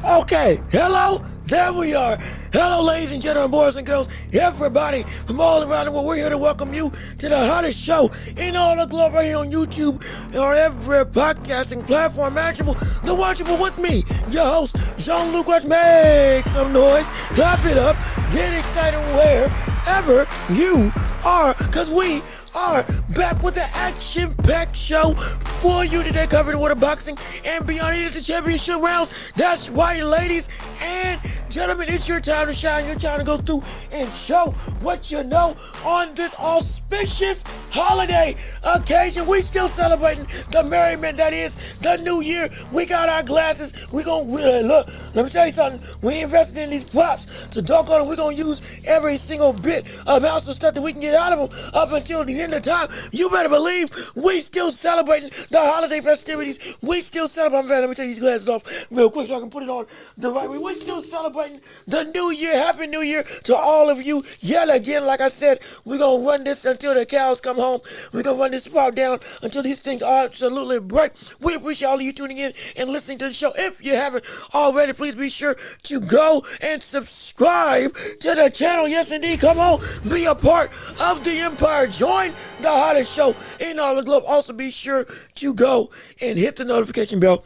Okay, hello, there we are. Hello, ladies and gentlemen, boys and girls, everybody from all around the world. We're here to welcome you to the hottest show in all the globe right here on YouTube or every podcasting platform imaginable. The Watchable with me, your host, Jean-Luc Welch. Make some noise, clap it up, get excited wherever you are, because we are back with the action-packed show for you today, covering the world of boxing and beyond. It is the championship rounds. That's right, ladies and gentlemen, it's your time to shine. Your time to go through and show what you know on this auspicious holiday occasion. We still celebrating the merriment that is the new year. We got our glasses. We gonna really look. Let me tell you something. We invested in these props, so doggone it, we're gonna use every single bit of ounce of stuff that we can get out of them up until the end of time. You better believe we still celebrating the holiday festivities. We still celebrating. Let me take these glasses off real quick so I can put it on the right way. We still celebrating the new year. Happy New Year to all of you. Yet again, like I said, we're gonna run this until the cows come home. We're gonna run this spot down until these things absolutely break. We appreciate all of you tuning in and listening to the show. If you haven't already, please be sure to go and subscribe to the channel. Yes, indeed. Come on, be a part of the empire. Join the hottest show in all the globe. Also, be sure to go and hit the notification bell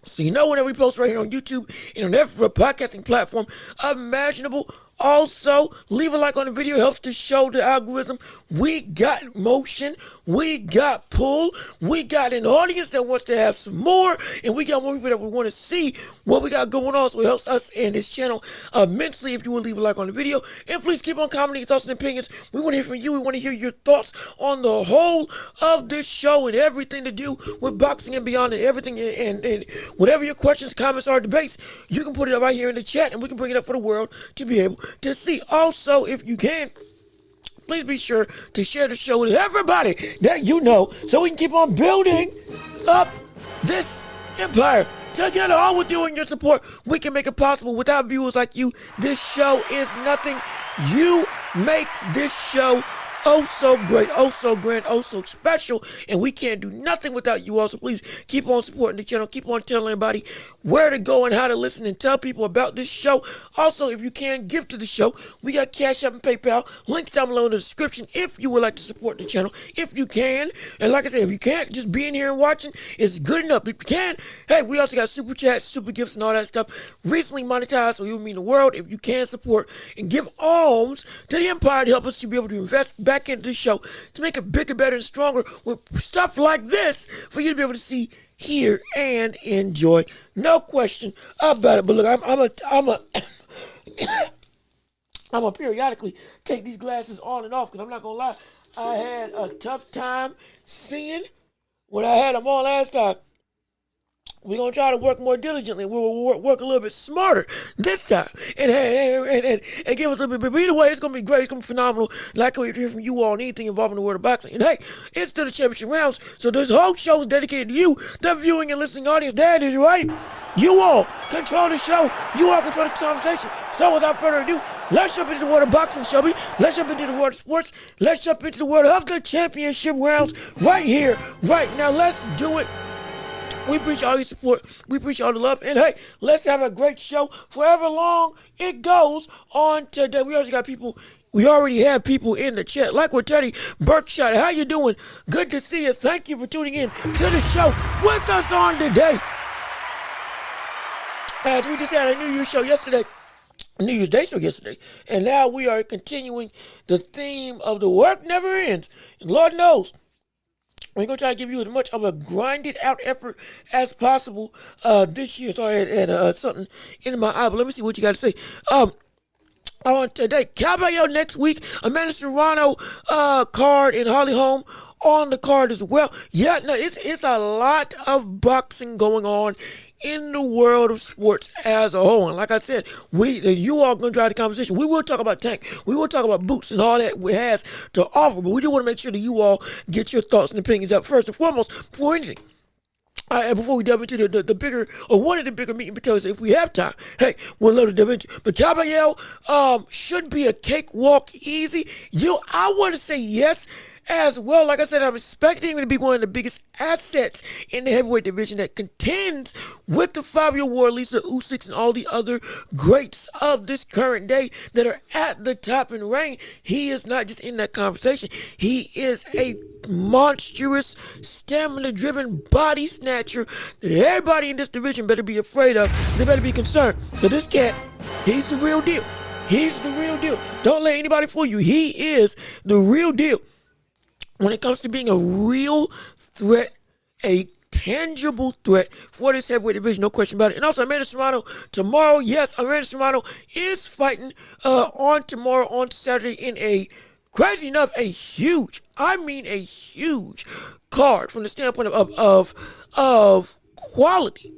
so you know whenever we post right here on YouTube and on every podcasting platform imaginable. Also, leave a like on the video. It helps to show the algorithm we got motion, we got pull, we got an audience that wants to have some more, and we got more people that we want to see what we got going on. So it helps us and this channel immensely if you will leave a like on the video. And please keep on commenting your thoughts and opinions. We want to hear from you. We want to hear your thoughts on the whole of this show and everything to do with boxing and beyond, and everything, and whatever your questions, comments, or debates, you can put it up right here in the chat, and we can bring it up for the world to be able to see. Also, if you can, please be sure to share the show with everybody that you know so we can keep on building up this empire together. All with you and your support, we can make it possible. Without viewers like you, this show is nothing. You make this show oh so great, oh so grand, oh so special, and we can't do nothing without you all. So please keep on supporting the channel, keep on telling everybody where to go and how to listen, and tell people about this show. Also, if you can, give to the show. We got Cash App and PayPal, links down below in the description if you would like to support the channel, if you can. And like I said, if you can't, just being here and watching is good enough. If you can, hey, we also got super chats, super gifts, and all that stuff recently monetized, so it would mean the world if you can support and give alms to the empire to help us to be able to invest back into the show to make it bigger, better, and stronger with stuff like this for you to be able to see, hear, and enjoy. No question about it. But look, I'm a periodically take these glasses on and off, because I'm not gonna lie, I had a tough time seeing when I had them on last time. We're going to try to work more diligently. We'll work a little bit smarter this time. And give us a little bit. But either way, it's going to be great. It's going to be phenomenal. Like we hear from you all on anything involving the world of boxing. And hey, it's still the championship rounds. So this whole show is dedicated to you, the viewing and listening audience. That is right. You all control the show. You all control the conversation. So without further ado, let's jump into the world of boxing, shall we? Let's jump into the world of sports. Let's jump into the world of the championship rounds right here, right now. Let's do it. We appreciate all your support. We appreciate all the love. And hey, let's have a great show for however long it goes on today. We already have people in the chat. Like with Teddy Berkshire. How you doing? Good to see you. Thank you for tuning in to the show with us on today. As we just had a New Year's show yesterday. New Year's Day show yesterday. And now we are continuing the theme of the work never ends. And Lord knows, we're going to try to give you as much of a grinded out effort as possible this year. Sorry, I had something in my eye, but let me see what you got to say. On today, Caballero next week, Amanda Serrano card, and Holly Holm on the card as well. Yeah, no, it's a lot of boxing going on in the world of sports as a whole. And like I said, you all going to drive the conversation. We will talk about Tank. We will talk about Boots and all that it has to offer. But we do want to make sure that you all get your thoughts and opinions up first and foremost before anything. Before we delve into the bigger, or one of the bigger meat and potatoes, if we have time, hey, we'll love to delve into. But Caballero should be a cakewalk easy. I want to say yes. as well. Like I said, I'm expecting him to be one of the biggest assets in the heavyweight division that contends with the 5-year war leaders, the Usyks and all the other greats of this current day that are at the top in reign. He is not just in that conversation. He is a monstrous, stamina-driven body snatcher that everybody in this division better be afraid of. They better be concerned. So this cat, he's the real deal. He's the real deal. Don't let anybody fool you. He is the real deal when it comes to being a real threat, a tangible threat for this heavyweight division, no question about it. And also, Amanda Serrano tomorrow. Yes, Amanda Serrano is fighting on tomorrow, on Saturday, in a, crazy enough, a huge, I mean a huge card from the standpoint of quality.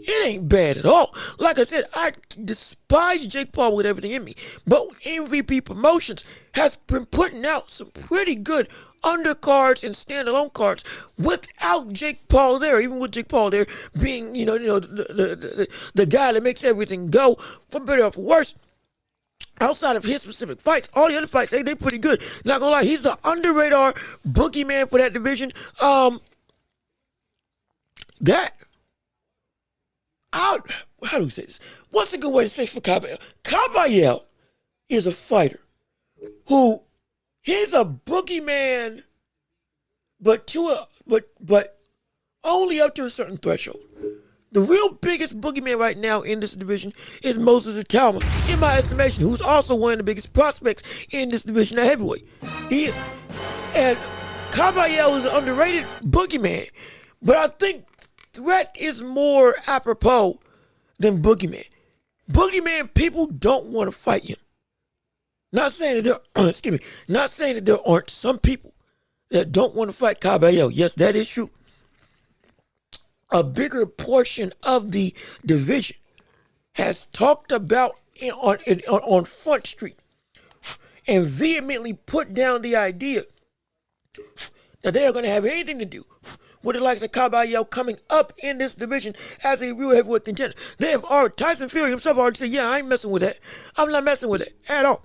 It ain't bad at all. Like I said, I despise Jake Paul with everything in me, but MVP Promotions has been putting out some pretty good undercards and standalone cards without Jake Paul there. Even with Jake Paul there being, the guy that makes everything go, for better or for worse. Outside of his specific fights, all the other fights, they pretty good. Not gonna lie, he's the under radar boogeyman for that division. How do we say this? What's a good way to say for Caballero? Caballero is a fighter who, he's a boogeyman, but only up to a certain threshold. The real biggest boogeyman right now in this division is Moses Italma, in my estimation, who's also one of the biggest prospects in this division at heavyweight. He is. And Caballero is an underrated boogeyman, but I think threat is more apropos than boogeyman. Boogeyman, people don't want to fight him. Not saying that not saying that there aren't some people that don't want to fight Caballero. Yes, that is true. A bigger portion of the division has talked about on Front Street and vehemently put down the idea that they are going to have anything to do with the likes of Caballero coming up in this division as a real heavyweight contender. They have already, Tyson Fury himself already said, yeah, I ain't messing with that. I'm not messing with it at all.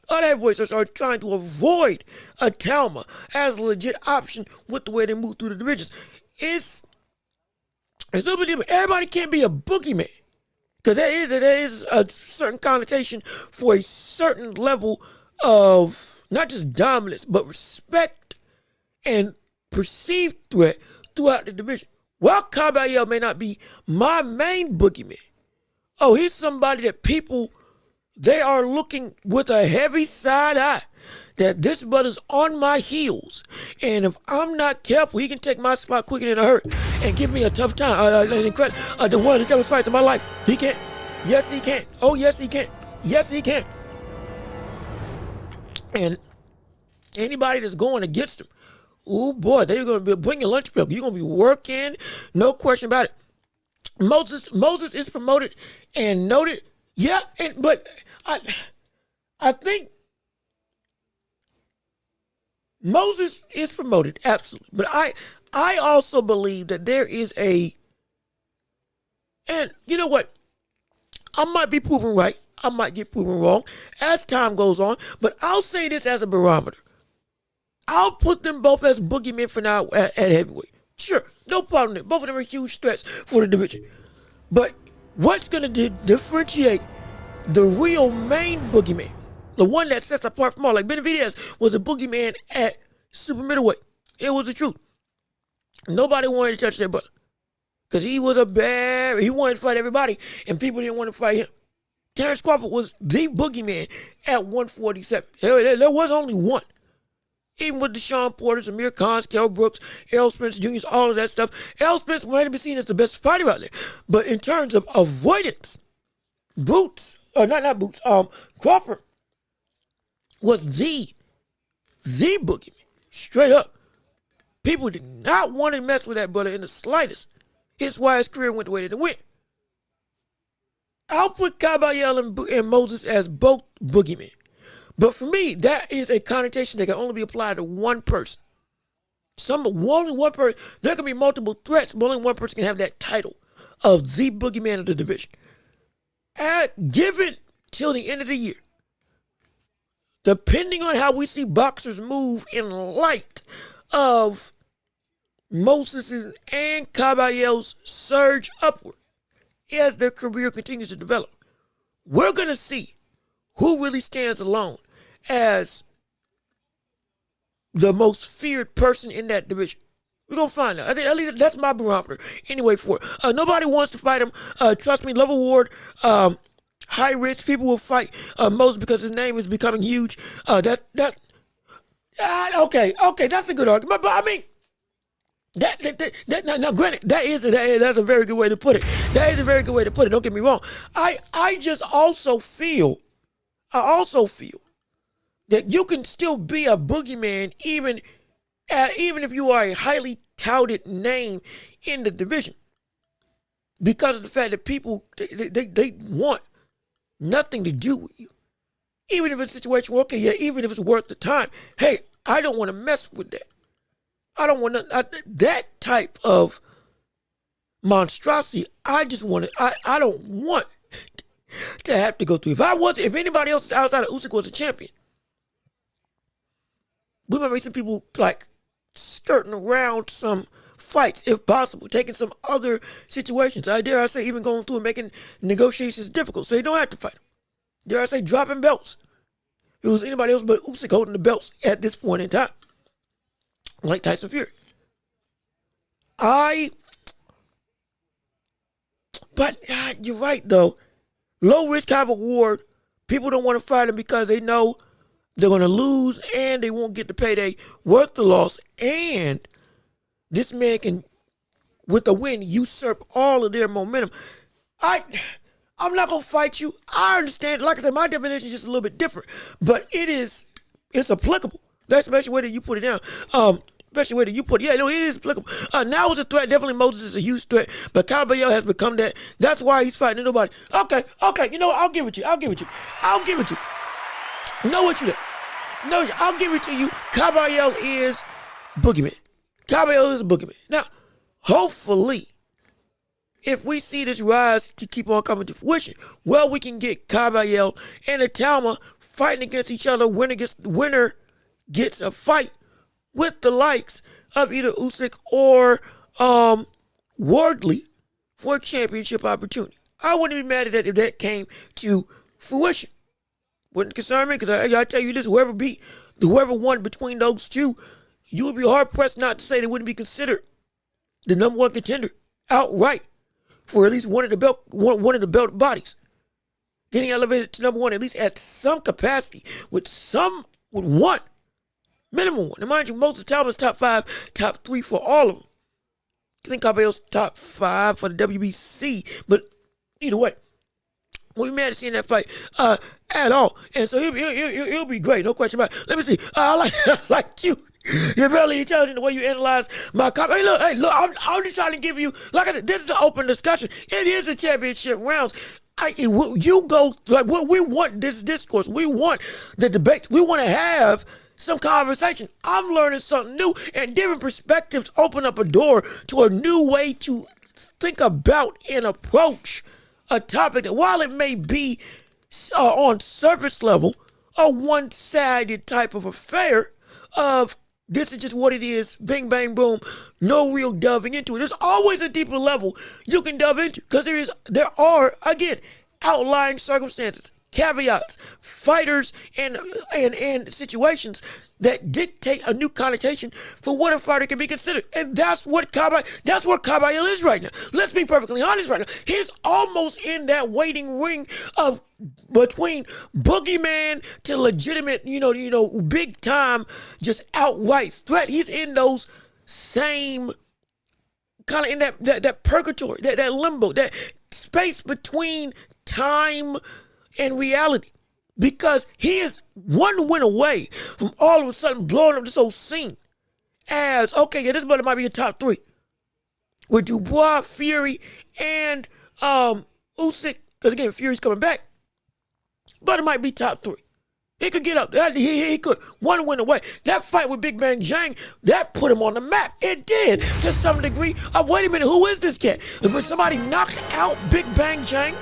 Other heavyweights are trying to avoid a Talma as a legit option with the way they move through the divisions. It's unbelievable. Everybody can't be a boogeyman, because there is a certain connotation for a certain level of not just dominance, but respect and perceived threat throughout the division. While Caballero may not be my main boogeyman, he's somebody that people, they are looking with a heavy side eye that this brother's on my heels, and if I'm not careful, he can take my spot quicker than a hurt and give me a tough time. The one of the toughest fights of my life. He can. Yes, he can. Oh, yes, he can. Yes, he can. And anybody that's going against him, oh boy, they're going to be bring your lunch bill. You're going to be working, no question about it. Moses is promoted and noted. Yeah, but I think Moses is promoted, absolutely. But I also believe that there is and you know what? I might be proven right. I might get proven wrong as time goes on. But I'll say this as a barometer. I'll put them both as boogeymen for now at heavyweight. Sure, no problem there. Both of them are huge threats for the division. But what's going to differentiate the real main boogeyman, the one that sets apart from all, like Benavidez was a boogeyman at super middleweight. It was the truth. Nobody wanted to touch that brother because he was he wanted to fight everybody, and people didn't want to fight him. Terrence Crawford was the boogeyman at 147. There was only one. Even with Deshaun Porters, Amir Khans, Kell Brooks, Errol Spence Jr., all of that stuff, Errol Spence might be seen as the best fighter out there. But in terms of avoidance, Crawford was the boogeyman. Straight up. People did not want to mess with that brother in the slightest. It's why his career went the way that it went. I'll put Caballero and Moses as both boogeymen. But for me, that is a connotation that can only be applied to one person. Only one person. There can be multiple threats, but only one person can have that title of the boogeyman of the division. Give it till the end of the year. depending on how we see boxers move in light of Moses' and Caballero's surge upward as their career continues to develop, we're going to see who really stands alone as the most feared person in that division. We're going to find out. I think at least that's my barometer anyway for it. Nobody wants to fight him. Trust me, Love Award, high risk. People will fight Moses because his name is becoming huge. Okay, that's a good argument. But I mean, now granted, that's a very good way to put it. That is a very good way to put it. Don't get me wrong. I also feel that you can still be a boogeyman even if you are a highly touted name in the division, because of the fact that people they want nothing to do with you. Even if it's a situation where, okay, yeah, even if it's worth the time, hey, I don't want to mess with that. I don't want that type of monstrosity. I don't want to have to go through. If anybody else outside of Usyk was a champion, we might make some people like skirting around some fights if possible, taking some other situations. I dare I say even going through and making negotiations difficult so they don't have to fight them. Dare I say dropping belts. If it was anybody else but Usyk holding the belts at this point in time, like Tyson Fury. But you're right though. Low risk type of award. People don't want to fight him because they know they're going to lose and they won't get the payday worth the loss. And this man can, with a win, usurp all of their momentum. I'm not going to fight you. I understand. Like I said, my definition is just a little bit different. But it's applicable. That's the best way that you put it down. Especially way that you put it. Yeah, no, it is applicable. Now it's a threat. Definitely Moses is a huge threat. But Caballero has become that. That's why he's fighting nobody. Okay. You know what? I'll give it to you. No, what you there? No, I'll give it to you. Caballero is boogeyman. Caballero is a boogeyman. Now, hopefully, if we see this rise to keep on coming to fruition, well, we can get Caballero and Atalma fighting against each other. Winner gets a fight with the likes of either Usyk or Wardley for a championship opportunity. I wouldn't be mad at that if that came to fruition. Wouldn't concern me, because I tell you this, whoever won between those two, you would be hard pressed not to say they wouldn't be considered the number one contender outright for at least one of the belt bodies. Getting elevated to number one, at least at some capacity, with one. Minimum one. And mind you, Moses Talbot's top 5, top 3 for all of them. I think Cabello's top 5 for the WBC, but either way, we'll be mad at seeing that fight at all. And so he'll be great, no question about it. Let me see. I like you. You're very intelligent the way you analyze my comment. Hey, look, I'm just trying to give you, like I said, this is an open discussion. It is a championship rounds. You go, like, what we want this discourse. We want the debate. We want to have some conversation. I'm learning something new, and different perspectives open up a door to a new way to think about and approach a topic that, while it may be on surface level a one-sided type of affair of this is just what it is, bing, bang, boom, no real delving into it. There's always a deeper level you can delve into, because there are, again, outlying circumstances, caveats, fighters, and situations that dictate a new connotation for what a fighter can be considered. And that's where Caballero is right now. Let's be perfectly honest right now. He's almost in that waiting ring of between boogeyman to legitimate, big time, just outright threat. He's in those same kind of in that purgatory, that limbo, that space between time and reality, because he is one win away from all of a sudden blowing up this whole scene as, okay, yeah, this brother might be a top 3 with Dubois, Fury, and Usyk, because again, Fury's coming back, but it might be top 3. He could get up. He could. One win away. That fight with Big Bang Jang, that put him on the map. It did, to some degree. Wait a minute, who is this cat? When somebody knocked out Big Bang Jang,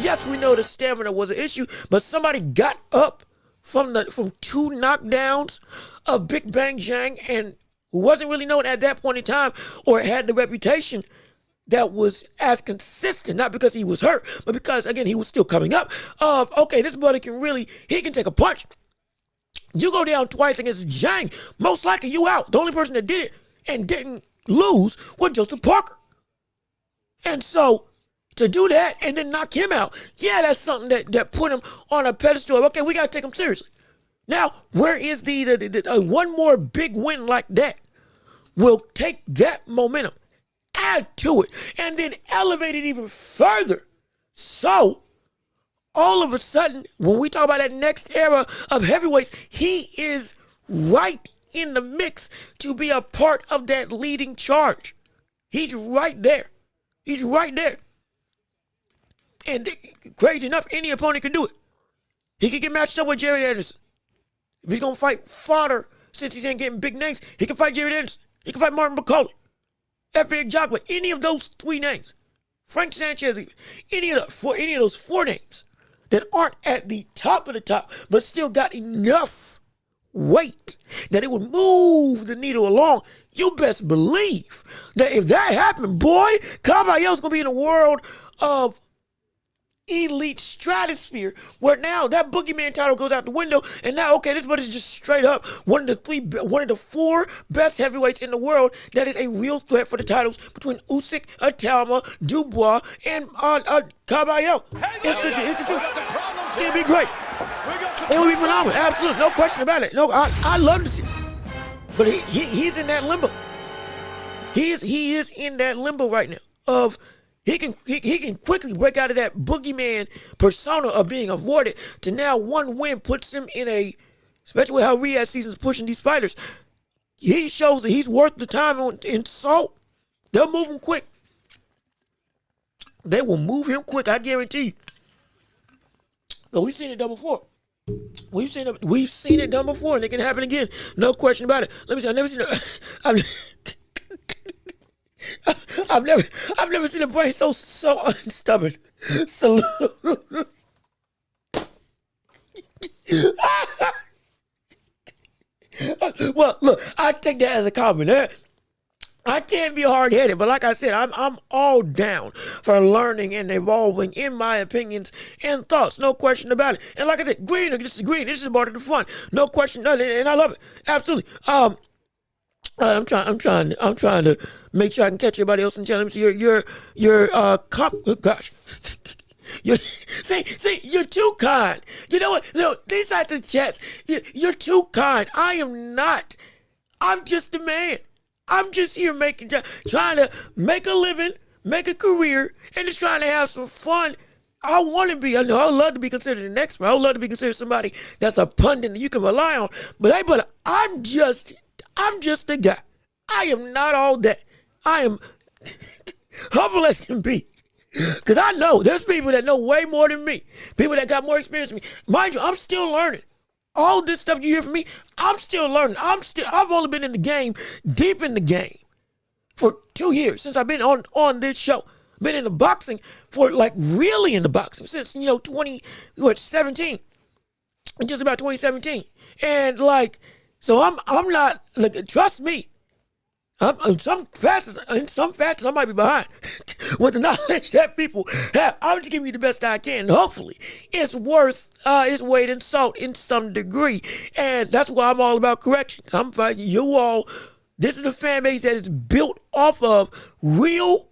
yes, we know the stamina was an issue, but somebody got up from two knockdowns of Big Bang Jang, and who wasn't really known at that point in time or had the reputation that was as consistent, not because he was hurt, but because, again, he was still coming up of, okay, this brother he can take a punch. You go down twice against Jang, most likely you out. The only person that did it and didn't lose was Joseph Parker. And so, to do that and then knock him out, yeah, that's something that put him on a pedestal. Okay, we got to take him seriously. Now, where is the one more big win like that will take that momentum, add to it, and then elevate it even further. So, all of a sudden, when we talk about that next era of heavyweights, he is right in the mix to be a part of that leading charge. He's right there. He's right there. And crazy enough, any opponent can do it. He can get matched up with Jared Anderson. If he's going to fight fodder, since he's ain't getting big names, he can fight Jared Anderson. He can fight Martin McCauley. F.A. Jockway, any of those three names. Frank Sanchez, any of those four names that aren't at the top of the top, but still got enough weight that it would move the needle along. You best believe that if that happened, boy, Caballo's going to be in a world of elite stratosphere where now that boogeyman title goes out the window, and now, okay, this buddy's just straight up one of the four best heavyweights in the world that is a real threat for the titles between Usyk, Atalma, Dubois, and Caballo. It's the truth. It'll be great. It will be phenomenal. Absolutely. No question about it. No, I love to see it. But he's in that limbo. He is in that limbo right now of he can quickly break out of that boogeyman persona of being avoided to now one win puts him in a, especially with how Riyadh season's pushing these fighters, he shows that he's worth the time in salt. They'll move him quick. They will move him quick, I guarantee you. So we've seen it done before. We've seen it done before, and it can happen again. No question about it. Let me see. I've never seen it. I've never seen a brain so unstubborn. Salute. Well, look, I take that as a compliment. I can't be hard-headed, but like I said, I'm all down for learning and evolving in my opinions and thoughts. No question about it. And like I said, green or disagree, this is part of the fun. No question, and I love it. Absolutely. I'm trying to make sure I can catch everybody else in the channel. Let me see oh gosh. See, you're too kind. You know what? No, these types of chats, you're too kind. I am not. I'm just a man. I'm just here trying to make a living, make a career, and just trying to have some fun. I want to be, I know I would love to be considered an expert. I would love to be considered somebody that's a pundit that you can rely on. But hey, brother, I'm just a guy. I am not all that. I am humble as can be. Because I know there's people that know way more than me. People that got more experience than me. Mind you, I'm still learning. All this stuff you hear from me, I'm still learning. I've only been in the game, deep in the game, for 2 years since I've been on this show. Been in the boxing for really in the boxing since 2017, just about 2017, and so I'm not trust me. In some facets, I might be behind with the knowledge that people have. I'm just giving you the best I can. Hopefully, it's worth its weight in salt in some degree, and that's why I'm all about correction. I'm fighting you all. This is a fan base that is built off of real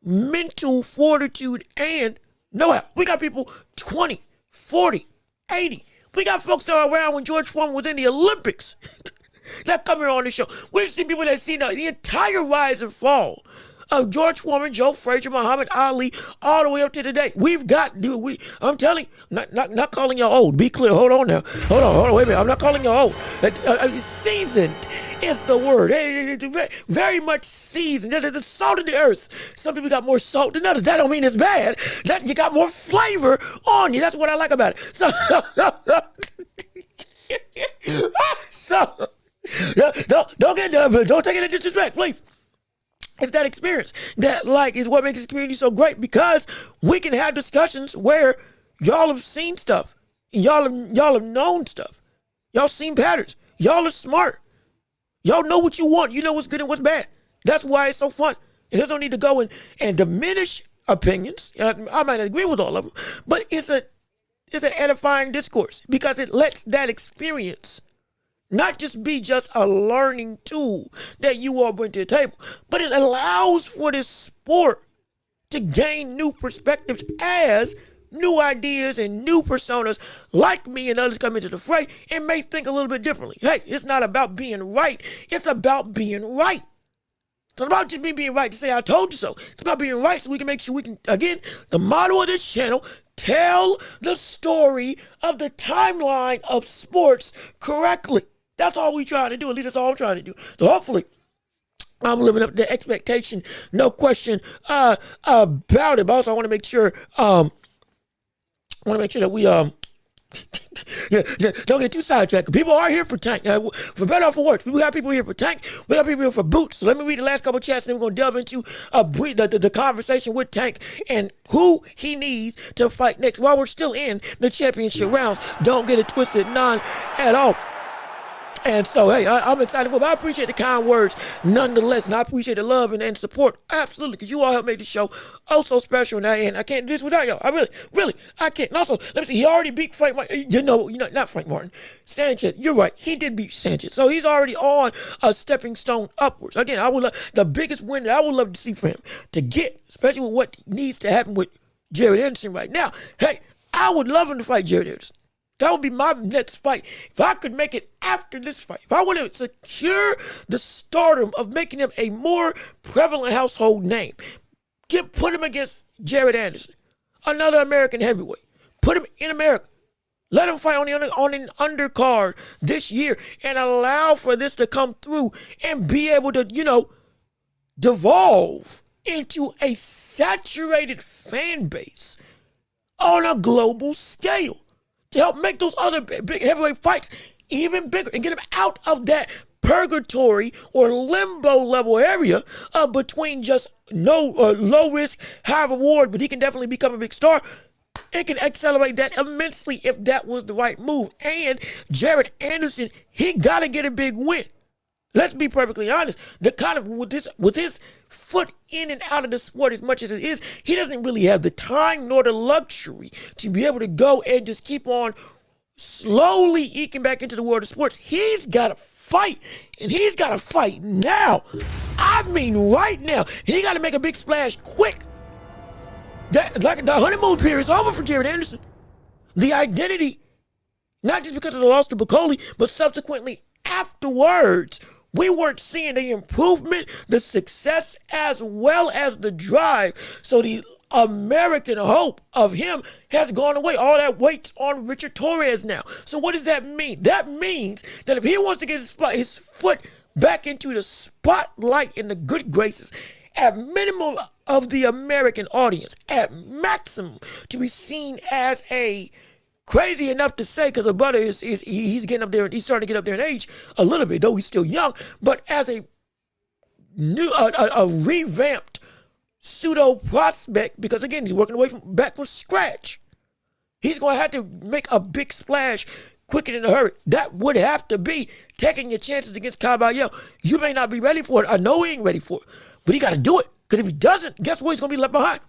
mental fortitude and know-how. We got people 20, 40, 80. We got folks that are around when George Foreman was in the Olympics. That come here on the show. We've seen people that have seen the entire rise and fall of George Foreman, Joe Frazier, Muhammad Ali, all the way up to today. I'm telling you, not calling you old. Be clear. Hold on now. Hold on. Wait a minute. I'm not calling you old. Seasoned is the word. It's very much seasoned. The salt of the earth. Some people got more salt than others. That don't mean it's bad. That you got more flavor on you. That's what I like about it. Don't get don't take it into disrespect, please. It's that experience that is what makes this community so great, because we can have discussions where y'all have seen stuff Y'all have known stuff. Y'all seen patterns. Y'all are smart. Y'all know what you want. You know what's good and what's bad. That's why it's so fun. It doesn't need to go and diminish opinions. I might not agree with all of them, but it's an edifying discourse because it lets that experience not just be just a learning tool that you all bring to the table, but it allows for this sport to gain new perspectives as new ideas and new personas like me and others come into the fray and may think a little bit differently. Hey, it's not about being right. It's about being right. It's not about just me being right to say I told you so. It's about being right so we can make sure we can, again, the motto of this channel, tell the story of the timeline of sports correctly. That's all we trying to do. At least that's all I'm trying to do. So hopefully I'm living up to the expectation. No question about it. But also I want to make sure that we don't get too sidetracked. People are here for Tank. For better or for worse. We got people here for Tank. We got people here for Boots. So let me read the last couple of chats, and then we're going to delve into the conversation with Tank and who he needs to fight next while we're still in the championship rounds. Don't get it twisted, none at all. And so, hey, I'm excited for it, but I appreciate the kind words nonetheless, and I appreciate the love and support, absolutely, because you all help make the show so special, and I can't do this without y'all. I really, I can't. And also, let me see, he already beat Frank Martin, not Frank Martin, Sanchez. You're right, he did beat Sanchez, so he's already on a stepping stone upwards. Again, I would love, the biggest win that I would love to see for him to get, especially with what needs to happen with Jared Anderson right now. Hey, I would love him to fight Jared Anderson. That would be my next fight. If I could make it after this fight, if I want to secure the stardom of making him a more prevalent household name, put him against Jared Anderson, another American heavyweight. Put him in America. Let him fight on an undercard this year and allow for this to come through and be able to, devolve into a saturated fan base on a global scale, to help make those other big heavyweight fights even bigger and get them out of that purgatory or limbo level area between just low risk, high reward, but he can definitely become a big star. It can accelerate that immensely if that was the right move. And Jared Anderson, he got to get a big win. Let's be perfectly honest. The kind of with his foot in and out of the sport as much as it is, he doesn't really have the time nor the luxury to be able to go and just keep on slowly eking back into the world of sports. He's got to fight, and he's got to fight now. I mean right now. And he got to make a big splash quick. Like the honeymoon period is over for Jared Anderson. The identity, not just because of the loss to Bacoli, but subsequently afterwards, we weren't seeing the improvement, the success, as well as the drive. So the American hope of him has gone away. All that weight's on Richard Torres now. So what does that mean? That means that if he wants to get his foot back into the spotlight in the good graces, at minimum of the American audience, at maximum to be seen as a crazy enough to say, because a brother he's getting up there and he's starting to get up there in age a little bit, though he's still young, but as a new a revamped pseudo prospect, because again he's working back from scratch, he's going to have to make a big splash quick and in a hurry. That would have to be taking your chances against Caballero. You may not be ready for it. I know he ain't ready for it, but he got to do it, because if he doesn't, guess what? He's going to be left behind.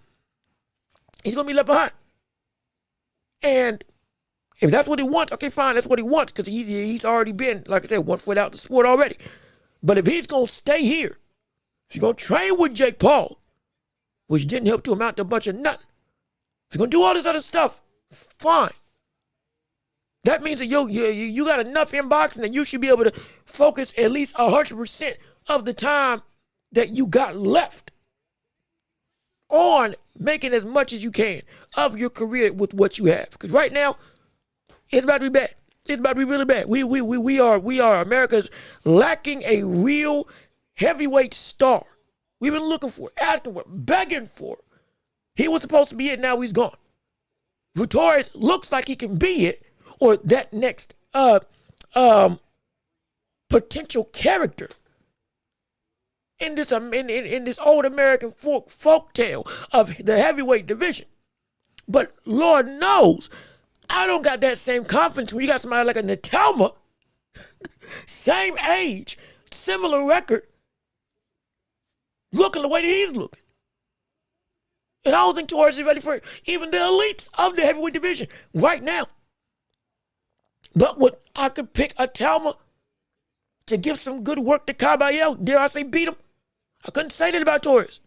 He's going to be left behind. And if that's what he wants, okay, fine, that's what he wants, because he's already been, like I said, 1 foot out the sport already. But if he's going to stay here, if you're going to train with Jake Paul, which didn't help to amount to a bunch of nothing, if you're going to do all this other stuff, fine. That means that you got enough in boxing that you should be able to focus at least 100% of the time that you got left on making as much as you can of your career with what you have. Because right now, it's about to be bad. It's about to be really bad. We are America's lacking a real heavyweight star. We've been looking for, asking for, begging for. He was supposed to be it, now he's gone. Torres looks like he can be it, or that next potential character in this in this old American folk tale of the heavyweight division. But Lord knows, I don't got that same confidence when you got somebody like a Natalma, same age, similar record, looking the way that he's looking. And I don't think Torres is ready for even the elites of the heavyweight division right now. But what I could pick a Talma to give some good work to Caballero, dare I say beat him? I couldn't say that about Torres.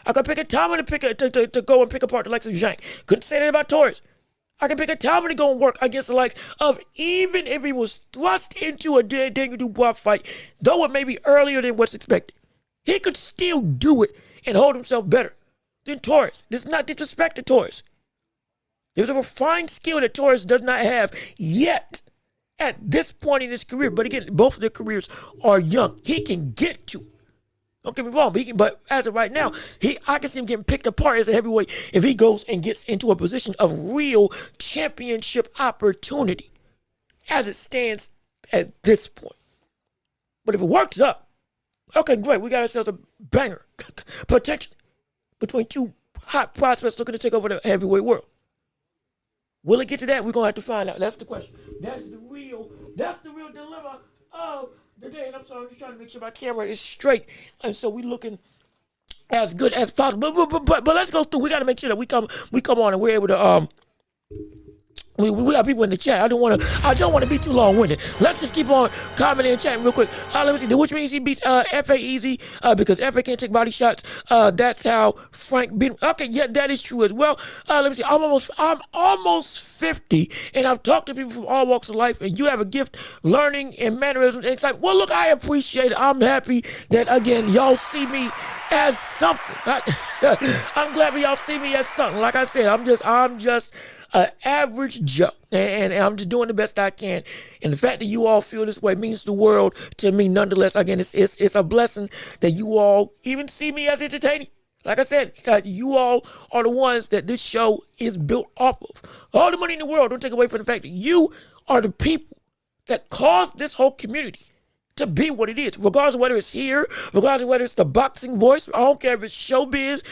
I could pick a Talma to go and pick apart the likes of Zhang. Couldn't say that about Torres. I could pick a Talma to go and work against the likes of, even if he was thrust into a Daniel Dubois fight, though it may be earlier than what's expected, he could still do it and hold himself better than Torres. This is not disrespect to Torres. There's a refined skill that Torres does not have yet at this point in his career. But again, both of their careers are young. He can get to. Don't get me wrong, but as of right now, I can see him getting picked apart as a heavyweight if he goes and gets into a position of real championship opportunity as it stands at this point. But if it works up, okay, great. We got ourselves a banger, potentially, between two hot prospects looking to take over the heavyweight world. Will it get to that? We're going to have to find out. That's the question. That's the real dilemma of the day. And I'm sorry, I'm just trying to make sure my camera is straight. And so we're looking as good as possible. But let's go through. We got to make sure that we come on and we're able to we got people in the chat. I don't want to be too long-winded. Let's just keep on commenting and chatting real quick. Let me see. Which means he beats F.A. easy because F.A. can't take body shots. That's how Frank beat him. Okay, yeah, that is true as well. Let me see. I'm almost 50, and I've talked to people from all walks of life, and you have a gift learning and mannerisms. And it's like, well, look, I appreciate it. I'm happy that, again, y'all see me as something. I'm glad y'all see me as something. Like I said, I'm just an average Joe, and I'm just doing the best I can. And the fact that you all feel this way means the world to me nonetheless. Again, it's a blessing that you all even see me as entertaining. Like I said, you all are the ones that this show is built off of. All the money in the world don't take away from the fact that you are the people that caused this whole community to be what it is, regardless of whether it's here, regardless of whether it's the boxing voice. I don't care if it's showbiz,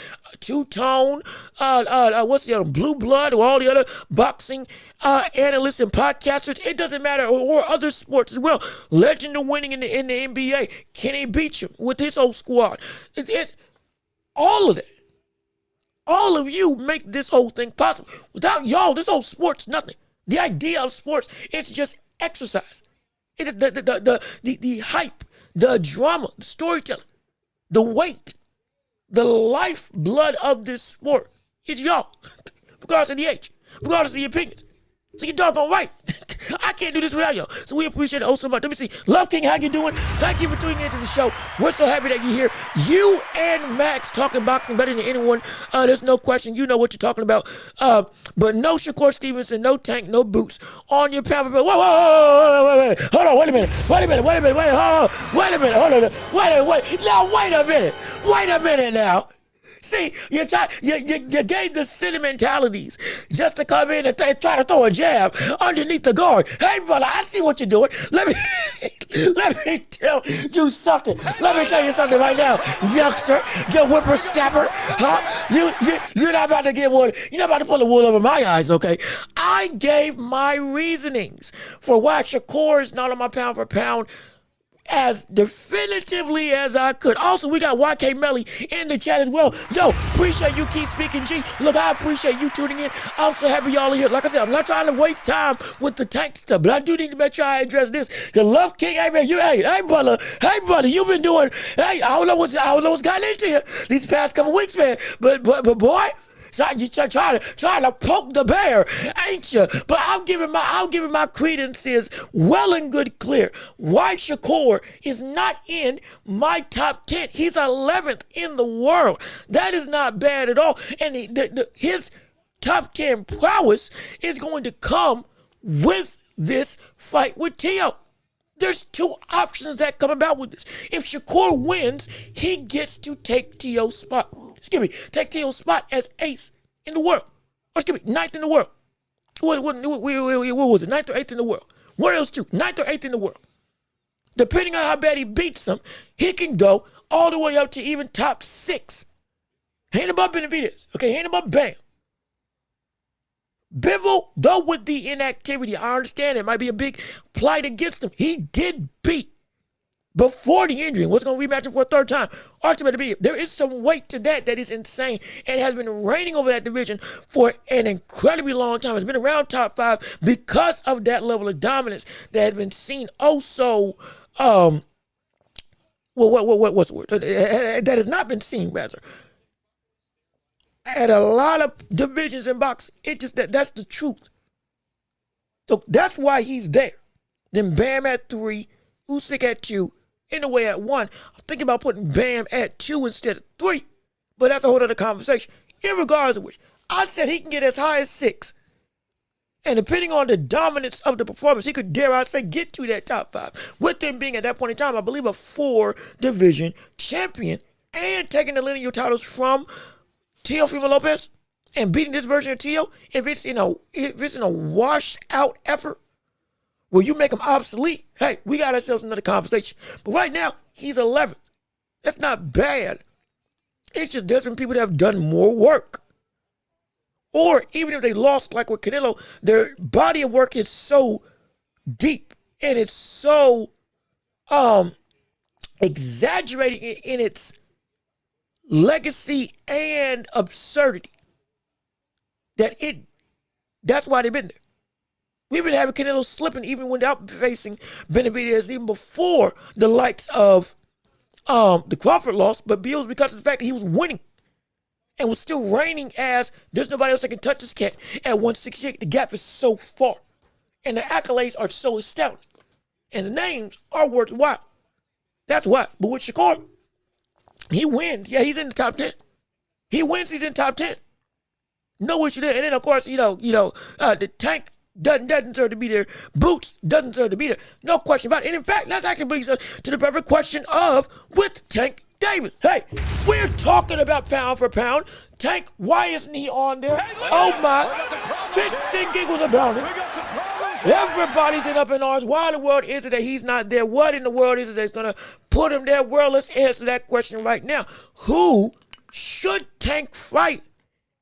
two-tone, what's the other, Blue Blood, or all the other boxing analysts and podcasters. It doesn't matter, or other sports as well. Legend of winning in the NBA, Kenny Beecham with his whole squad. It's all of that. All of you make this whole thing possible. Without y'all, this whole sport's nothing. The idea of sports, it's just exercise. The hype, the drama, the storytelling, the weight, the lifeblood of this sport is y'all, regardless of the age, regardless of the opinions. So you're doggone right. I can't do this without y'all. So we appreciate it oh so much. Let me see. Love King, how you doing? Thank you for tuning into the show. We're so happy that you're here. You and Max talking boxing better than anyone. There's no question. You know what you're talking about. But no Shakur Stevenson, no Tank, no Boots on your pound. Whoa, wait. Hold on, wait a minute. Wait a minute, hold on. Now, wait a minute now. See, you gave the sentimentalities just to come in and try to throw a jab underneath the guard. Hey, brother, I see what you're doing. Let me tell you something. Let me tell you something right now, youngster, you whippersnapper. Huh? You're not about to get one. You're not about to pull the wool over my eyes, okay? I gave my reasonings for why Shakur is not on my pound for pound as definitively as I could. Also, we got YK Melly in the chat as well. Yo, appreciate you, keep speaking G. Look, I appreciate you tuning in. I'm so happy y'all are here. Like I said, I'm not trying to waste time with the tank stuff, but I do need to make sure I address this. Cause Love King, hey man, hey brother, you've been doing, I don't know what's gotten into you these past couple weeks, man. But boy, so you trying to poke the bear, ain't you? But I'm giving my credences well and good clear. Why Shakur is not in my top 10. He's 11th in the world. That is not bad at all. And his top 10 prowess is going to come with this fight with Tio. There's two options that come about with this. If Shakur wins, he gets to take Tio's spot. Take Tio's spot as 8th in the world. Or 9th in the world. What was it? 9th or 8th in the world? One of those two, 9th or 8th in the world. Depending on how bad he beats him, he can go all the way up to even top 6. Hand above Benavidez. Okay, hand above Bam. Bivol, though with the inactivity, I understand it might be a big plight against him. He did beat before the injury and was going to rematch him for a third time. Ultimately, be there is some weight to that is insane and has been reigning over that division for an incredibly long time. It's been around top 5 because of that level of dominance that has been seen what's the word? That has not been seen, rather, at a lot of divisions in boxing. It just that's the truth. So that's why he's there. Then Bam at 3, Usyk at 2, in the way at 1. I'm thinking about putting Bam at 2 instead of 3, but that's a whole other conversation. Irregardless of which, I said he can get as high as 6. And depending on the dominance of the performance, he could, dare I say, get to that top 5. With him being at that point in time, I believe, a 4-division champion and taking the lineal titles from Teofimo Lopez and beating this version of Teo. If it's in a washed out effort where you make him obsolete, hey, we got ourselves another conversation. But right now, he's 11th. That's not bad. It's just there's been people that have done more work. Or even if they lost, like with Canelo, their body of work is so deep and it's so exaggerating in its legacy and absurdity that's why they've been there. We've been having Canelo slipping even without facing Benavidez, even before the likes of the Crawford loss, but it was because of the fact that he was winning and was still reigning as there's nobody else that can touch this cat at 168. The gap is so far. And the accolades are so astounding. And the names are worthwhile. That's why. But with Shakur, he wins. Yeah, he's in the top 10. He wins, he's in top 10. No issue there. And then, of course, the Tank doesn't deserve to be there. Boots doesn't deserve to be there. No question about it. And in fact, that actually brings us to the perfect question of with Tank Davis. Hey, we're talking about pound for pound. Tank, why isn't he on there? Oh my, fits and giggles about it. Everybody's up in arms. Why in the world is it that he's not there? What in the world is it that's going to put him there? Well, let's answer that question right now. Who should Tank fight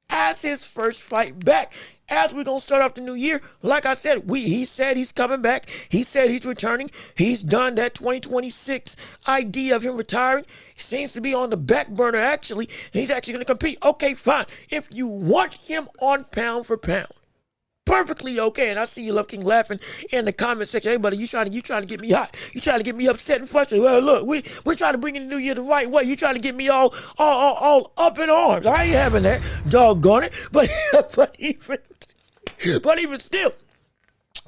as his first fight back? As we're going to start off the new year, like I said, he said he's coming back. He said he's returning. He's done that 2026 idea of him retiring. He seems to be on the back burner, actually. He's actually going to compete. Okay, fine. If you want him on pound for pound, perfectly okay. And I see you, Love King, laughing in the comment section. Hey, buddy, you trying to get me hot. You trying to get me upset and frustrated. Well, look, we're trying to bring in the new year the right way. You trying to get me all up in arms. I ain't having that. Doggone it. But even still,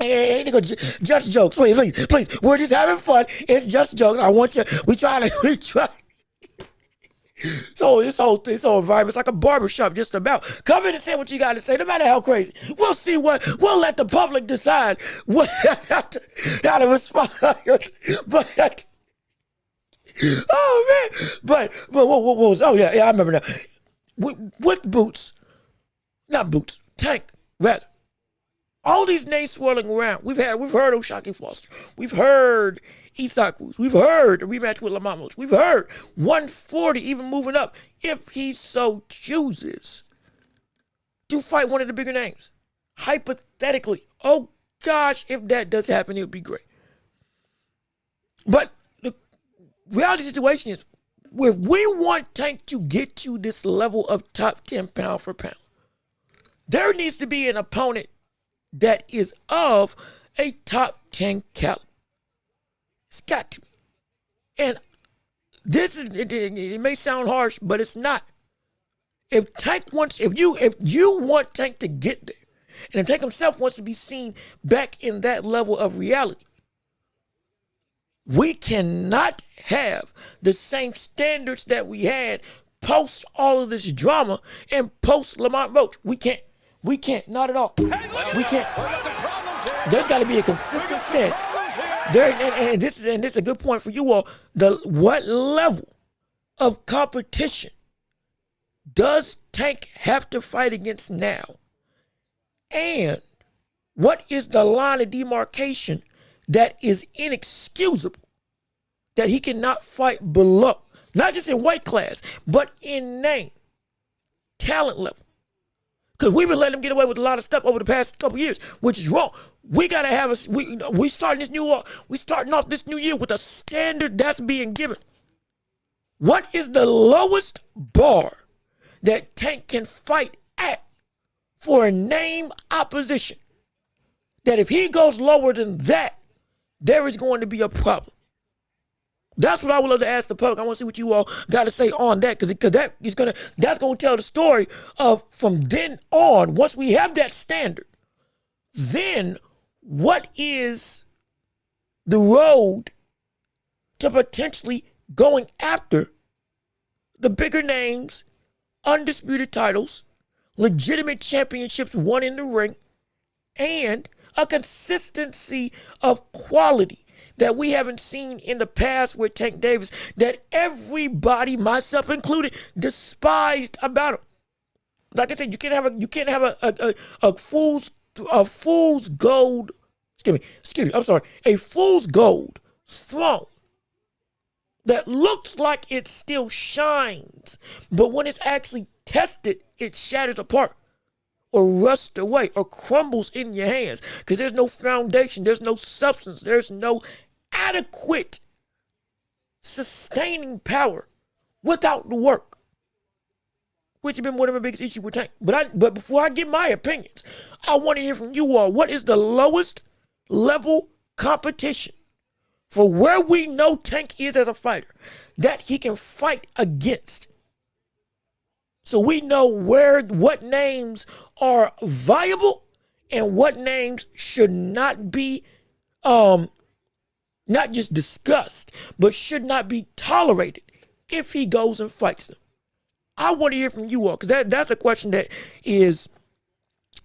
ain't gonna just jokes. Please. We're just having fun. It's just jokes. I want you. We try. So this whole environment's like a barbershop, just about. Come in and say what you got to say, no matter how crazy. We'll see we'll let the public decide how to respond. But oh man, but what was? Oh yeah, I remember now. With Tank, rather. All these names swirling around. We've heard O'Shaquie Foster. We've heard Isak Cruz. We've heard the rematch with Lamamos. We've heard 140 even moving up if he so chooses to fight one of the bigger names. Hypothetically. Oh gosh, if that does happen, it would be great. But the reality situation is, if we want Tank to get to this level of top 10 pound for pound, there needs to be an opponent that is of a top 10 caliber. It's got to be. And this is, it may sound harsh, but it's not. If you want Tank to get there, and if Tank himself wants to be seen back in that level of reality, we cannot have the same standards that we had post all of this drama and post Lamont Roach. We can't. Not at all. We can't. There's got to be a consistent stand. And this is a good point for you all. What level of competition does Tank have to fight against now? And what is the line of demarcation that is inexcusable that he cannot fight below? Not just in weight class, but in name, talent level. Because we've been letting him get away with a lot of stuff over the past couple years, which is wrong. We gotta have we starting off this new year with a standard that's being given. What is the lowest bar that Tank can fight at for a name opposition? That if he goes lower than that, there is going to be a problem. That's what I would love to ask the public. I want to see what you all got to say on that, because that's gonna tell the story of from then on. Once we have that standard, then what is the road to potentially going after the bigger names, undisputed titles, legitimate championships won in the ring, and a consistency of quality that we haven't seen in the past with Tank Davis, that everybody, myself included, despised about him. Like I said, you can't have a fool's gold. A fool's gold throne that looks like it still shines, but when it's actually tested, it shatters apart, or rusts away, or crumbles in your hands, because there's no foundation, there's no substance, there's no adequate sustaining power without the work, which has been one of my biggest issues with Tank. But before I give my opinions, I want to hear from you all. What is the lowest level competition for where we know Tank is as a fighter that he can fight against? So we know what names are viable and what names should not be not just discussed, but should not be tolerated if he goes and fights them. I want to hear from you all, because that's a question that is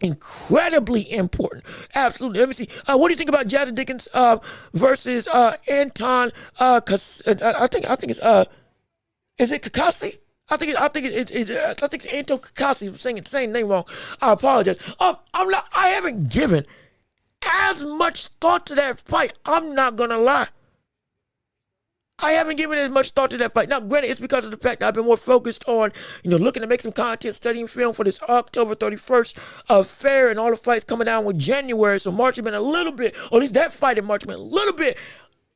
incredibly important. Absolutely. Let me see. What do you think about Jazzy Dickens versus Anton? I think it's is it Kakasi? I think it's Anton Kakasi. I'm saying the name wrong. I apologize. I haven't given as much thought to that fight. I'm not gonna lie. I haven't given as much thought to that fight. Now, granted, it's because of the fact that I've been more focused on, looking to make some content, studying film for this October 31st affair, and all the fights coming down with January. So March has been a little bit, or at least that fight in March has been a little bit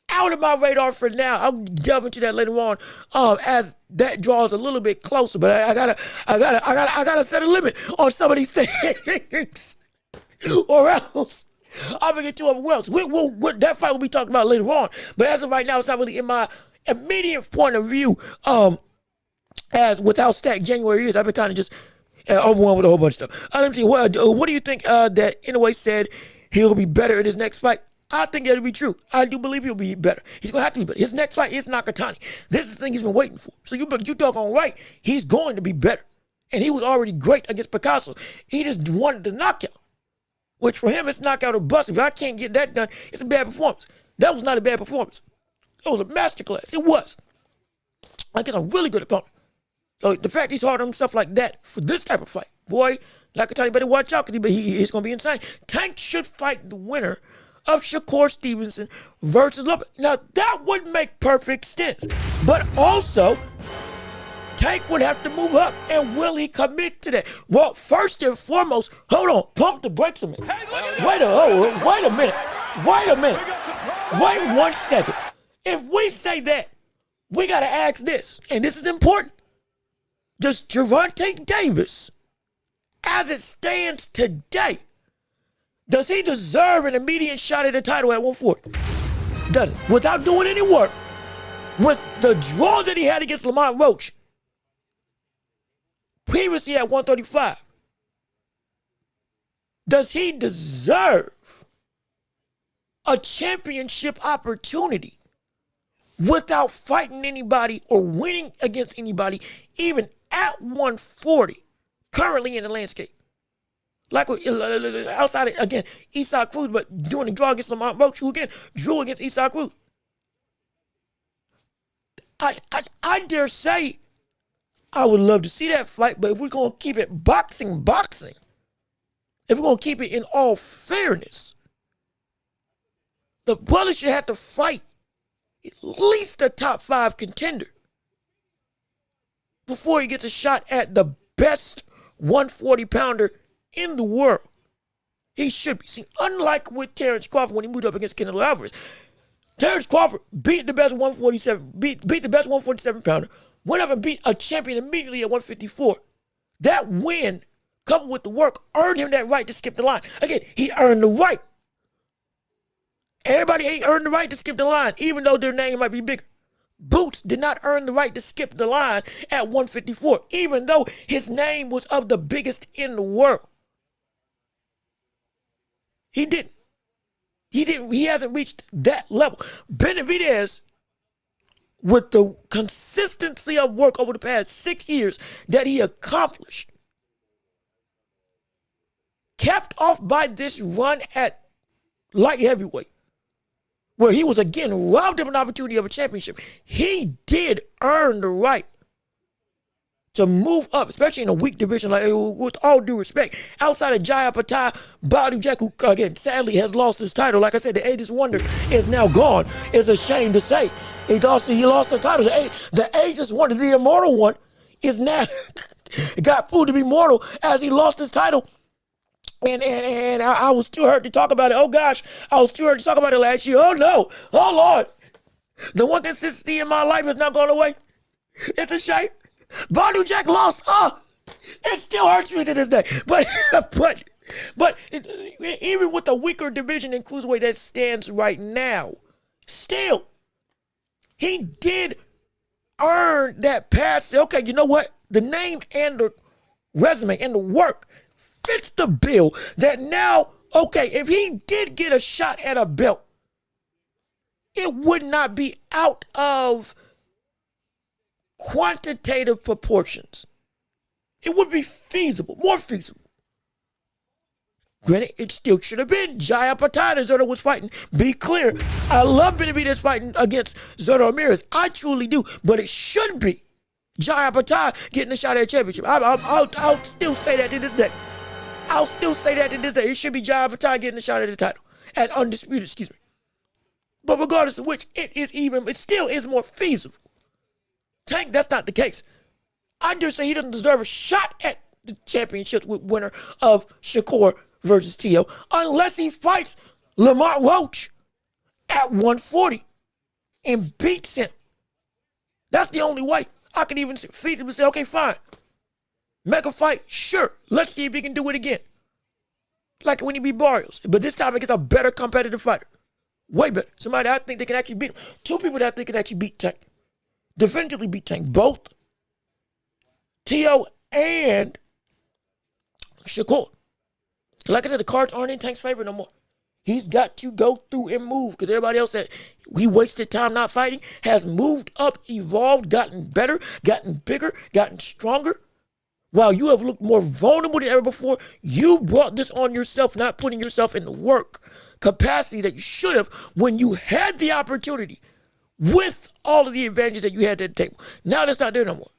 out of my radar for now. I'll delve into that later on as that draws a little bit closer. But I gotta set a limit on some of these things, or else I'm gonna get too overwhelmed. That fight we'll be talking about later on. But as of right now, it's not really in my immediate point of view. As with how stacked January is, I've been kind of just overwhelmed with a whole bunch of stuff. Let me see. What do you think that Inoue said he'll be better in his next fight? I think that'll be true. I do believe he'll be better. He's gonna have to be better. His next fight is Nakatani. This is the thing he's been waiting for. So you talk on right. He's going to be better, and he was already great against Picasso. He just wanted the knockout, which for him, it's knockout or bust. If I can't get that done, it's a bad performance. That was not a bad performance. It was a masterclass. It was. Against a really good opponent. So the fact he's hard on himself like that for this type of fight, boy, Nakatani better watch out, because he's going to be insane. Tank should fight the winner of Shakur Stevenson versus Lopez. Now, that would make perfect sense. But also, Tank would have to move up, and will he commit to that? Well, first and foremost, hold on, pump the brakes a minute. Wait a minute. Wait 1 second. If we say that, we got to ask this, and this is important. Does Gervonta Davis, as it stands today, does he deserve an immediate shot at the title at 140? Does it? Without doing any work, with the draw that he had against Lamont Roach, previously at 135, does he deserve a championship opportunity without fighting anybody or winning against anybody, even at 140, currently in the landscape? Like outside, again, Isaac Cruz, but doing the draw against Lamont Roach, who again drew against Isaac Cruz. I dare say I would love to see that fight, but if we're going to keep it boxing, if we're going to keep it in all fairness, the brother should have to fight at least a top 5 contender before he gets a shot at the best 140-pounder in the world. He should be. See, unlike with Terrence Crawford when he moved up against Canelo Alvarez, Terrence Crawford beat the best 147, beat the best 147 pounder, went up and beat a champion immediately at 154. That win, coupled with the work, earned him that right to skip the line. Again, he earned the right. Everybody ain't earned the right to skip the line, even though their name might be bigger. Boots did not earn the right to skip the line at 154, even though his name was of the biggest in the world. He didn't. He hasn't reached that level. Benavidez, with the consistency of work over the past 6 years that he accomplished, capped off by this run at light heavyweight, where he was again robbed of an opportunity of a championship. He did earn the right to move up, especially in a weak division, like, with all due respect. Outside of Jaya Patai, Badu Jack, who again sadly has lost his title. Like I said, the Aegis Wonder is now gone. It's a shame to say. He lost the title. The Aegis Wonder, the immortal one, is now got proved to be mortal as he lost his title. And I was too hurt to talk about it. Oh gosh, I was too hurt to talk about it last year. Oh no, oh Lord, the one consistency in my life is not going away. It's a shame. Badu Jack lost. It still hurts me to this day. But even with the weaker division in cruiserweight that stands right now, still, he did earn that pass. Okay, you know what? The name and the resume and the work fits the bill that now, okay, if he did get a shot at a belt, it would not be out of quantitative proportions. It would be feasible, more feasible. Granted, it still should have been Jaya Patai that Zurdo was fighting. Be clear, I love Benavidez fighting against Zurdo Ramirez. I truly do, but it should be Jaya Patai getting a shot at a championship. I'll still say that to this day. I'll still say that to this day. It should be Jaya Patai getting a shot at the title. At undisputed, excuse me. But regardless of which, it still is more feasible. Tank, that's not the case. I just say he doesn't deserve a shot at the championship winner of Shakur versus Tio unless he fights Lamar Welch at 140 and beats him. That's the only way I can even feasibly say, okay, fine. Make a fight, sure. Let's see if he can do it again. Like when he beat Barrios. But this time against a better competitive fighter. Way better. Somebody I think they can actually beat him. Two people that I think can actually beat Tank. Definitively beat Tank. Both Tio and Shakur. Like I said, the cards aren't in Tank's favor no more. He's got to go through and move because everybody else that we wasted time not fighting has moved up, evolved, gotten better, gotten bigger, gotten stronger. While you have looked more vulnerable than ever before, you brought this on yourself, not putting yourself in the work capacity that you should have when you had the opportunity with all of the advantages that you had at the table. Now that's not there no more.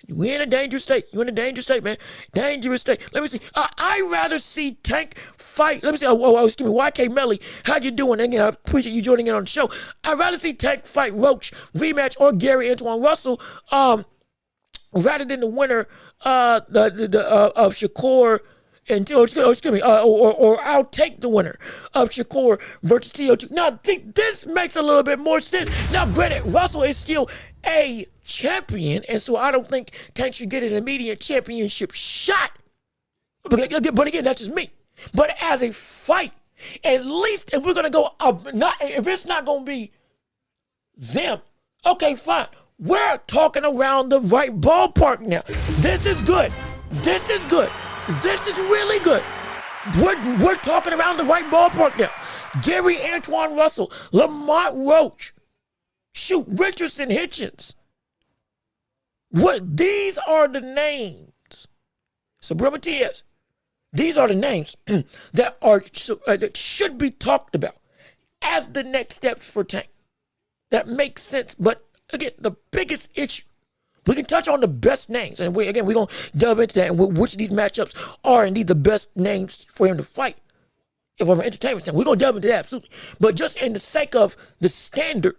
We're in a dangerous state. You're in a dangerous state, man. Dangerous state. Let me see. I'd rather see Tank fight. Let me see. Excuse me. YK Melly, how you doing? Again, I appreciate you joining in on the show. I'd rather see Tank fight Roach, rematch, or Gary Antoine Russell, rather than the winner of Shakur and or I'll take the winner of Shakur versus TO2. Now, I think this makes a little bit more sense. Now, granted, Russell is still a champion, and so I don't think Tank should get an immediate championship shot. But again, that's just me. But as a fight, at least if we're gonna go if it's not gonna be them, okay, fine. We're talking around the right ballpark now. This is good. This is good. This is really good. We're talking around the right ballpark now. Gary Antoine Russell, Lamont Roach, Richardson Hitchens. These are the names. Subriel Matias. These are the names that should be talked about as the next steps for Tank. That makes sense, but again, the biggest issue, we can touch on the best names, and we're going to delve into that and which of these matchups are indeed the best names for him to fight. If I'm an entertainment standpoint, we're going to delve into that, absolutely. But just in the sake of the standard,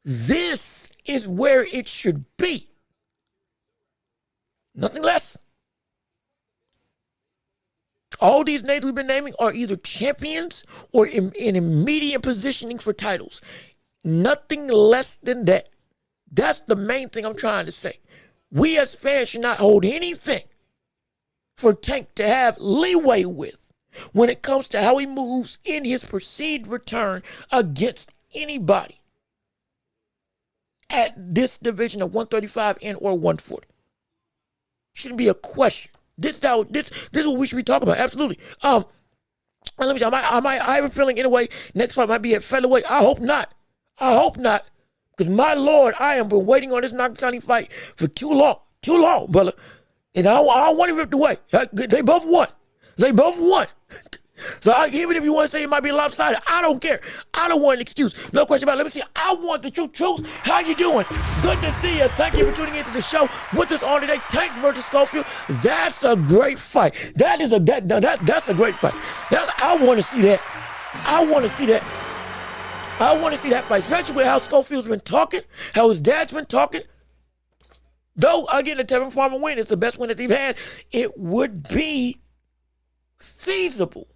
this is where it should be. Nothing less. All these names we've been naming are either champions or in immediate positioning for titles. Nothing less than that. That's the main thing I'm trying to say. We as fans should not hold anything for Tank to have leeway with when it comes to how he moves in his perceived return against anybody at this division of 135 and or 140. Shouldn't be a question. This is what we should be talking about. Absolutely. And let me see. I have a feeling in a way next fight might be at featherweight. I hope not. Because my Lord, I have been waiting on this Nakatani fight for too long, brother. And I don't want it ripped away. They both won. So even if you want to say it might be lopsided, I don't care. I don't want an excuse. No question about it. Let me see. I want the truth. How you doing? Good to see you. Thank you for tuning into the show. With us on today, Tank versus Schofield. That's a great fight. That's a great fight. I want to see that. I want to see that fight, especially with how Schofield's been talking, how his dad's been talking. Though, again, the Tevin Farmer win is the best win that they've had, it would be feasible.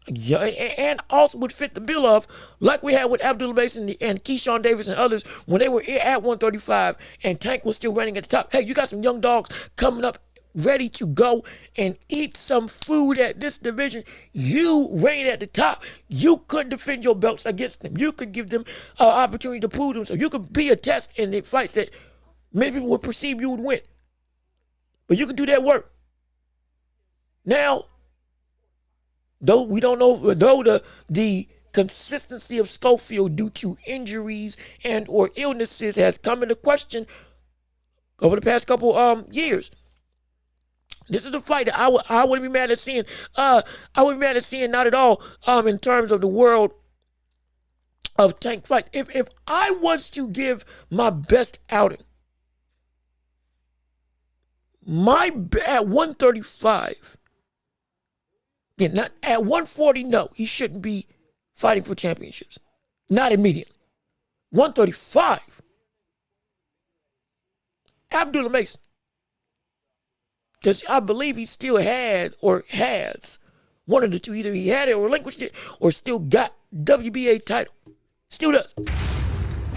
Yeah, and also would fit the bill of, like we had with Abdullah Mason and Keyshawn Davis and others when they were at 135 and Tank was still running at the top. Hey, you got some young dogs coming up ready to go and eat some food at this division. You reign at the top. You could defend your belts against them. You could give them an opportunity to prove themselves. You could be a test in the fights that many people would perceive you would win. But you could do that work. Now, though we don't know, though the consistency of Schofield due to injuries and or illnesses has come into question over the past couple years. This is the fight that I wouldn't be mad at seeing. I wouldn't be mad at seeing not at all in terms of the world of Tank fight. If I was to give my best outing, at 135, yeah, not at 140, no, he shouldn't be fighting for championships. Not immediately. 135, Abdullah Mason. Because I believe he still had or has one of the two. Either he had it or relinquished it or still got WBA title. Still does.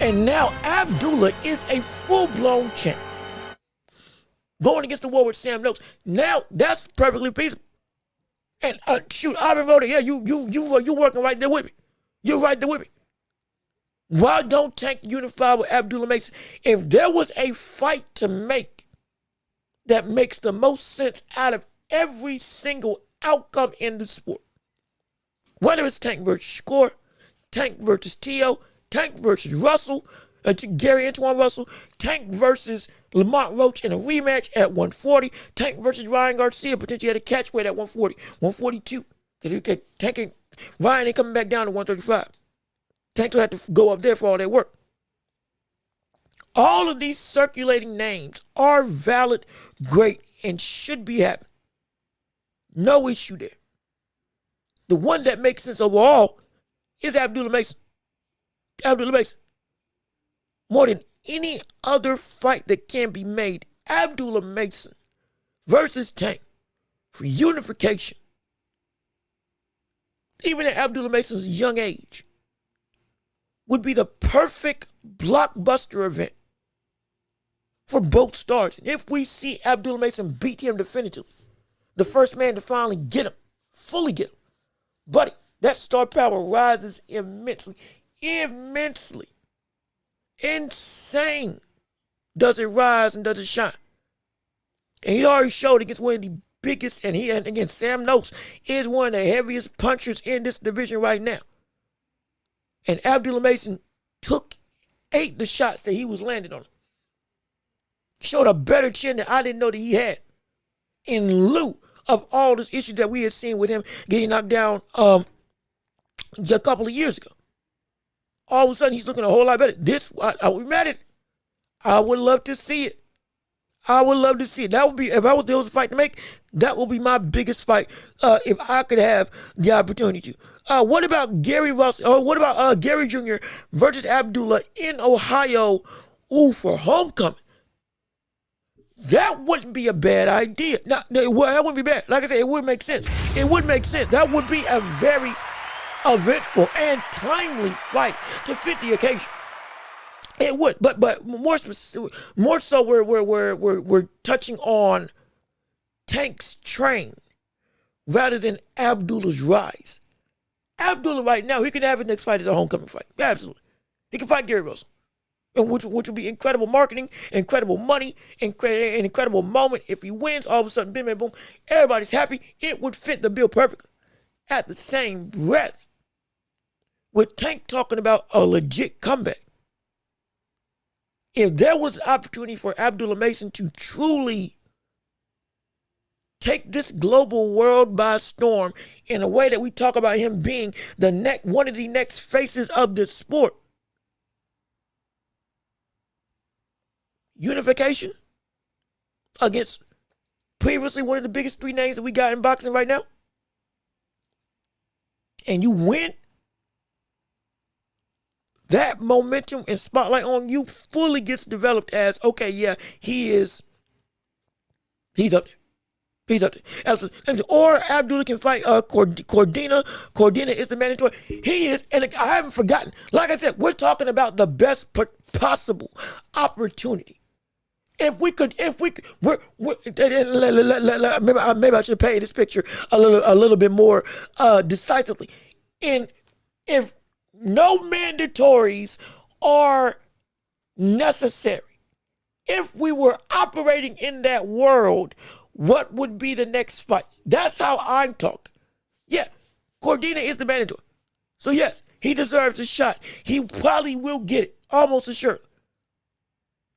And now Abdullah is a full-blown champ. Going against the war with Sam Noakes. Now that's perfectly feasible. And shoot, Ivan Rhoda, yeah, you working right there with me. You're right there with me. Why don't Tank unify with Abdullah Mason? If there was a fight to make that makes the most sense out of every single outcome in the sport, whether it's Tank versus Shakur, Tank versus Tio, Tank versus Russell, Gary Antoine Russell, Tank versus Lamont Roach in a rematch at 140, Tank versus Ryan Garcia, potentially at a catch weight at 140, 142. Because Tank and Ryan ain't coming back down to 135. Tank will have to go up there for all that work. All of these circulating names are valid, great, and should be happening. No issue there. The one that makes sense overall is Abdullah Mason. Abdullah Mason. More than any other fight that can be made, Abdullah Mason versus Tank for unification, even at Abdullah Mason's young age, would be the perfect blockbuster event for both stars. And if we see Abdullah Mason beat him definitively, the first man to finally get him, fully get him, buddy, that star power rises immensely. Insane does it rise and does it shine. And he already showed against one of the biggest, and again, Sam Noakes is one of the heaviest punchers in this division right now. And Abdullah Mason ate the shots that he was landing on him. Showed a better chin that I didn't know that he had, in lieu of all those issues that we had seen with him getting knocked down a couple of years ago. All of a sudden, he's looking a whole lot better. I would be mad at it. I would love to see it. That would be, if there was a fight to make, that would be my biggest fight if I could have the opportunity to. What about Gary Russell? What about Gary Jr. versus Abdullah in Ohio? For homecoming. That wouldn't be a bad idea. No, well, that wouldn't be bad. Like I said, it would make sense. It would make sense. That would be a very eventful and timely fight to fit the occasion. It would, but more so, we're touching on Tank's train rather than Abdullah's rise. Abdullah right now, he can have his next fight as a homecoming fight. Yeah, absolutely. He can fight Gary Wilson, and which will be incredible marketing, incredible money, an incredible moment. If he wins, all of a sudden, bim, bam, boom, everybody's happy. It would fit the bill perfectly. At the same breath, with Tank talking about a legit comeback, if there was an opportunity for Abdullah Mason to truly take this global world by storm in a way that we talk about him being one of the next faces of the sport, unification against previously one of the biggest three names that we got in boxing right now, and you win, that momentum and spotlight on you fully gets developed as, okay, yeah, he's up there. He's up there. Absolutely. Or Abdullah can fight Cordina. Cordina is the mandatory. He is, and I haven't forgotten. Like I said, we're talking about the best possible opportunity. Maybe I should paint this picture a little bit more decisively. And if no mandatories are necessary, if we were operating in that world, what would be the next fight? That's how I'm talking. Yeah, Cordina is the mandatory. So yes, he deserves a shot. He probably will get it, almost assured,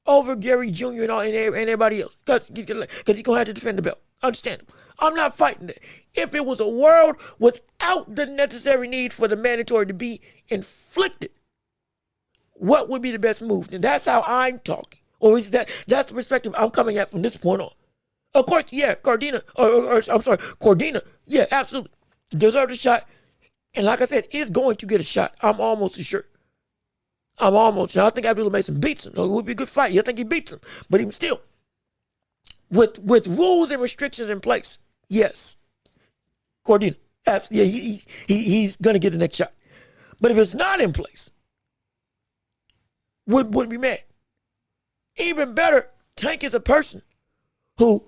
over Gary Jr. and everybody else, because he's going to have to defend the belt. Understandable. I'm not fighting that. If it was a world without the necessary need for the mandatory to be inflicted, what would be the best move? And that's how I'm talking. Or is that's the perspective I'm coming at from this point on. Of course, yeah, Cordina, yeah, absolutely. Deserves a shot. And like I said, is going to get a shot. I'm almost sure. I think Abdullah Mason beats him. It would be a good fight. I think he beats him. But even still, with rules and restrictions in place, yes, Cordina, absolutely, yeah, he's going to get the next shot. But if it's not in place, wouldn't be mad. Even better, Tank is a person who,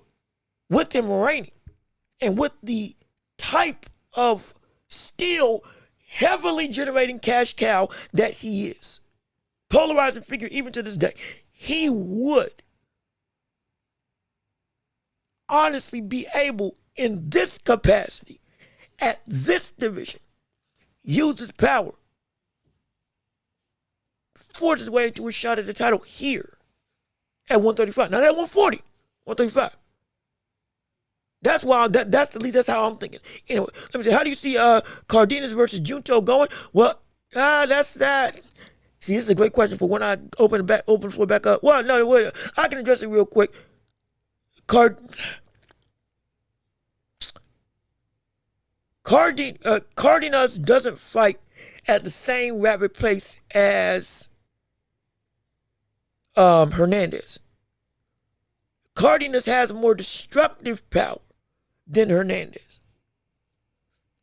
with him reigning and with the type of still heavily generating cash cow that he is, polarizing figure even to this day, he would honestly be able, in this capacity, at this division, use his power, force his way into a shot at the title here at 135. Not at 140, 135. That's why. That's at least that's how I'm thinking. Anyway, let me see. How do you see Cardenas versus Junto going? Well, that's that. See, this is a great question for when I open the floor back up. Well, no, wait, I can address it real quick. Cardenas doesn't fight at the same rapid pace as Hernandez. Cardenas has more destructive power than Hernandez.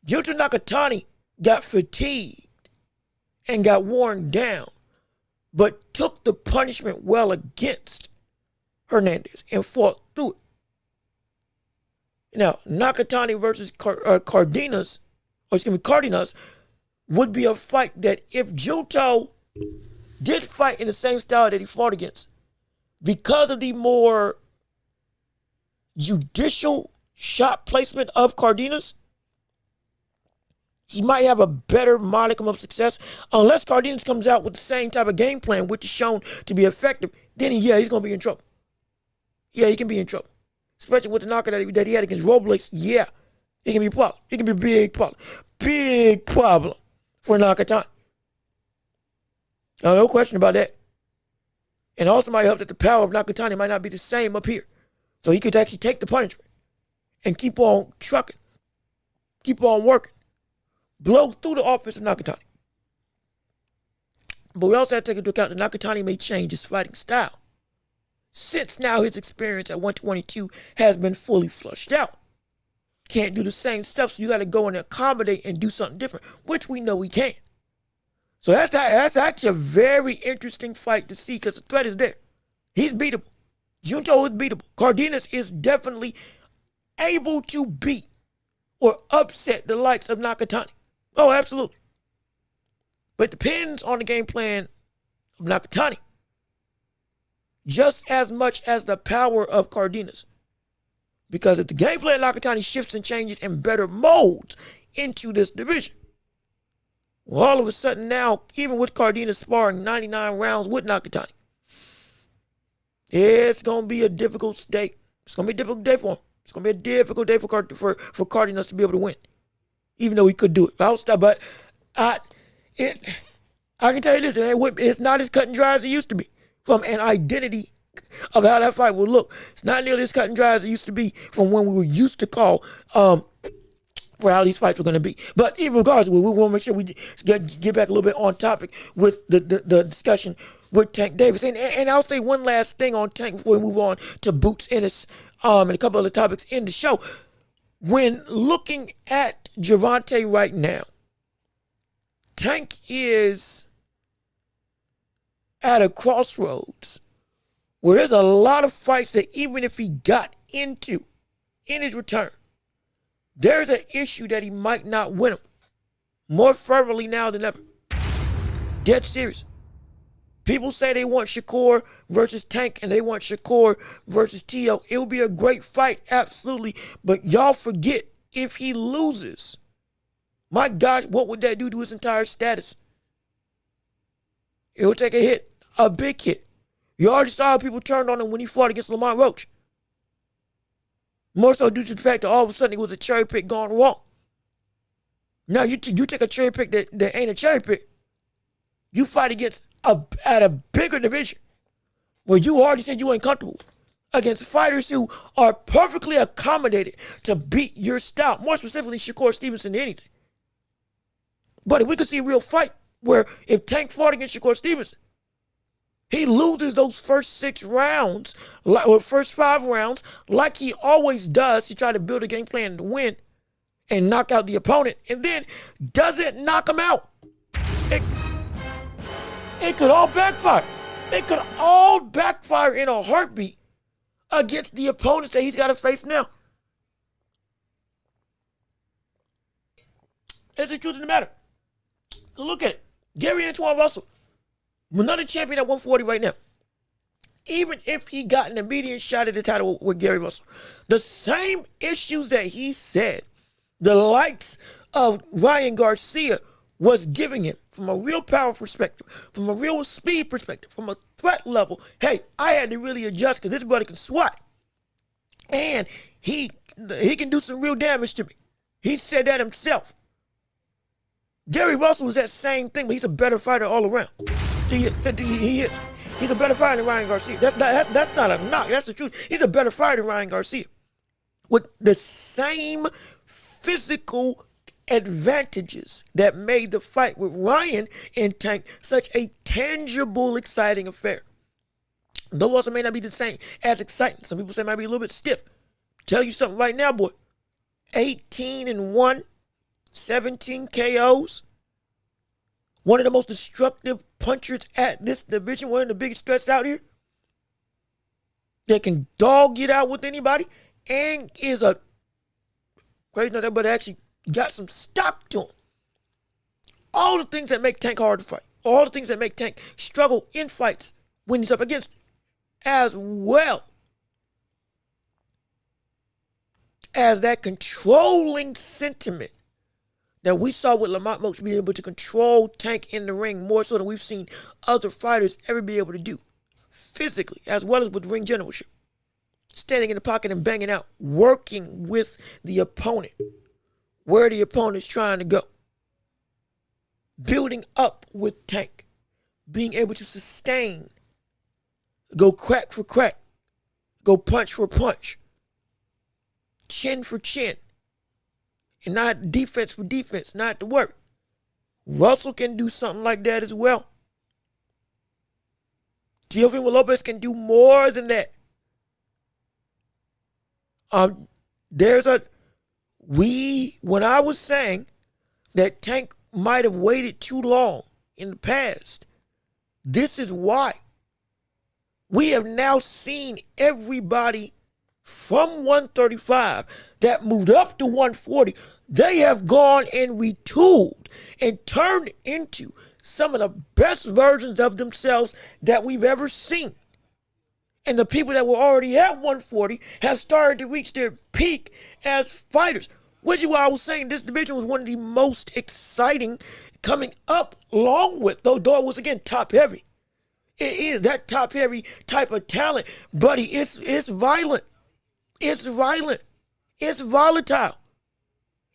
Yuta Nakatani got fatigued and got worn down, but took the punishment well against Hernandez and fought through it. Now, Nakatani versus Cardenas would be a fight that if Junto did fight in the same style that he fought against, because of the more judicial shot placement of Cardenas, he might have a better modicum of success. Unless Cardenas comes out with the same type of game plan, which is shown to be effective, then he's going to be in trouble. Yeah, he can be in trouble. Especially with the knockout that he had against Robles. Yeah, he can be a problem. He can be a big problem. Big problem for Nakatani. No question about that. And also might help that the power of Nakatani might not be the same up here. So he could actually take the punishment and keep on trucking. Keep on working. Blow through the offense of Nakatani. But we also have to take into account that Nakatani may change his fighting style. since now his experience at 122 has been fully flushed out. Can't do the same stuff, so you got to go and accommodate and do something different, which we know he can. So that's actually a very interesting fight to see because the threat is there. He's beatable. Junto is beatable. Cardenas is definitely able to beat or upset the likes of Nakatani. Oh, absolutely. But it depends on the game plan of Nakatani just as much as the power of Cardenas. Because if the game plan of Nakatani shifts and changes and better molds into this division, well, all of a sudden now, even with Cardenas sparring 99 rounds with Nakatani, it's going to be a difficult day. It's going to be a difficult day for him. It's going to be a difficult day for Cardenas to be able to win, even though he could do it. But I can tell you this, it's not as cut and dry as it used to be from an identity of how that fight will look. It's not nearly as cut and dry as it used to be from when we were used to call for how these fights were going to be. But even regardless, we want to make sure we get back a little bit on topic with the discussion with Tank Davis. And I'll say one last thing on Tank before we move on to Boots Ennis and a couple other topics in the show. When looking at Gervonta right now, Tank is at a crossroads where there's a lot of fights that even if he got into in his return, there's an issue that he might not win them more fervently now than ever. Dead serious. People say they want Shakur versus Tank and they want Shakur versus Tio. It will be a great fight, absolutely. But y'all forget, if he loses, my gosh, what would that do to his entire status? It will take a hit, a big hit. You already saw how people turned on him when he fought against Lamont Roach. More so due to the fact that all of a sudden it was a cherry pick gone wrong. Now you take a cherry pick that ain't a cherry pick. You fight against at a bigger division where you already said you ain't comfortable against fighters who are perfectly accommodated to beat your style. More specifically, Shakur Stevenson than anything. But if we could see a real fight where if Tank fought against Shakur Stevenson, he loses those first 6 rounds, or first 5 rounds, like he always does. He tried to build a game plan to win and knock out the opponent, and then doesn't knock him out. It could all backfire. It could all backfire in a heartbeat against the opponents that he's got to face now. That's the truth of the matter. Look at it. Gary Antoine Russell, another champion at 140 right now. Even if he got an immediate shot at the title with Gary Russell, the same issues that he said the likes of Ryan Garcia was giving him from a real power perspective, from a real speed perspective, from a threat level. Hey, I had to really adjust because this brother can swat. And he can do some real damage to me. He said that himself. Gary Russell was that same thing, but he's a better fighter all around. He is. He's a better fighter than Ryan Garcia. That's not a knock. That's the truth. He's a better fighter than Ryan Garcia. With the same physical advantages that made the fight with Ryan and Tank such a tangible, exciting affair. Though also may not be the same as exciting. Some people say it might be a little bit stiff. Tell you something right now, boy. 18-1, 17 KOs. One of the most destructive punchers at this division. One of the biggest threats out here. That can dog it out with anybody. And is a crazy enough, but actually got some stock to him. All the things that make Tank hard to fight. All the things that make Tank struggle in fights when he's up against it. As well as that controlling sentiment that we saw with Lamont Roach being able to control Tank in the ring more so than we've seen other fighters ever be able to do. Physically, as well as with ring generalship. Standing in the pocket and banging out. Working with the opponent. Where the opponent's trying to go. Building up with Tank. Being able to sustain. Go crack for crack. Go punch for punch. Chin for chin. And not defense for defense. Not to work. Russell can do something like that as well. Teofimo Lopez can do more than that. When I was saying that Tank might have waited too long in the past, this is why. We have now seen everybody from 135 that moved up to 140. They have gone and retooled and turned into some of the best versions of themselves that we've ever seen. And the people that were already at 140 have started to reach their peak as fighters, which is why I was saying this division was one of the most exciting coming up, along with, though it was again top heavy. It is that top heavy type of talent, buddy. It's violent. It's violent. It's volatile.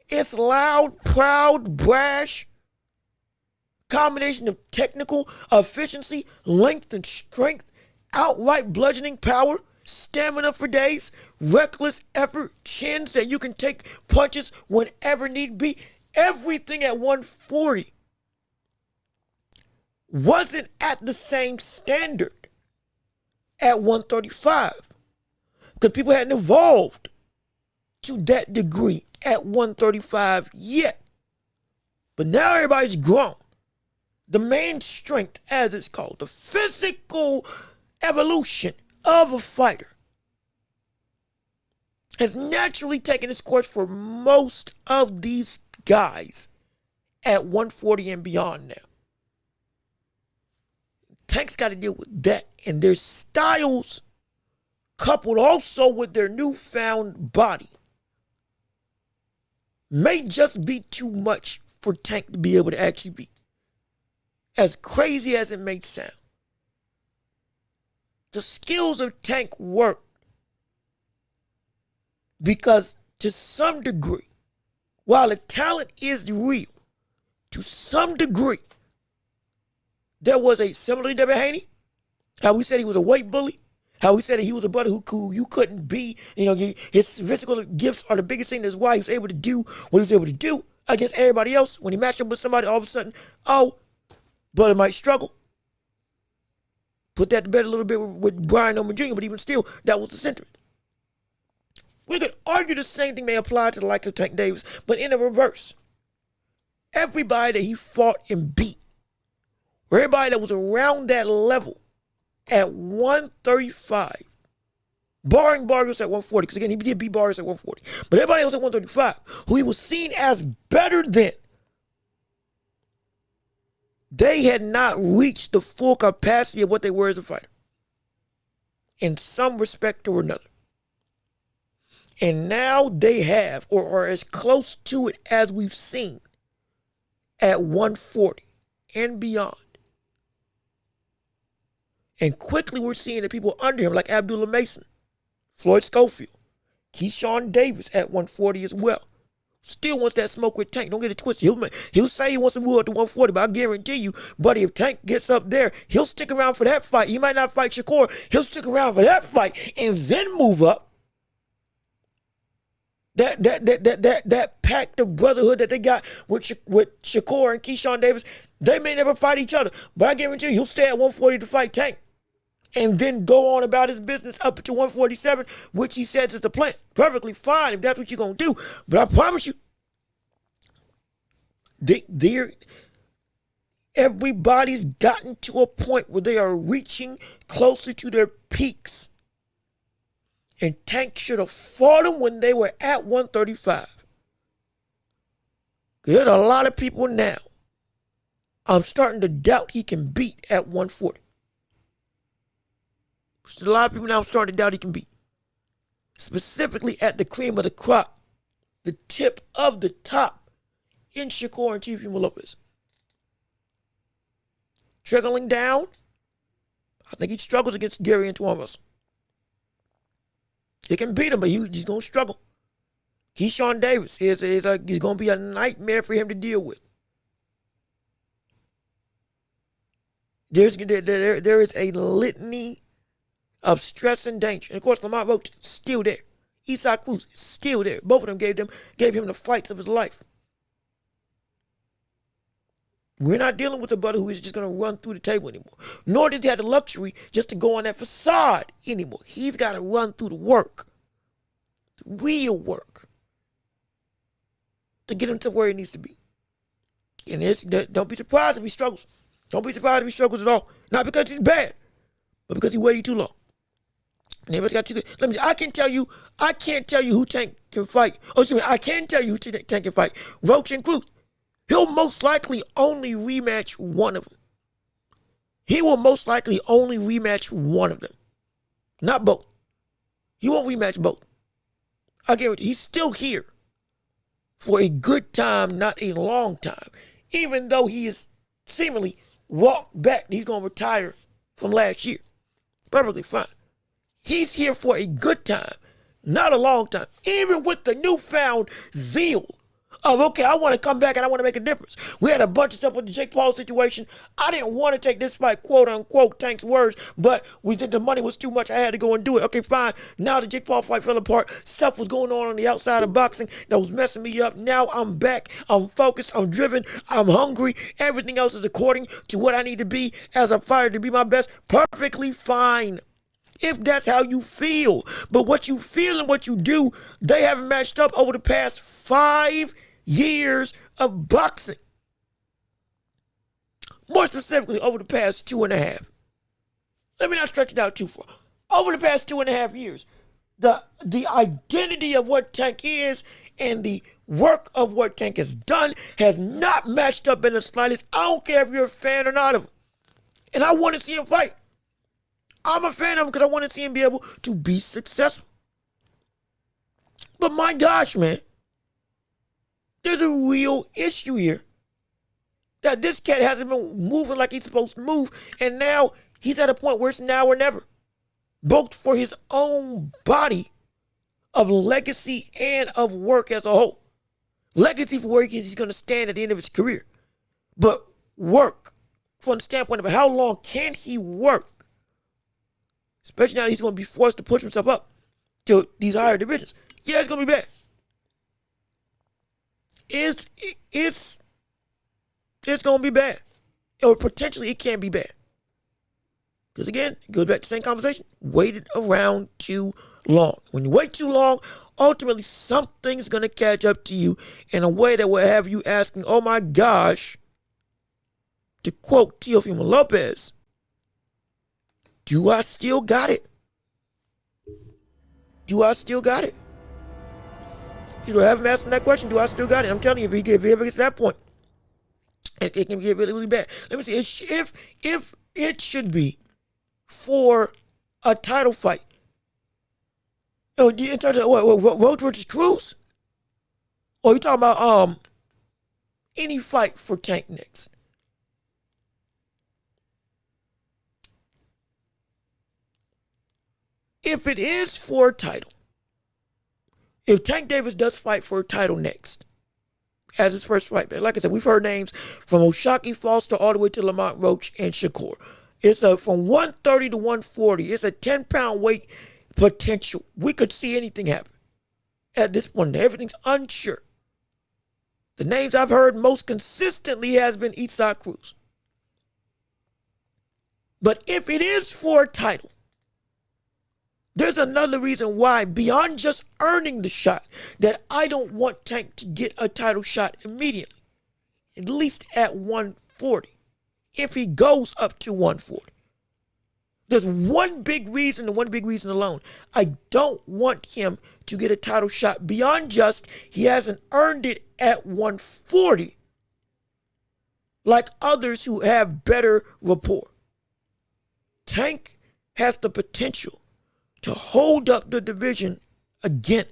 It's loud, proud, brash. Combination of technical efficiency, length, and strength, outright bludgeoning power, stamina for days, reckless effort, chins that you can take punches whenever need be. Everything at 140 wasn't at the same standard at 135 because people hadn't evolved to that degree at 135 yet. But now everybody's grown. The main strength, as it's called, the physical evolution of a fighter, has naturally taken its course for most of these guys at 140 and beyond now. Tank's got to deal with that, and their styles, coupled also with their newfound body, may just be too much for Tank to be able to actually beat. As crazy as it may sound, the skills of Tank work because to some degree, while the talent is real, to some degree, there was a similar to Devin Haney, how we said he was a weight bully, how we said that he was a brother who you couldn't be, his physical gifts are the biggest thing. That's why he was able to do what he was able to do against everybody else. When he matched up with somebody, all of a sudden, brother might struggle. Put that to bed a little bit with Brian Omer Jr., but even still, that was the sentiment. We could argue the same thing may apply to the likes of Tank Davis, but in the reverse. Everybody that he fought and beat, or everybody that was around that level at 135, barring Barrios at 140, because again, he did beat Barrios at 140, but everybody else at 135, who he was seen as better than, they had not reached the full capacity of what they were as a fighter, in some respect or another. And now they have, or are as close to it as we've seen at 140 and beyond. And quickly we're seeing the people under him, like Abdullah Mason, Floyd Schofield, Keyshawn Davis at 140 as well. Still wants that smoke with Tank. Don't get it twisted. He'll say he wants to move up to 140, but I guarantee you, buddy, if Tank gets up there, he'll stick around for that fight. He might not fight Shakur. He'll stick around for that fight and then move up. That pact of brotherhood that they got with Shakur and Keyshawn Davis, they may never fight each other, but I guarantee you, he'll stay at 140 to fight Tank, and then go on about his business up to 147, which he says is the plan. Perfectly fine if that's what you're gonna do, but I promise you, everybody's gotten to a point where they are reaching closer to their peaks. And Tank should have fought them when they were at 135. There's a lot of people now I'm starting to doubt he can beat at 140. There's a lot of people now I'm starting to doubt he can beat. Specifically at the cream of the crop, the tip of the top in Shakur and Teofimo Lopez. Trickling down, I think he struggles against Gary and Antoine Russell. He can beat him, but he's going to struggle. Keyshawn Davis is going to be a nightmare for him to deal with. There is a litany of stress and danger. And of course, Lamont Roach is still there. Isaac Cruz is still there. Both of them gave him the fights of his life. We're not dealing with a brother who is just going to run through the table anymore. Nor does he have the luxury just to go on that facade anymore. He's got to run through the work, the real work, to get him to where he needs to be. And don't be surprised if he struggles. Don't be surprised if he struggles at all. Not because he's bad, but because he waited too long. And everybody's got too good. Let me see, I can't tell you who Tank can fight. Oh, excuse me, I can tell you who Tank can fight. Welch and Cruz. He'll most likely only rematch one of them. He will most likely only rematch one of them. Not both. He won't rematch both. I guarantee he's still here for a good time, not a long time. Even though he is seemingly walked back, he's going to retire from last year. Perfectly fine. He's here for a good time, not a long time. Even with the newfound zeal of, okay, I want to come back and I want to make a difference. We had a bunch of stuff with the Jake Paul situation. I didn't want to take this fight, quote unquote, Tank's words, but we did. The money was too much. I had to go and do it. Okay, fine. Now the Jake Paul fight fell apart. Stuff was going on the outside of boxing that was messing me up. Now I'm back. I'm focused. I'm driven. I'm hungry. Everything else is according to what I need to be as a fighter to be my best. Perfectly fine. If that's how you feel. But what you feel and what you do, they haven't matched up over the past 5 years of boxing. More specifically, over the past 2.5. Let me not stretch it out too far. Over the past 2.5 years, the identity of what Tank is and the work of what Tank has done has not matched up in the slightest. I don't care if you're a fan or not of him. And I want to see him fight. I'm a fan of him because I want to see him be able to be successful. But my gosh, man, there's a real issue here that this cat hasn't been moving like he's supposed to move, and now he's at a point where it's now or never, both for his own body of legacy and of work as a whole. Legacy for where he's going to stand at the end of his career, but work from the standpoint of how long can he work, especially now he's going to be forced to push himself up to these higher divisions. Yeah, it's going to be bad. It's going to be bad. Or potentially it can be bad. Because again, it goes back to the same conversation. Waited around too long. When you wait too long, ultimately something's going to catch up to you in a way that will have you asking, oh my gosh, to quote Teofimo Lopez, do I still got it? Do I still got it? You know, I haven't asked him that question. Do I still got it? I'm telling you, if he ever gets to that point, it can get really, really bad. Let me see. If it should be for a title fight, oh, in terms of what, Welch versus Cruz? Or you talking about any fight for Tank next? If it is for a title, if Tank Davis does fight for a title next, as his first fight, man, like I said, we've heard names from O'Shaquie Foster all the way to Lamont Roach and Shakur. It's from 130 to 140. It's a 10-pound weight potential. We could see anything happen at this point. Everything's unsure. The names I've heard most consistently has been Isaac Cruz. But if it is for a title, there's another reason why, beyond just earning the shot, that I don't want Tank to get a title shot immediately, at least at 140, if he goes up to 140. There's one big reason, and one big reason alone. I don't want him to get a title shot beyond just he hasn't earned it at 140 like others who have better rapport. Tank has the potential to hold up the division again.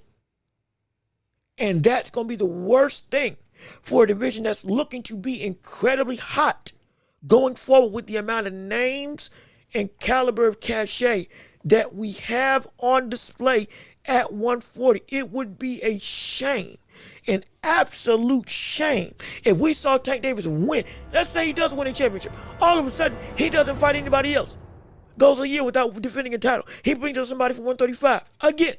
And that's going to be the worst thing for a division that's looking to be incredibly hot going forward with the amount of names and caliber of cachet that we have on display at 140. It would be a shame, an absolute shame, if we saw Tank Davis win. Let's say he does win a championship. All of a sudden, he doesn't fight anybody else. Goes a year without defending a title. He brings up somebody from 135. Again,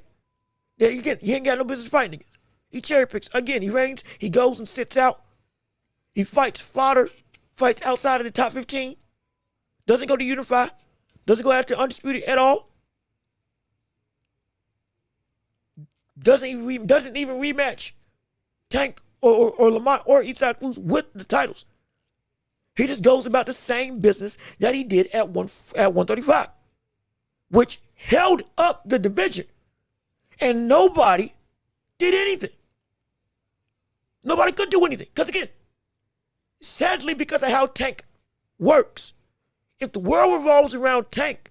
he ain't got no business fighting against. He cherry picks. Again, he reigns. He goes and sits out. He fights fodder fights outside of the top 15. Doesn't go to Unify. Doesn't go after Undisputed at all. Doesn't even rematch Tank or Lamont or Eastside Cruz with the titles. He just goes about the same business that he did at 135, which held up the division, and nobody did anything. Nobody could do anything. Because again, sadly, because of how Tank works, if the world revolves around Tank,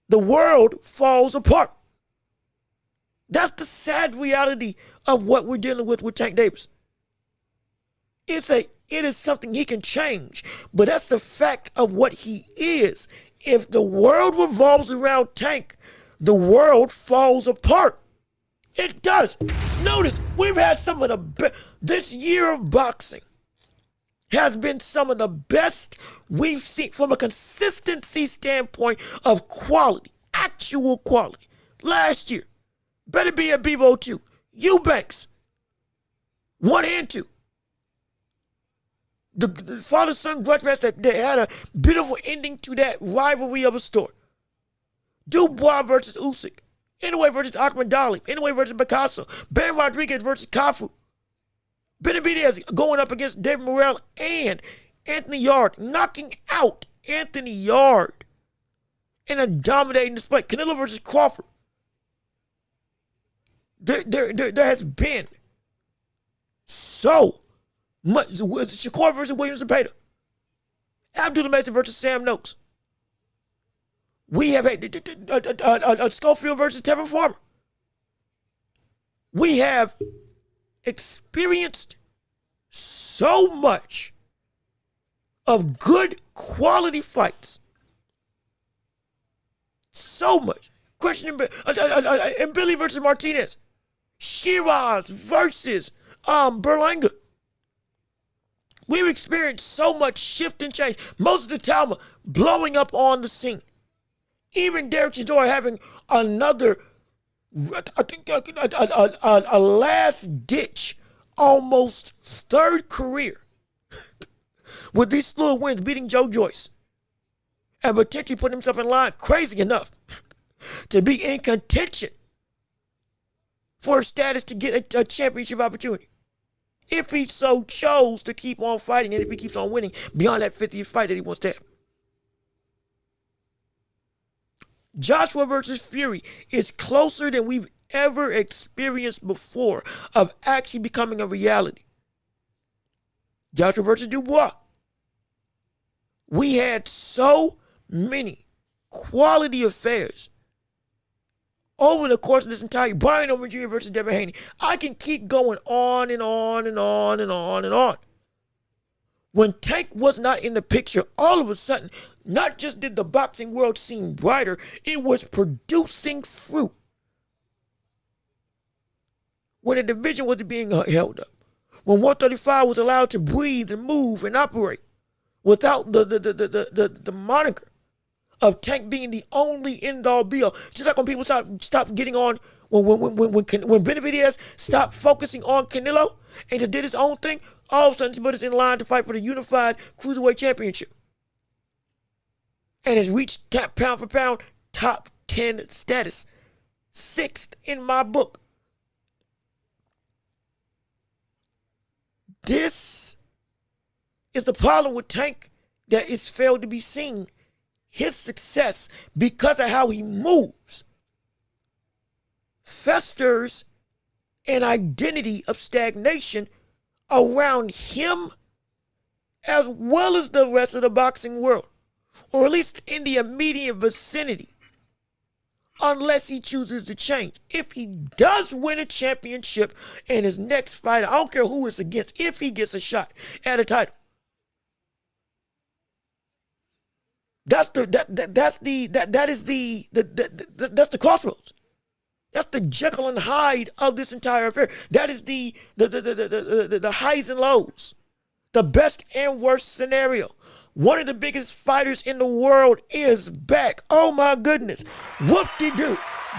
the world falls apart. That's the sad reality of what we're dealing with Tank Davis. It is something he can change, but that's the fact of what he is. If the world revolves around Tank, the world falls apart. It does. Notice, we've had some of the this year of boxing has been some of the best we've seen from a consistency standpoint of quality, actual quality. Last year, Better Be at Bevo 2, Eubanks, 1 and 2. The father-son grudge match that had a beautiful ending to that rivalry of a story. Dubois versus Usyk. Anyway versus Ahmed Dali. Anyway versus Picasso. Ben Rodriguez versus Kafu. Benavidez going up against David Morrell and Anthony Yard, knocking out Anthony Yard in a dominating display. Canelo versus Crawford. There has been so much. Shakur versus Williams Zepeda. Abdullah Mason versus Sam Noakes. We have a Schofield versus Tevin Farmer. We have experienced so much of good quality fights. So much. Question and Billy versus Martinez. Shiraz versus Berlanga. We've experienced so much shift and change. Most of the time blowing up on the scene. Even Derek Chisora having another, I think, a last ditch, almost third career with these slew of wins, beating Joe Joyce and potentially putting himself in line, crazy enough, to be in contention for a status to get a championship opportunity. If he so chose to keep on fighting and if he keeps on winning beyond that 50th fight that he wants to have. Joshua versus Fury is closer than we've ever experienced before of actually becoming a reality. Joshua versus Dubois. We had so many quality affairs over the course of this entire Brian Over Jr. versus Devin Haney. I can keep going on and on and on and on and on. When Tank was not in the picture, all of a sudden, not just did the boxing world seem brighter, it was producing fruit. When the division was being held up, when 135 was allowed to breathe and move and operate without the moniker of Tank being the only end-all be-all. Just like when people stopped getting on, when Benavidez stopped focusing on Canelo and just did his own thing, all of a sudden he put us in line to fight for the unified Cruiserweight Championship. And has reached pound for pound top 10 status. 6th in my book. This is the problem with Tank that is failed to be seen. His success, because of how he moves, festers an identity of stagnation around him as well as the rest of the boxing world, or at least in the immediate vicinity, unless he chooses to change. If he does win a championship in his next fight, I don't care who it's against, if he gets a shot at a title, that's the crossroads. That's the Jekyll and Hyde of this entire affair. That is the highs and lows, the best and worst scenario. One of the biggest fighters in the world is back. Oh my goodness. Whoop-de-doo.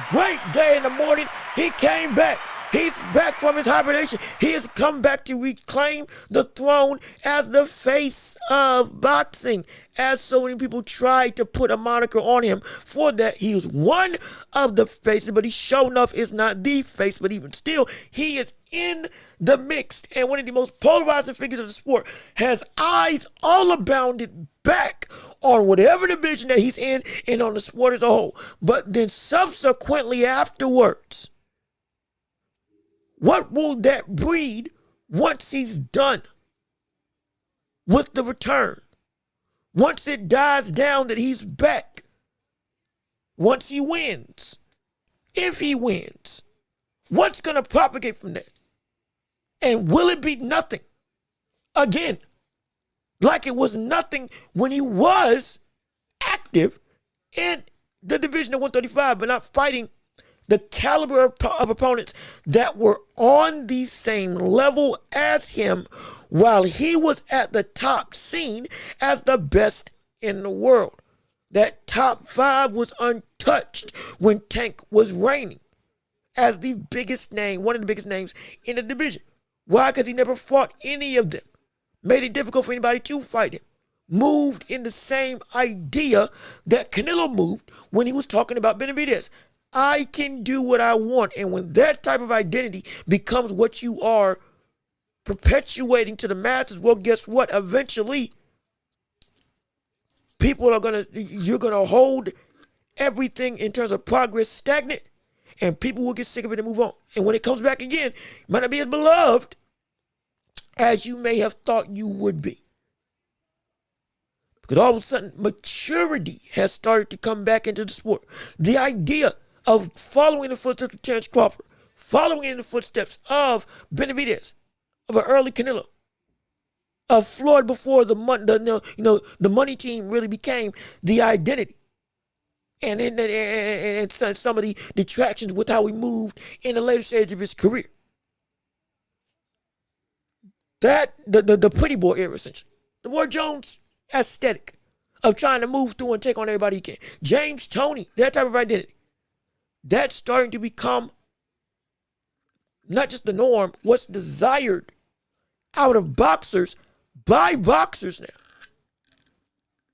Great day in the morning. He came back. He's back from his hibernation. He has come back to reclaim the throne as the face of boxing. As so many people tried to put a moniker on him for that, he was one of the faces, but he sure enough is not the face. But even still, he is in the mix, and one of the most polarizing figures of the sport has eyes all abounded back on whatever division that he's in and on the sport as a whole. But then subsequently afterwards, what will that breed once he's done with the return? Once it dies down that he's back, once he wins, if he wins, what's going to propagate from that? And will it be nothing again, like it was nothing when he was active in the division of 135, but not fighting the caliber of opponents that were on the same level as him while he was at the top, seen as the best in the world? That top 5 was untouched when Tank was reigning as the biggest name, one of the biggest names in the division. Why? Because he never fought any of them. Made it difficult for anybody to fight him. Moved in the same idea that Canelo moved when he was talking about Benavidez. I can do what I want. And when that type of identity becomes what you are perpetuating to the masses, well, guess what? Eventually, you're going to hold everything in terms of progress stagnant, and people will get sick of it and move on. And when it comes back again, it might not be as beloved as you may have thought you would be. Because all of a sudden, maturity has started to come back into the sport. The idea of following the footsteps of Terrence Crawford, following in the footsteps of Benavidez, of an early Canelo, of Floyd before the money team really became the identity. And some of the detractions with how he moved in the later stage of his career. That, the pretty boy era, essentially. The Roy Jones aesthetic of trying to move through and take on everybody he can. James Toney, that type of identity. That's starting to become not just the norm, what's desired out of boxers by boxers now.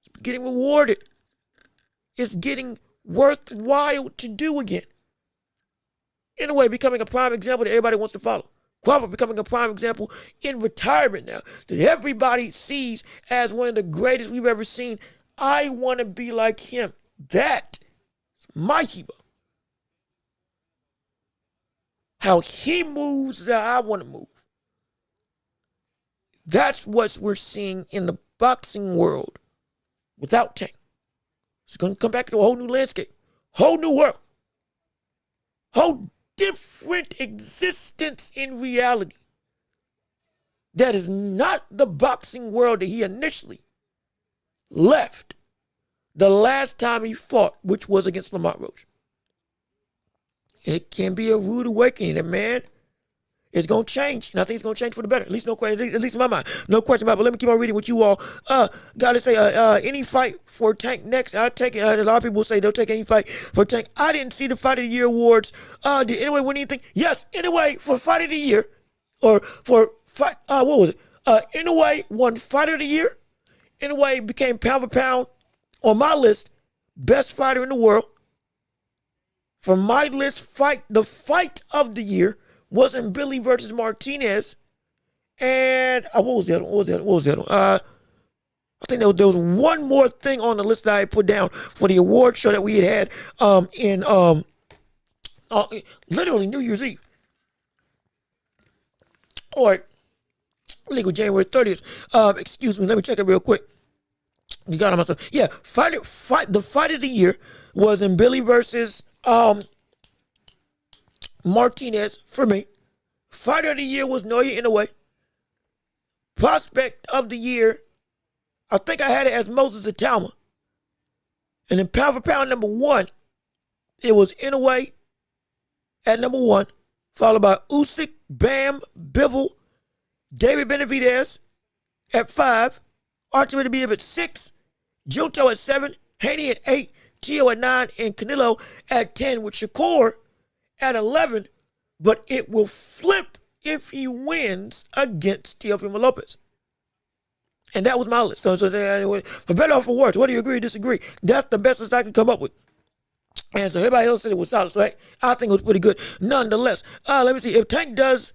It's getting rewarded. It's getting worthwhile to do again. In a way, becoming a prime example that everybody wants to follow. Crawford becoming a prime example in retirement now that everybody sees as one of the greatest we've ever seen. I want to be like him. That's my hero. How he moves is how I want to move. That's what we're seeing in the boxing world without Tank. It's going to come back to a whole new landscape, whole new world, whole different existence in reality. That is not the boxing world that he initially left the last time he fought, which was against Lamont Roach. It can be a rude awakening, and man, it's going to change. And I think it's going to change for the better. At least no question, at least in my mind. No question about it. But let me keep on reading what you all got to say. Any fight for Tank next? I'll take it. A lot of people say they'll take any fight for Tank. I didn't see the Fight of the Year awards. Did anyway win anything? Yes, anyway, for Fight of the Year, or for fight, what was it? Anyway won Fight of the Year. Anyway became pound for pound on my list, best fighter in the world. For my list, the fight of the year wasn't Billy versus Martinez. And what was the other one? I think there was one more thing on the list that I put down for the award show that we had in literally New Year's Eve. Or legal January 30th. Excuse me, let me check it real quick. You got it myself. Yeah, the fight of the year was in Billy versus Martinez for me. Fighter of the year was Noya Inoue. Prospect of the year, I think I had it as Moses Atalma. And then pound for pound number 1, it was Inoue at number 1, followed by Usyk, Bam, Bivol, David Benavidez at 5, Archie Benavidez at 6, Junto at 7, Haney at 8, Tio at 9, and Canelo at 10, with Shakur at 11 but it will flip if he wins against Teofimo Lopez. And that was my list. So for better or for worse, whether you agree or disagree, that's the best list I could come up with. And so everybody else said it was solid. So hey, I think it was pretty good. Nonetheless, let me see. If Tank does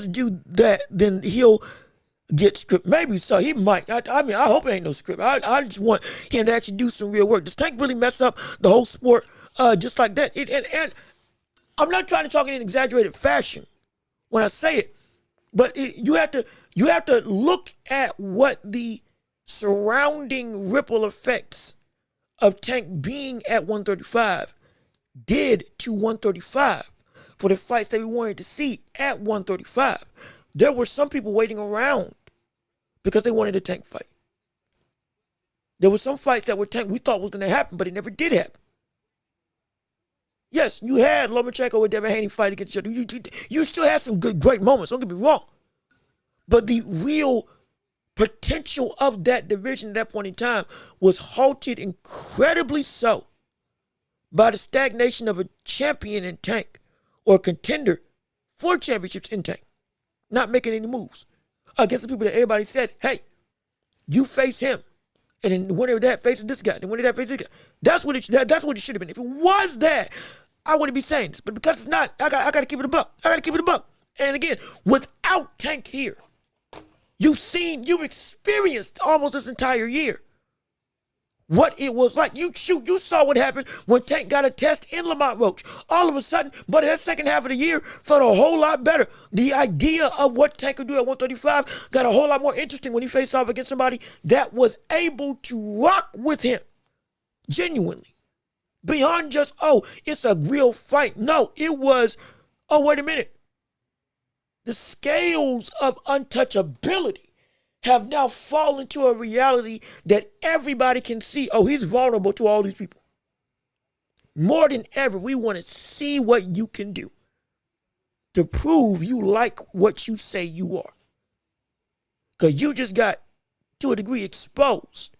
do that, then he'll get script. Maybe so. He might. I mean, I hope it ain't no script. I just want him to actually do some real work. Does Tank really mess up the whole sport just like that? And I'm not trying to talk in an exaggerated fashion when I say it, but you have to look at what the surrounding ripple effects of Tank being at 135 did to 135 for the fights that we wanted to see at 135. There were some people waiting around because they wanted a Tank fight. There were some fights that were Tank we thought was going to happen, but it never did happen. Yes, you had Lomachenko with Devin Haney fight against each other. You still had some great moments, don't get me wrong. But the real potential of that division at that point in time was halted incredibly so by the stagnation of a champion in Tank or a contender for championships in Tank not making any moves against the people that everybody said, hey, you face him, and then the winner of that faces this guy, the winner of that faces this guy. That's what it should have been. If it was that, I wouldn't be saying this, but because it's not, I got to keep it a buck. And again, without Tank here, you've experienced almost this entire year what it was like. You saw what happened when Tank got a test in Lamont Roach. All of a sudden, but that second half of the year felt a whole lot better. The idea of what Tank could do at 135 got a whole lot more interesting when he faced off against somebody that was able to rock with him genuinely. Beyond just, oh, it's a real fight. No, it was, oh, wait a minute. The scales of untouchability have now fallen to a reality that everybody can see. Oh, he's vulnerable to all these people. More than ever, we want to see what you can do to prove you like what you say you are. Because you just got, to a degree, exposed.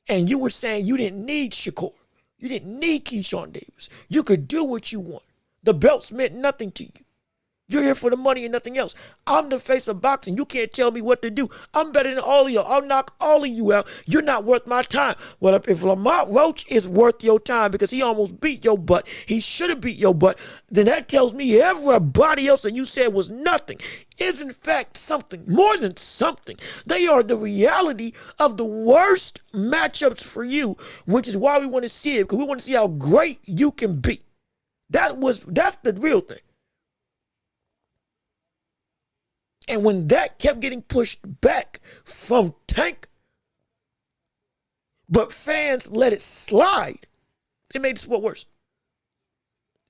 And you were saying you didn't need Shakur. You didn't need Keyshawn Davis. You could do what you want. The belts meant nothing to you. You're here for the money and nothing else. I'm the face of boxing. You can't tell me what to do. I'm better than all of y'all. I'll knock all of you out. You're not worth my time. Well, if Lamont Roach is worth your time because he almost beat your butt, he should have beat your butt, then that tells me everybody else that you said was nothing is in fact something, more than something. They are the reality of the worst matchups for you, which is why we want to see it, because we want to see how great you can be. That's the real thing. And when that kept getting pushed back from Tank, but fans let it slide, it made the sport worse.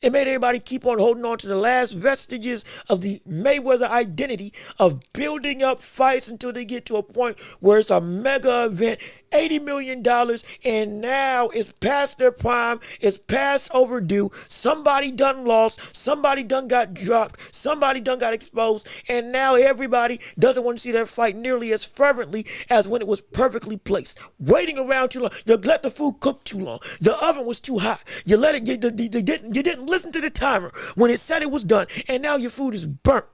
It made everybody keep on holding on to the last vestiges of the Mayweather identity of building up fights until they get to a point where it's a mega event, $80 million, and now it's past their prime, it's past overdue. Somebody done lost, somebody done got dropped, somebody done got exposed, and now everybody doesn't want to see that fight nearly as fervently as when it was perfectly placed. Waiting around too long, you let the food cook too long, the oven was too hot, you let it, you didn't listen to the timer when it said it was done, and now your food is burnt.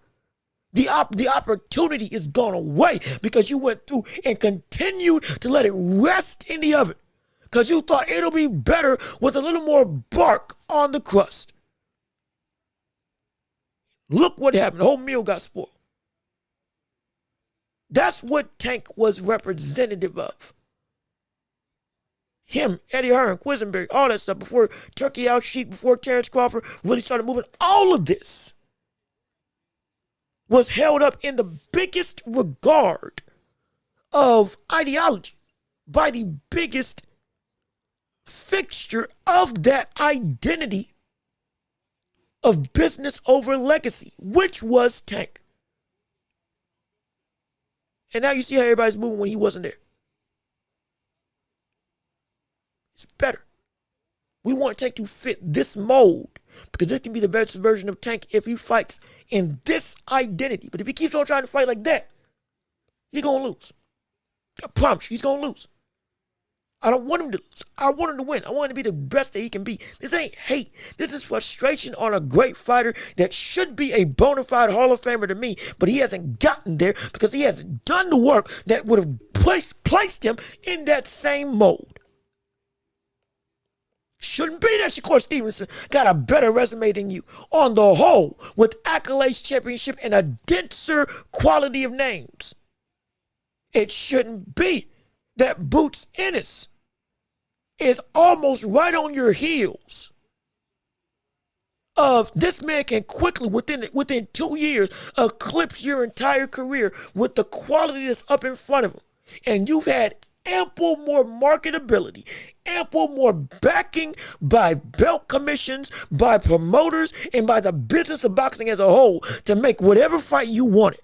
The opportunity is gone away because you went through and continued to let it rest in the oven because you thought it'll be better with a little more bark on the crust. Look what happened. The whole meal got spoiled. That's what Tank was representative of. Him, Eddie Hearn, Quisenberry, all that stuff before Turkey Al Sheik, before Terrence Crawford really started moving. All of this was held up in the biggest regard of ideology by the biggest fixture of that identity of business over legacy, which was Tank. And now you see how everybody's moving when he wasn't there. It's better. We want Tank to fit this mold because this can be the best version of Tank if he fights in this identity. But if he keeps on trying to fight like that, he's going to lose. I promise you, he's going to lose. I don't want him to lose. I want him to win. I want him to be the best that he can be. This ain't hate. This is frustration on a great fighter that should be a bona fide Hall of Famer to me, but he hasn't gotten there because he hasn't done the work that would have placed him in that same mold. Shouldn't be that Shakur Stevenson got a better resume than you on the whole, with accolades, championship, and a denser quality of names. It shouldn't be that Boots Ennis is almost right on your heels of this man can quickly, within 2 years, eclipse your entire career with the quality that's up in front of him. And you've had ample more marketability, ample more backing by belt commissions, by promoters, and by the business of boxing as a whole to make whatever fight you wanted.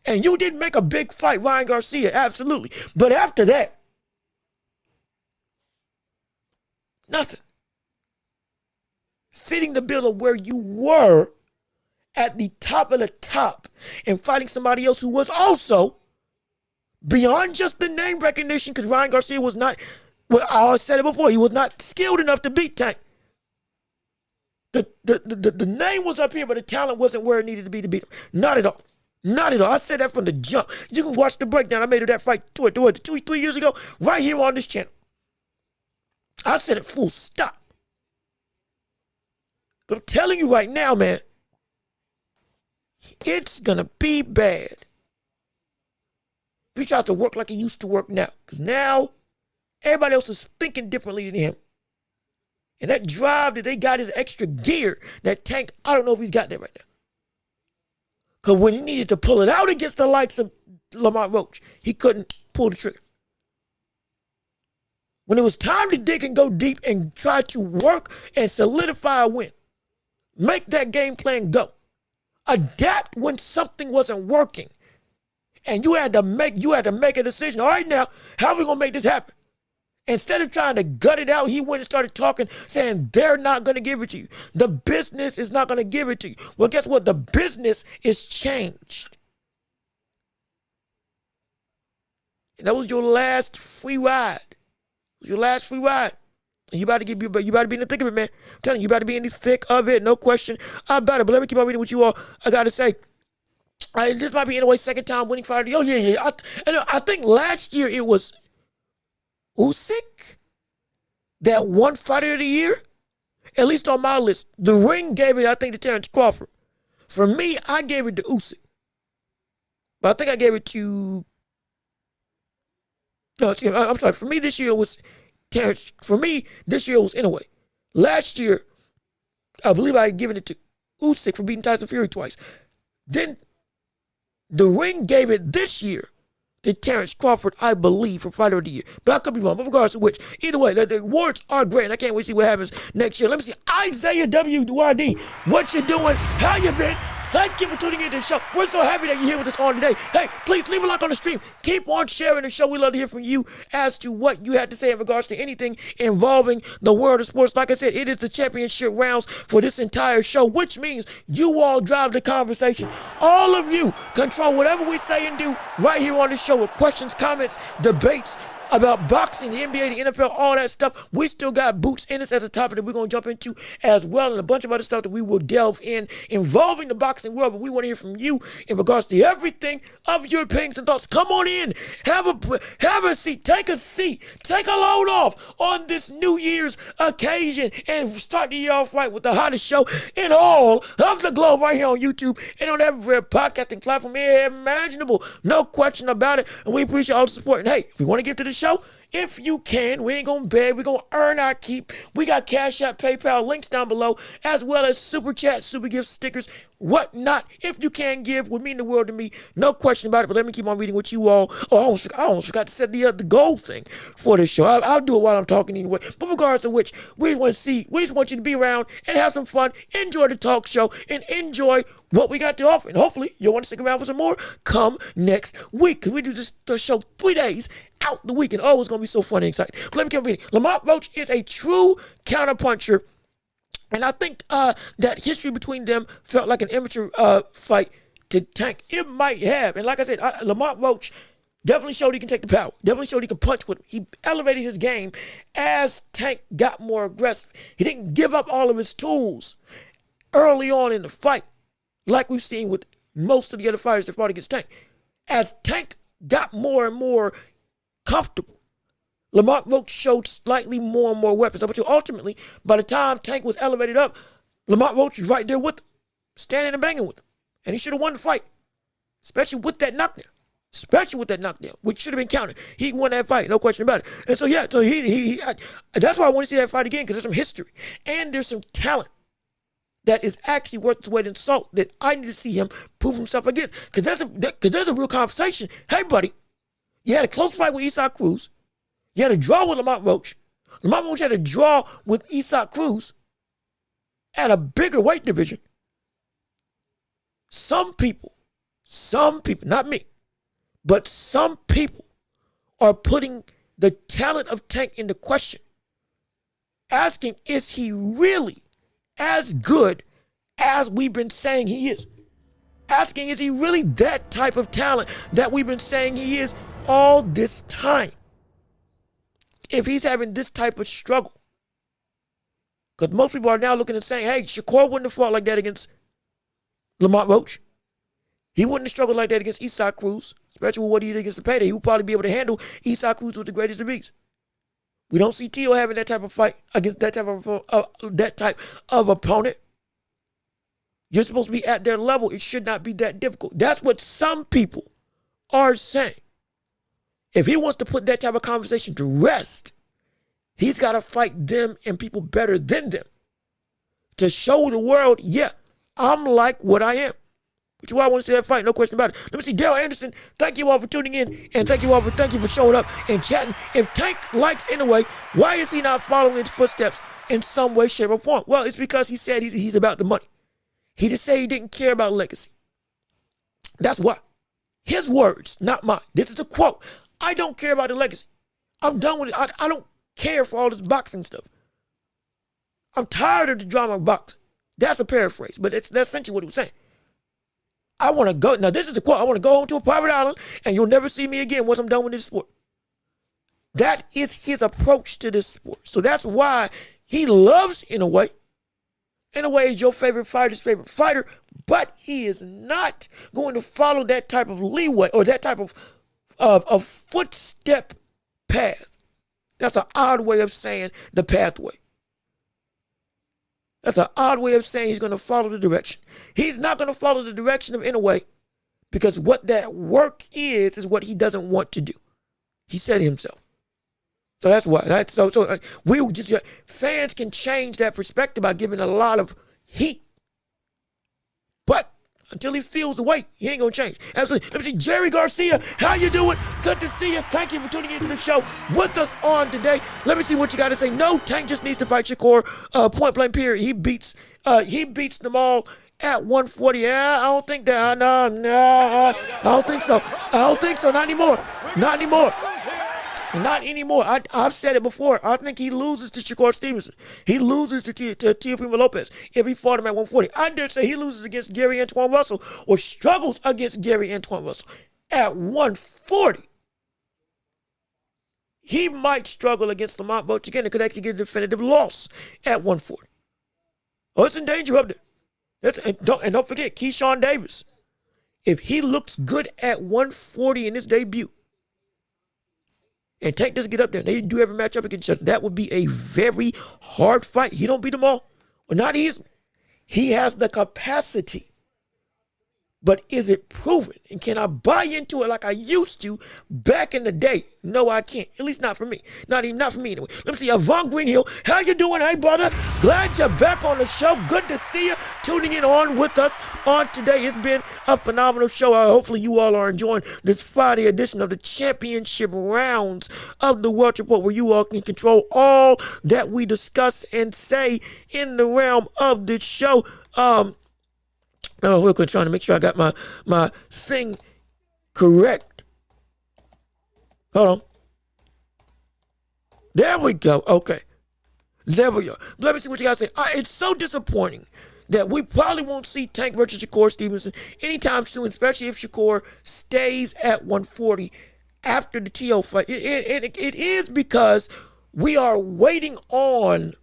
And you did make a big fight, Ryan Garcia, absolutely. But after that, nothing. Fitting the bill of where you were at the top of the top and fighting somebody else who was also beyond just the name recognition, because Ryan Garcia was not, well, I said it before, he was not skilled enough to beat Tank. The name was up here, but the talent wasn't where it needed to beat him. Not at all. Not at all. I said that from the jump. You can watch the breakdown I made of that fight 3 years ago, right here on this channel. I said it full stop. But I'm telling you right now, man, it's gonna be bad if he tries to work like he used to work now. Because now, everybody else is thinking differently than him. And that drive that they got is extra gear. That Tank, I don't know if he's got that right now. Because when he needed to pull it out against the likes of Lamont Roach, he couldn't pull the trigger. When it was time to dig and go deep and try to work and solidify a win, make that game plan go. Adapt when something wasn't working. And you had to make a decision. All right, now, how are we going to make this happen? Instead of trying to gut it out, he went and started talking, saying they're not going to give it to you. The business is not going to give it to you. Well, guess what? The business is changed. And that was your last free ride. It was your last free ride. And you about to be in the thick of it, man. I'm telling you, you about to be in the thick of it. No question about it. But let me keep on reading what you all I got to say. This might be, in a way, second time winning fighter. Oh, yeah. I think last year it was Usyk that won fighter of the year, at least on my list. The Ring gave it, I think, to Terrence Crawford. For me, I gave it to Usyk. But I think I gave it to, no, I'm sorry. For me, this year was Terrence. For me, this year was Inoue. Last year, I believe I had given it to Usyk for beating Tyson Fury twice. Then the Ring gave it this year to Terrence Crawford, I believe, for fighter of the year. But I could be wrong, but regardless of which. Either way, the awards are great, and I can't wait to see what happens next year. Let me see. Isaiah WYD, what you doing? How you been? Thank you for tuning into the show. We're so happy that you're here with us on today. Hey, please leave a like on the stream. Keep on sharing the show. We love to hear from you as to what you had to say in regards to anything involving the world of sports. Like I said, it is the championship rounds for this entire show, which means you all drive the conversation. All of you control whatever we say and do right here on the show with questions, comments, debates about boxing, the NBA, the NFL, all that stuff. We still got Boots Ennis as a topic that we're going to jump into as well, and a bunch of other stuff that we will delve in involving the boxing world. But we want to hear from you in regards to everything of your opinions and thoughts. Come on in, have a seat, take a load off on this New Year's occasion, and start the year off right with the hottest show in all of the globe right here on YouTube and on every podcasting platform imaginable. No question about it, and we appreciate all the support. And hey, if you want to get to the show, if you can, we ain't gonna beg, we're gonna earn our keep. We got Cash App, PayPal, links down below, as well as Super Chat, Super Gifts, stickers, whatnot. If you can give, would mean the world to me, no question about it. But let me keep on reading what you all, I almost forgot to set the goal thing for this show. I'll do it while I'm talking anyway. But regardless of which, we just want you to be around and have some fun, enjoy the talk show, and enjoy what we got to offer. And hopefully you'll want to stick around for some more come next week, because we do the show 3 days out the weekend. Oh, it's going to be so fun and exciting. But let me keep reading. Lamont Roach is a true counterpuncher, and I think that history between them felt like an amateur fight to Tank. It might have. And like I said, Lamont Roach Definitely showed he can take the power. Definitely showed he can punch with him. He elevated his game as Tank got more aggressive. He didn't give up all of his tools early on in the fight, like we've seen with most of the other fighters that fought against Tank. As Tank got more and more comfortable, Lamont Roach showed slightly more and more weapons. But ultimately, by the time Tank was elevated up, Lamont Roach was right there with him, standing and banging with him. And he should have won the fight, especially with that knockdown. Which should have been counted. He won that fight, no question about it. And so, yeah, so that's why I want to see that fight again, because there's some history. And there's some talent that is actually worth its weight in salt that I need to see him prove himself against. Because there's a real conversation. Hey, buddy, you had a close fight with Isaac Cruz. You had a draw with Lamont Roach. Lamont Roach had a draw with Isaac Cruz at a bigger weight division. Some people, not me, but some people are putting the talent of Tank into question, asking, is he really as good as we've been saying he is? Asking, is he really that type of talent that we've been saying he is all this time? If he's having this type of struggle. Because most people are now looking and saying, hey, Shakur wouldn't have fought like that against Lamont Roach. He wouldn't have struggled like that against Isaac Cruz, especially with what he did against the payday. He would probably be able to handle Isaac Cruz with the greatest of ease. We don't see Tio having that type of fight against that type of opponent. You're supposed to be at their level. It should not be that difficult. That's what some people are saying. If he wants to put that type of conversation to rest, he's got to fight them and people better than them to show the world, yeah, I'm like what I am. Which is why I want to see that fight, no question about it. Let me see, Dale Anderson, thank you all for tuning in, and thank you for showing up and chatting. If Tank likes anyway, why is he not following his footsteps in some way, shape, or form? Well, it's because he said he's about the money. He just said he didn't care about legacy. That's why. His words, not mine. This is a quote. I don't care about the legacy. I'm done with it. I don't care for all this boxing stuff. I'm tired of the drama of boxing. That's a paraphrase, but that's essentially what he was saying. I want to go, now this is the quote, I want to go home to a private island and you'll never see me again once I'm done with this sport. That is his approach to this sport. So that's why he loves, in a way, is your favorite fighter's favorite fighter, but he is not going to follow that type of leeway or that type of footstep path. That's an odd way of saying the pathway. That's an odd way of saying he's going to follow the direction. He's not going to follow the direction of Inoue because what that work is what he doesn't want to do. He said it himself. So that's why. Fans can change that perspective by giving a lot of heat. But until he feels the weight, he ain't going to change. Absolutely. Let me see, Jerry Garcia, how you doing? Good to see you. Thank you for tuning into the show with us on today. Let me see what you got to say. No, Tank just needs to fight Shakur. Point blank period. He beats them all at 140. Yeah, I don't think that. No, I don't think so. Not anymore. Not anymore. I've said it before. I think he loses to Shakur Stevenson. He loses to Teofimo Lopez if he fought him at 140. I dare say he loses against Gary Antoine Russell or struggles against Gary Antoine Russell at 140. He might struggle against Lamont Roach again and could actually get a definitive loss at 140. Oh, it's in danger up there. And don't forget, Keyshawn Davis. If he looks good at 140 in his debut, and Tank doesn't get up there, they do every matchup against each other, that would be a very hard fight. He don't beat them all. Well, not easily. He has the capacity. But is it proven? And can I buy into it like I used to back in the day? No, I can't. At least not for me. Not for me anyway. Let me see. Yvonne Greenhill. How you doing? Hey, brother. Glad you're back on the show. Good to see you tuning in on with us on today. It's been a phenomenal show. Hopefully you all are enjoying this Friday edition of the championship rounds of the Welch Report, where you all can control all that we discuss and say in the realm of this show. Real quick, trying to make sure I got my thing correct. Hold on. There we go. Okay. There we go. Let me see what you guys say. It's so disappointing that we probably won't see Tank versus Shakur Stevenson anytime soon, especially if Shakur stays at 140 after the TO fight. It is because we are waiting on.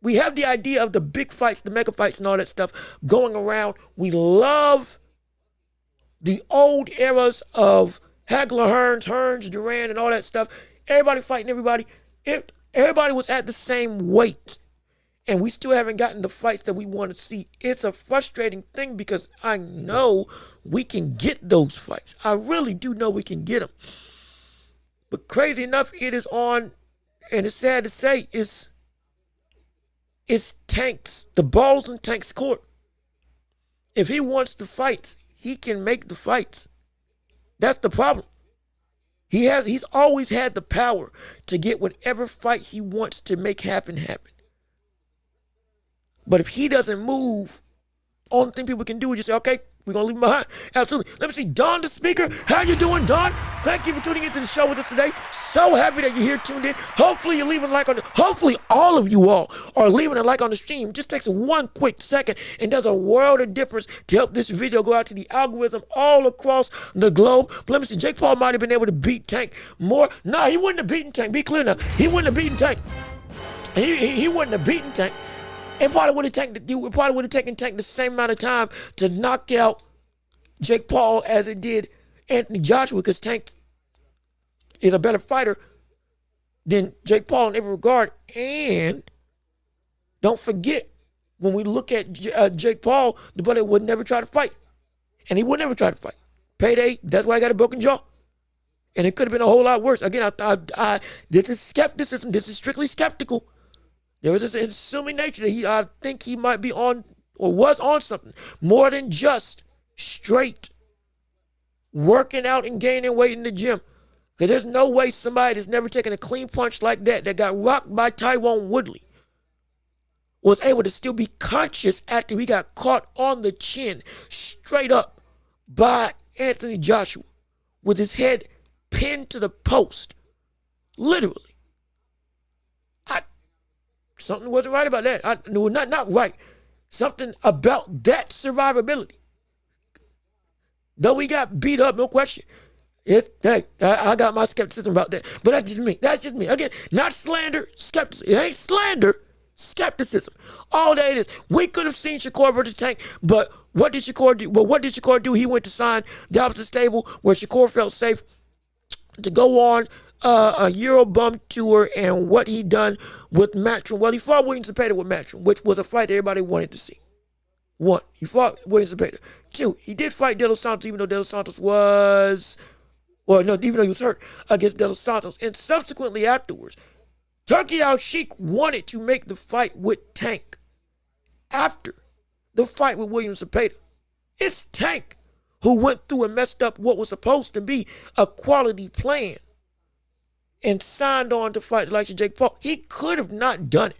We have the idea of the big fights, the mega fights, and all that stuff going around. We love the old eras of Hagler, Hearns, Duran, and all that stuff. Everybody fighting everybody. Everybody was at the same weight. And we still haven't gotten the fights that we want to see. It's a frustrating thing because I know we can get those fights. I really do know we can get them. But crazy enough, it is on, and it's sad to say, it's Tank's. The ball's in Tank's court. If he wants the fights, he can make the fights. That's the problem. He's always had the power to get whatever fight he wants to make happen. But if he doesn't move, only thing people can do is just say, okay, we're going to leave him behind. Absolutely. Let me see, Don the speaker. How you doing, Don? Thank you for tuning into the show with us today. So happy that you're here tuned in. Hopefully you're leaving a like on hopefully all of you all are leaving a like on the stream. Just takes one quick second and does a world of difference to help this video go out to the algorithm all across the globe. But let me see, Jake Paul might have been able to beat Tank more. No, he wouldn't have beaten Tank. Be clear now. He wouldn't have beaten Tank. He wouldn't have beaten Tank. It probably would have taken Tank the same amount of time to knock out Jake Paul as it did Anthony Joshua, because Tank is a better fighter than Jake Paul in every regard. And don't forget, when we look at Jake Paul, the brother would never try to fight. And he would never try to fight. Payday, that's why he got a broken jaw. And it could have been a whole lot worse. Again, this is skepticism. This is strictly skeptical. There is this assuming nature that I think he might be on or was on something more than just straight working out and gaining weight in the gym. Because there's no way somebody that's never taken a clean punch like that got rocked by Tyron Woodley, was able to still be conscious after he got caught on the chin straight up by Anthony Joshua with his head pinned to the post. Literally. Something wasn't right about that. Not right. Something about that survivability. Though he got beat up, no question. I got my skepticism about that. But that's just me. That's just me. Again, not slander, skepticism. It ain't slander, skepticism. All that it is. We could have seen Shakur versus Tank, but what did Shakur do? Well, what did Shakur do? He went to sign the opposite stable where Shakur felt safe to go on a Eurobump tour, and what he done with Matchroom. Well, he fought William Zepeda with Matchroom, which was a fight everybody wanted to see. 1, he fought William Zepeda. 2, he did fight De Los Santos, even though De Los Santos was, even though he was hurt against De Los Santos. And subsequently afterwards, Turki Al-Sheikh wanted to make the fight with Tank after the fight with William Zepeda. It's Tank who went through and messed up what was supposed to be a quality plan and signed on to fight the likes of Jake Paul. He could have not done it.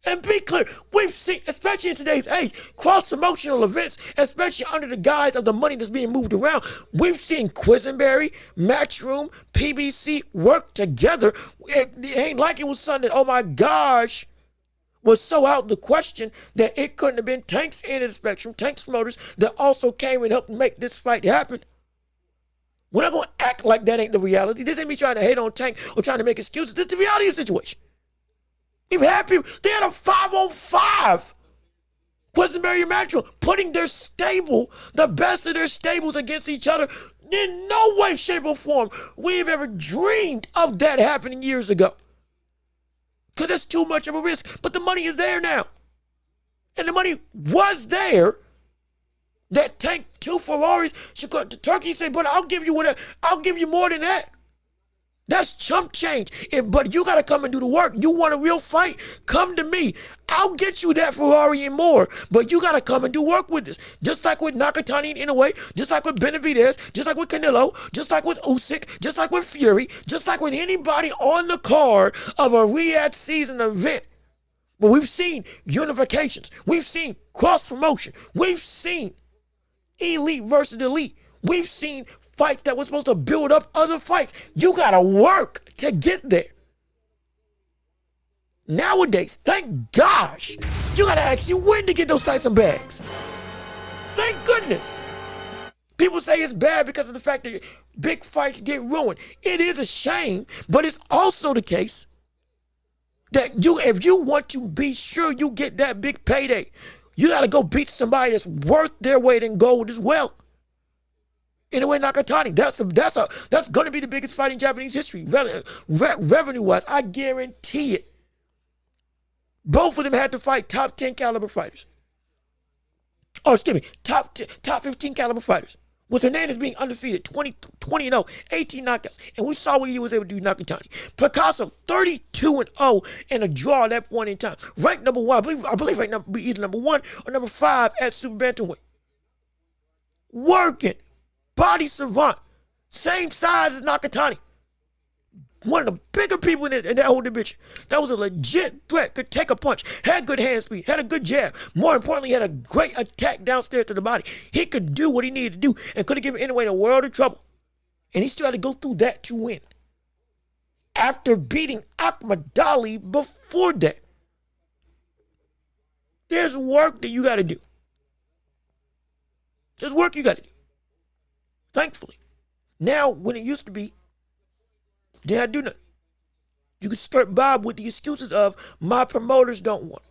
And be clear, we've seen, especially in today's age, cross-promotional events, especially under the guise of the money that's being moved around, we've seen Quisenberry, Matchroom, PBC work together. It ain't like it was something that, oh my gosh, was so out the question that it couldn't have been Tank's end of the spectrum, Tank's promoters, that also came and helped make this fight happen. We're not going to act like that ain't the reality. This ain't me trying to hate on Tank or trying to make excuses. This is the reality of the situation. We've had people, they had a 5-on-5. Quisenberry and Matchroom putting their stable, the best of their stables against each other. In no way, shape, or form we've ever dreamed of that happening years ago. Because it's too much of a risk. But the money is there now. And the money was there. That Tank, 2 Ferraris, Turkey said, but I'll give you whatever. I'll give you more than that. That's chump change. But you got to come and do the work. You want a real fight? Come to me. I'll get you that Ferrari and more. But you got to come and do work with this. Just like with Nakatani and Inoue, just like with Benavidez, just like with Canelo, just like with Usyk, just like with Fury, just like with anybody on the card of a Riyadh season event. But we've seen unifications. We've seen cross-promotion. We've seen elite versus elite. We've seen fights that were supposed to build up other fights. You gotta work to get there. Nowadays, thank gosh, you gotta actually win to get those Tyson bags. Thank goodness. People say it's bad because of the fact that big fights get ruined. It is a shame, but it's also the case that if you want to be sure you get that big payday, you got to go beat somebody that's worth their weight in gold as well. Anyway, Nakatani, that's going to be the biggest fight in Japanese history, revenue-wise. I guarantee it. Both of them had to fight top 10 caliber fighters. Oh, excuse me, top 15 caliber fighters. With Hernandez being undefeated, 20-0, 18 knockouts. And we saw what he was able to do, Nakatani. Picasso, 32-0 and a draw at that point in time. Ranked number one, I believe ranked either number 1 or number 5 at super bantamweight. Working. Body savant. Same size as Nakatani. One of the bigger people in that whole division. That was a legit threat. Could take a punch. Had good hand speed. Had a good jab. More importantly, had a great attack downstairs to the body. He could do what he needed to do and could have given Inoue a world of trouble. And he still had to go through that to win. After beating Akmadali before that. There's work that you got to do. There's work you got to do. Thankfully. Now, when it used to be, they had to do nothing. You could skirt by with the excuses of my promoters don't want it.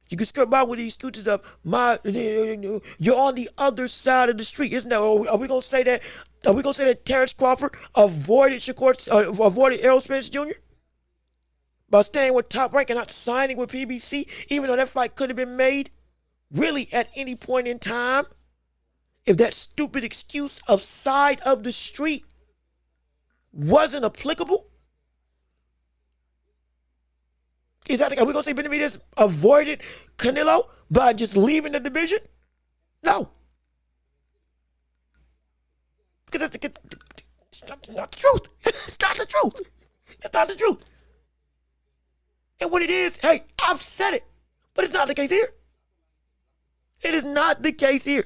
You could skirt by with the excuses of you're on the other side of the street. Isn't that? Are we gonna say that? Are we gonna say that Terrence Crawford avoided Errol Spence Jr. by staying with Top Rank and not signing with PBC, even though that fight could have been made really at any point in time? If that stupid excuse of side of the street wasn't applicable? Are we going to say Benavidez avoided Canelo by just leaving the division? No. Because it's not the truth. It's not the truth. It's not the truth. And what it is, hey, I've said it, but it's not the case here. It is not the case here.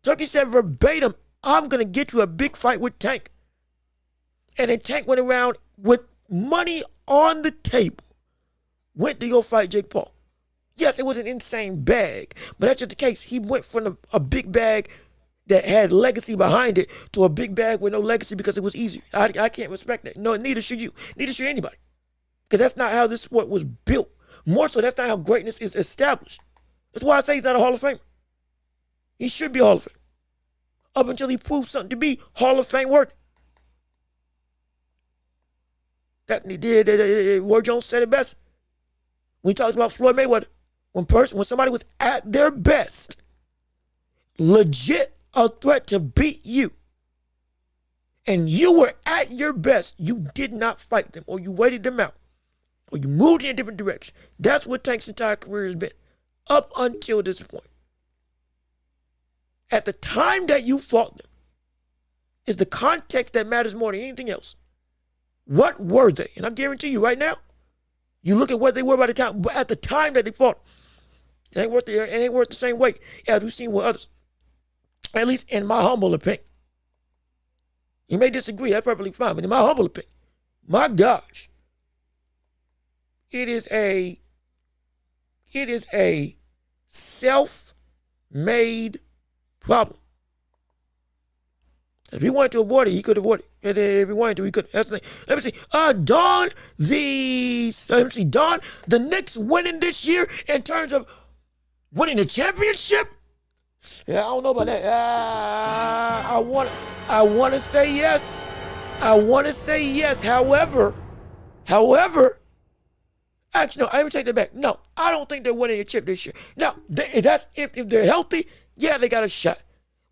Turkey said verbatim, I'm going to get you a big fight with Tank. And then Tank went around with money on the table. Went to go fight Jake Paul. Yes, it was an insane bag, but that's just the case. He went from a big bag that had legacy behind it to a big bag with no legacy because it was easier. I can't respect that. No, neither should you. Neither should anybody. Because that's not how this sport was built. More so, that's not how greatness is established. That's why I say he's not a Hall of Famer. He should be a Hall of Fame. Up until he proves something to be Hall of Fame worthy. That he did. Roy Jones said it best when he talks about Floyd Mayweather. When somebody was at their best, legit a threat to beat you, and you were at your best, you did not fight them, or you waited them out, or you moved in a different direction. That's what Tank's entire career has been, up until this point. At the time that you fought them, is the context that matters more than anything else. What were they? And I guarantee you right now, you look at what they were by the time, but at the time that they fought, it ain't worth the same weight as we've seen with others. At least in my humble opinion. You may disagree, that's perfectly fine, but in my humble opinion, my gosh, it is a self-made problem. If he wanted to avoid it, he could avoid it. If he wanted to, he could. That's the thing. Let me see. Dawn, the Knicks winning this year in terms of winning the championship? Yeah, I don't know about that. I want to say yes. I want to say yes. However, actually, no, let me take that back. No, I don't think they're winning a chip this year. Now, if they're healthy, yeah, they got a shot.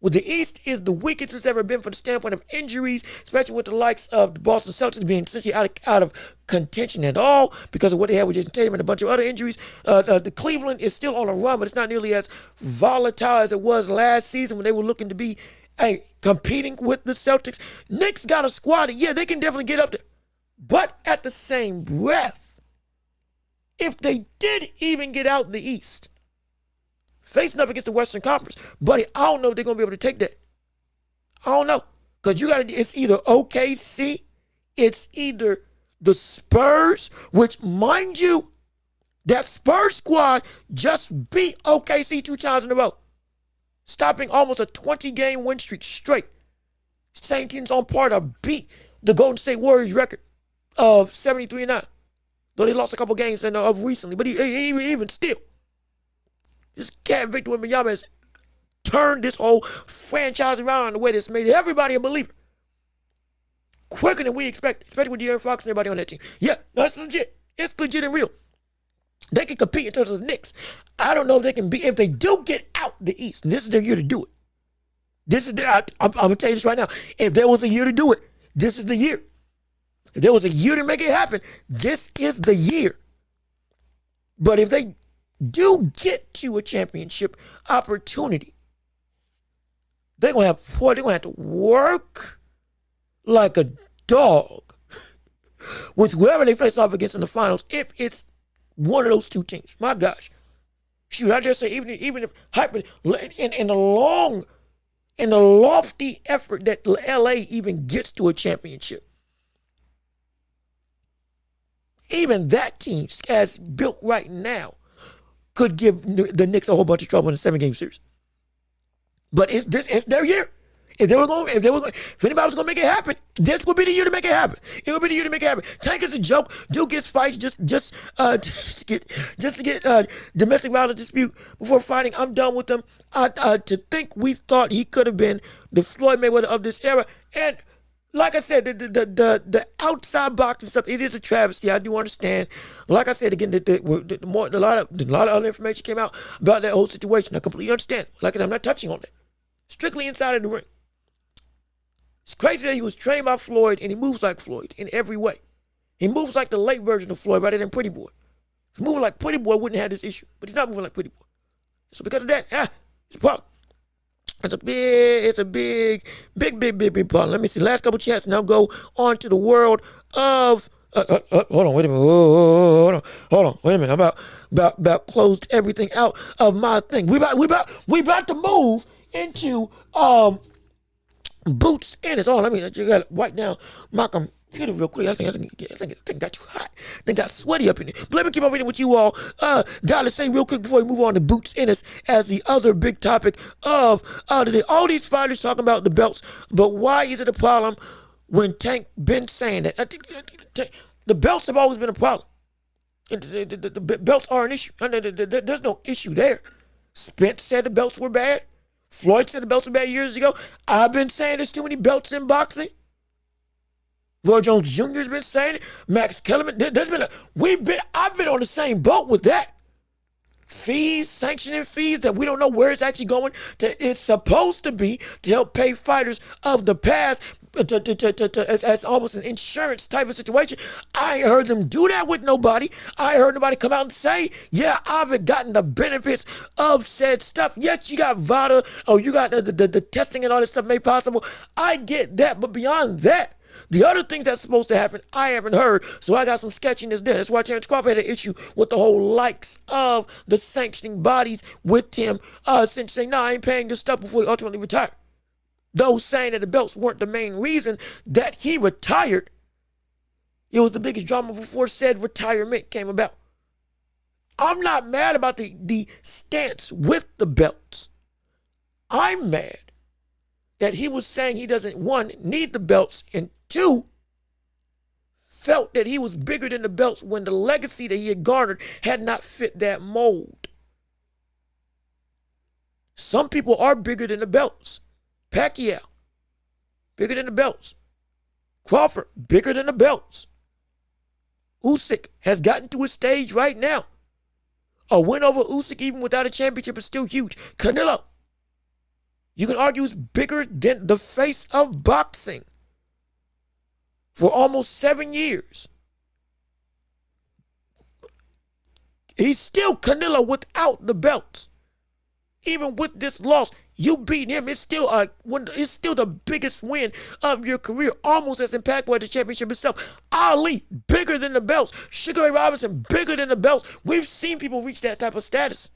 Well, the East is the weakest it's ever been from the standpoint of injuries, especially with the likes of the Boston Celtics being essentially out of contention at all because of what they had with Jason Tatum and a bunch of other injuries. The Cleveland is still on a run, but it's not nearly as volatile as it was last season when they were looking to be competing with the Celtics. Knicks got a squad that, yeah, they can definitely get up there. But at the same breath, if they did even get out in the East, facing up against the Western Conference, buddy, I don't know if they're going to be able to take that. I don't know. Because it's either OKC, it's either the Spurs, which, mind you, that Spurs squad just beat OKC 2 times in a row. stopping almost a 20-game win streak straight. Same team's on par to beat the Golden State Warriors record of 73-9. Though they lost a couple games of recently, but even still, this cat Victor Wembanyama has turned this whole franchise around in a way that's made everybody a believer. Quicker than we expected, especially with De'Aaron Fox and everybody on that team. Yeah, that's legit. It's legit and real. They can compete in terms of the Knicks. I don't know if they can be, if they do get out the East, and this is their year to do it. I'm going to tell you this right now. If there was a year to do it, this is the year. If there was a year to make it happen, this is the year. But if they do get to a championship opportunity, they're going to have to work like a dog with whoever they face off against in the finals, if it's one of those two teams. My gosh. Shoot, I just say, even if in the lofty effort that LA even gets to a championship, even that team, as built right now, could give the Knicks a whole bunch of trouble in a 7-game series. But it's their year. If anybody was gonna make it happen, this would be the year to make it happen. It would be the year to make it happen. Tank is a joke. Dude gets fights just to get domestic violence dispute before fighting. I'm done with them. To think we thought he could have been the Floyd Mayweather of this era, and like I said, the outside boxing stuff, it is a travesty. I do understand. Like I said again, a lot of other information came out about that whole situation. I completely understand. Like I said, I'm not touching on it. Strictly inside of the ring. It's crazy that he was trained by Floyd and he moves like Floyd in every way. He moves like the late version of Floyd rather than Pretty Boy. If he moved like Pretty Boy, wouldn't have this issue. But he's not moving like Pretty Boy. So because of that, it's a problem. It's a big problem. Let me see. Last couple chats, and I'll go on to the world of. Hold on, wait a minute. Hold on, wait a minute. About closed everything out of my thing. We about to move into Boots Ennis. Oh, let me you got to wipe down my computer real quick. I think got too hot. Then got sweaty up in it. But let me keep on reading with you all. Gotta say real quick before we move on to Boots Ennis as the other big topic of today. All these fighters talking about the belts, but why is it a problem when Tank been saying that? I think the belts have always been a problem. The belts are an issue. There's no issue there. Spence said the belts were bad. Floyd said the belts were bad years ago. I've been saying there's too many belts in boxing. Roy Jones Jr. has been saying it. Max Kellerman. I've been on the same boat with that. Fees, sanctioning fees that we don't know where it's actually going. It's supposed to be to help pay fighters of the past as almost an insurance type of situation. I ain't heard them do that with nobody. I ain't heard nobody come out and say, yeah, I've gotten the benefits of said stuff. Yes, you got VADA, or you got the testing and all this stuff made possible. I get that, but beyond that, the other things that's supposed to happen, I haven't heard, so I got some sketchiness there. That's why Terrence Crawford had an issue with the whole likes of the sanctioning bodies with him, since saying, I ain't paying this stuff before he ultimately retired. Those saying that the belts weren't the main reason that he retired. It was the biggest drama before said retirement came about. I'm not mad about the stance with the belts. I'm mad that he was saying he doesn't, one, need the belts, and two, felt that he was bigger than the belts when the legacy that he had garnered had not fit that mold. Some people are bigger than the belts. Pacquiao, bigger than the belts. Crawford, bigger than the belts. Usyk has gotten to a stage right now. A win over Usyk, even without a championship, is still huge. Canelo, you can argue, is bigger than the face of boxing for almost 7 years. He's still Canelo without the belts. Even with this loss, you beat him. It's still the biggest win of your career, almost as impactful as the championship itself. Ali, bigger than the belts. Sugar Ray Robinson, bigger than the belts. We've seen people reach that type of status.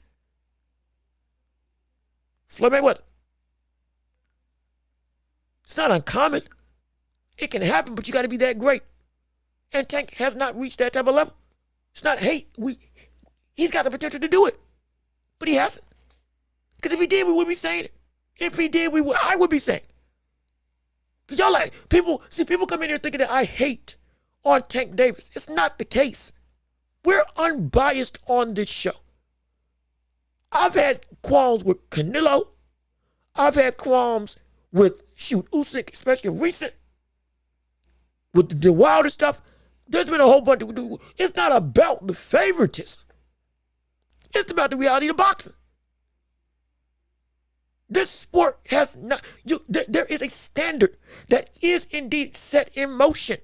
Floyd Mayweather. It's not uncommon. It can happen, but you got to be that great. And Tank has not reached that type of level. It's not hate. He's got the potential to do it, but he hasn't. Because if he did, we wouldn't be saying it. If he did, I would be saying. Because y'all like, people come in here thinking that I hate on Tank Davis. It's not the case. We're unbiased on this show. I've had qualms with Canelo. I've had qualms with, Usyk, especially recent. With the Wilder stuff. There's been a whole bunch of, it's not about the favoritism. It's about the reality of boxing. This sport has not, there is a standard that is indeed set in motion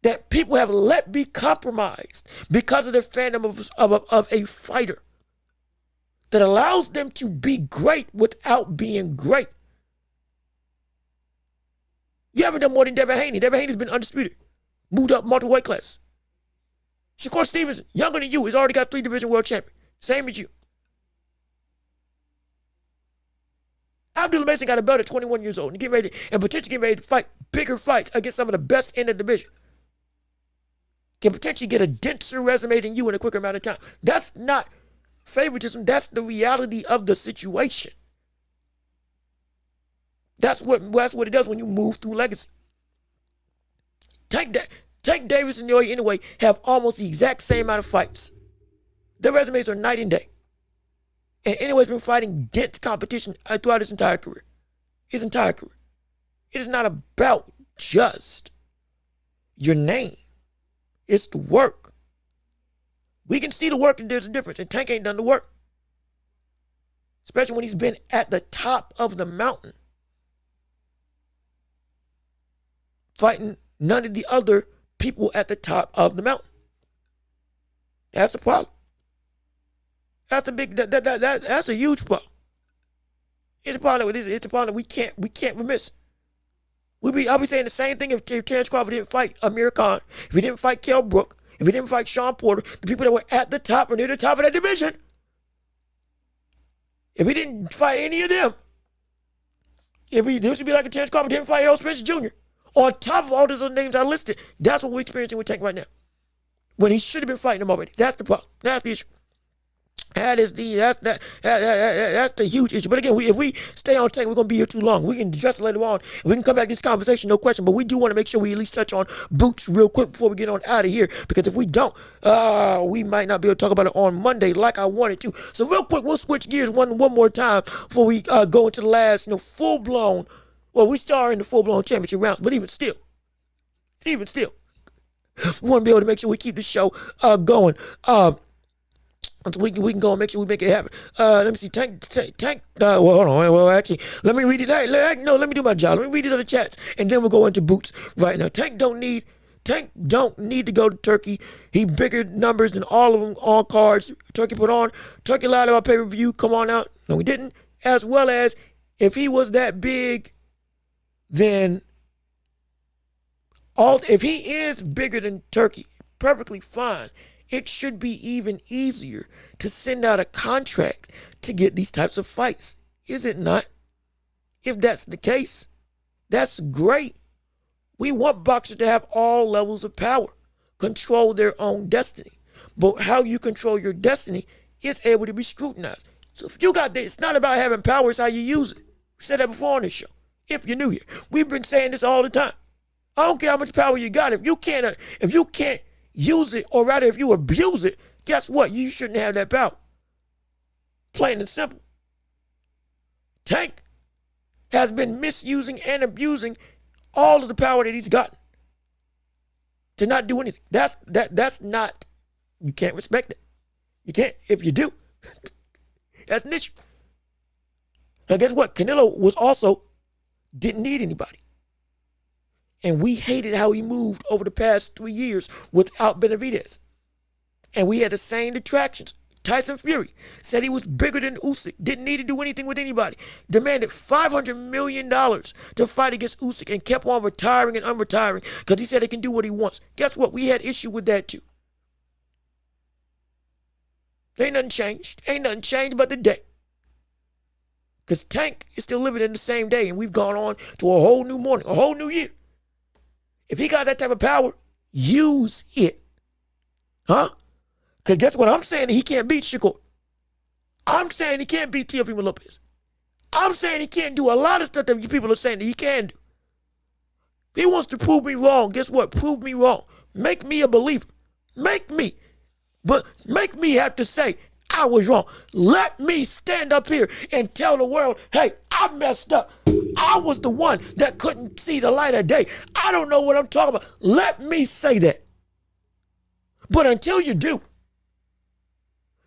that people have let be compromised because of their fandom of a fighter that allows them to be great without being great. You haven't done more than Devin Haney. Devin Haney's been undisputed. Moved up multiple weight class. Shakur Stevenson, younger than you, has already got 3 division world champion. Same as you. Abdullah Mason got a belt at 21 years old and potentially getting ready to fight bigger fights against some of the best in the division. Can potentially get a denser resume than you in a quicker amount of time. That's not favoritism. That's the reality of the situation. That's what it does when you move through legacy. Tank Davis and Nioy anyway have almost the exact same amount of fights. Their resumes are night and day. And anyway's been fighting dense competition throughout his entire career. His entire career. It is not about just your name. It's the work. We can see the work and there's a difference. And Tank ain't done the work. Especially when he's been at the top of the mountain. Fighting none of the other people at the top of the mountain. That's the problem. That's a big. That's a huge problem. It's a problem. It's a problem we can't miss. I'll be saying the same thing if Terrence Crawford didn't fight Amir Khan, if he didn't fight Kell Brook, if he didn't fight Sean Porter, the people that were at the top or near the top of that division. If he didn't fight any of them, this would be like a Terrence Crawford didn't fight Errol Spence Jr. On top of all those other names I listed, that's what we're experiencing with Tank right now. When he should have been fighting them already. That's the problem. That's the issue. That's the huge issue. But again, if we stay on Tank, we're gonna be here too long. We can address it later on. We can come back to this conversation, no question. But we do want to make sure we at least touch on Boots real quick before we get on out of here. Because if we don't, we might not be able to talk about it on Monday like I wanted to. So real quick, we'll switch gears one more time before we go into the last, full blown. Well, we start in the full blown championship round, but even still, we want to be able to make sure we keep the show going. So we can go and make sure we make it happen. Let me see. Tank. Well, hold on. Well, actually, let me read it. Let me do my job. Let me read these other chats, and then we'll go into Boots right now. Tank don't need to go to Turkey. He bigger numbers than all of them on cards. Turkey put on. Turkey lied about pay-per-view. Come on out. No, he didn't. As well as if he was that big, then if he is bigger than Turkey, perfectly fine. It should be even easier to send out a contract to get these types of fights. Is it not? If that's the case, that's great. We want boxers to have all levels of power, control their own destiny. But how you control your destiny is able to be scrutinized. So if you got this, it's not about having power, it's how you use it. We said that before on this show. If you're new here, we've been saying this all the time. I don't care how much power you got. If you can't use it, or rather if you abuse it, guess what? You shouldn't have that power. Plain and simple. Tank has been misusing and abusing all of the power that he's gotten to not do anything. That's not, you can't respect it. You can't. If you do, that's an issue. Now guess what? Canelo didn't need anybody. And we hated how he moved over the past 3 years without Benavidez. And we had the same detractions. Tyson Fury said he was bigger than Usyk, didn't need to do anything with anybody, demanded $500 million to fight against Usyk and kept on retiring and unretiring because he said he can do what he wants. Guess what? We had issue with that too. Ain't nothing changed. Ain't nothing changed but the day. Because Tank is still living in the same day and we've gone on to a whole new morning, a whole new year. If he got that type of power, use it. Huh? Because guess what? I'm saying he can't beat Shakur. I'm saying he can't beat Teofimo Lopez. I'm saying he can't do a lot of stuff that you people are saying that he can do. He wants to prove me wrong. Guess what? Prove me wrong. Make me a believer. Make me. But make me have to say, I was wrong. Let me stand up here and tell the world, hey, I messed up. I was the one that couldn't see the light of day. I don't know what I'm talking about. Let me say that. But until you do,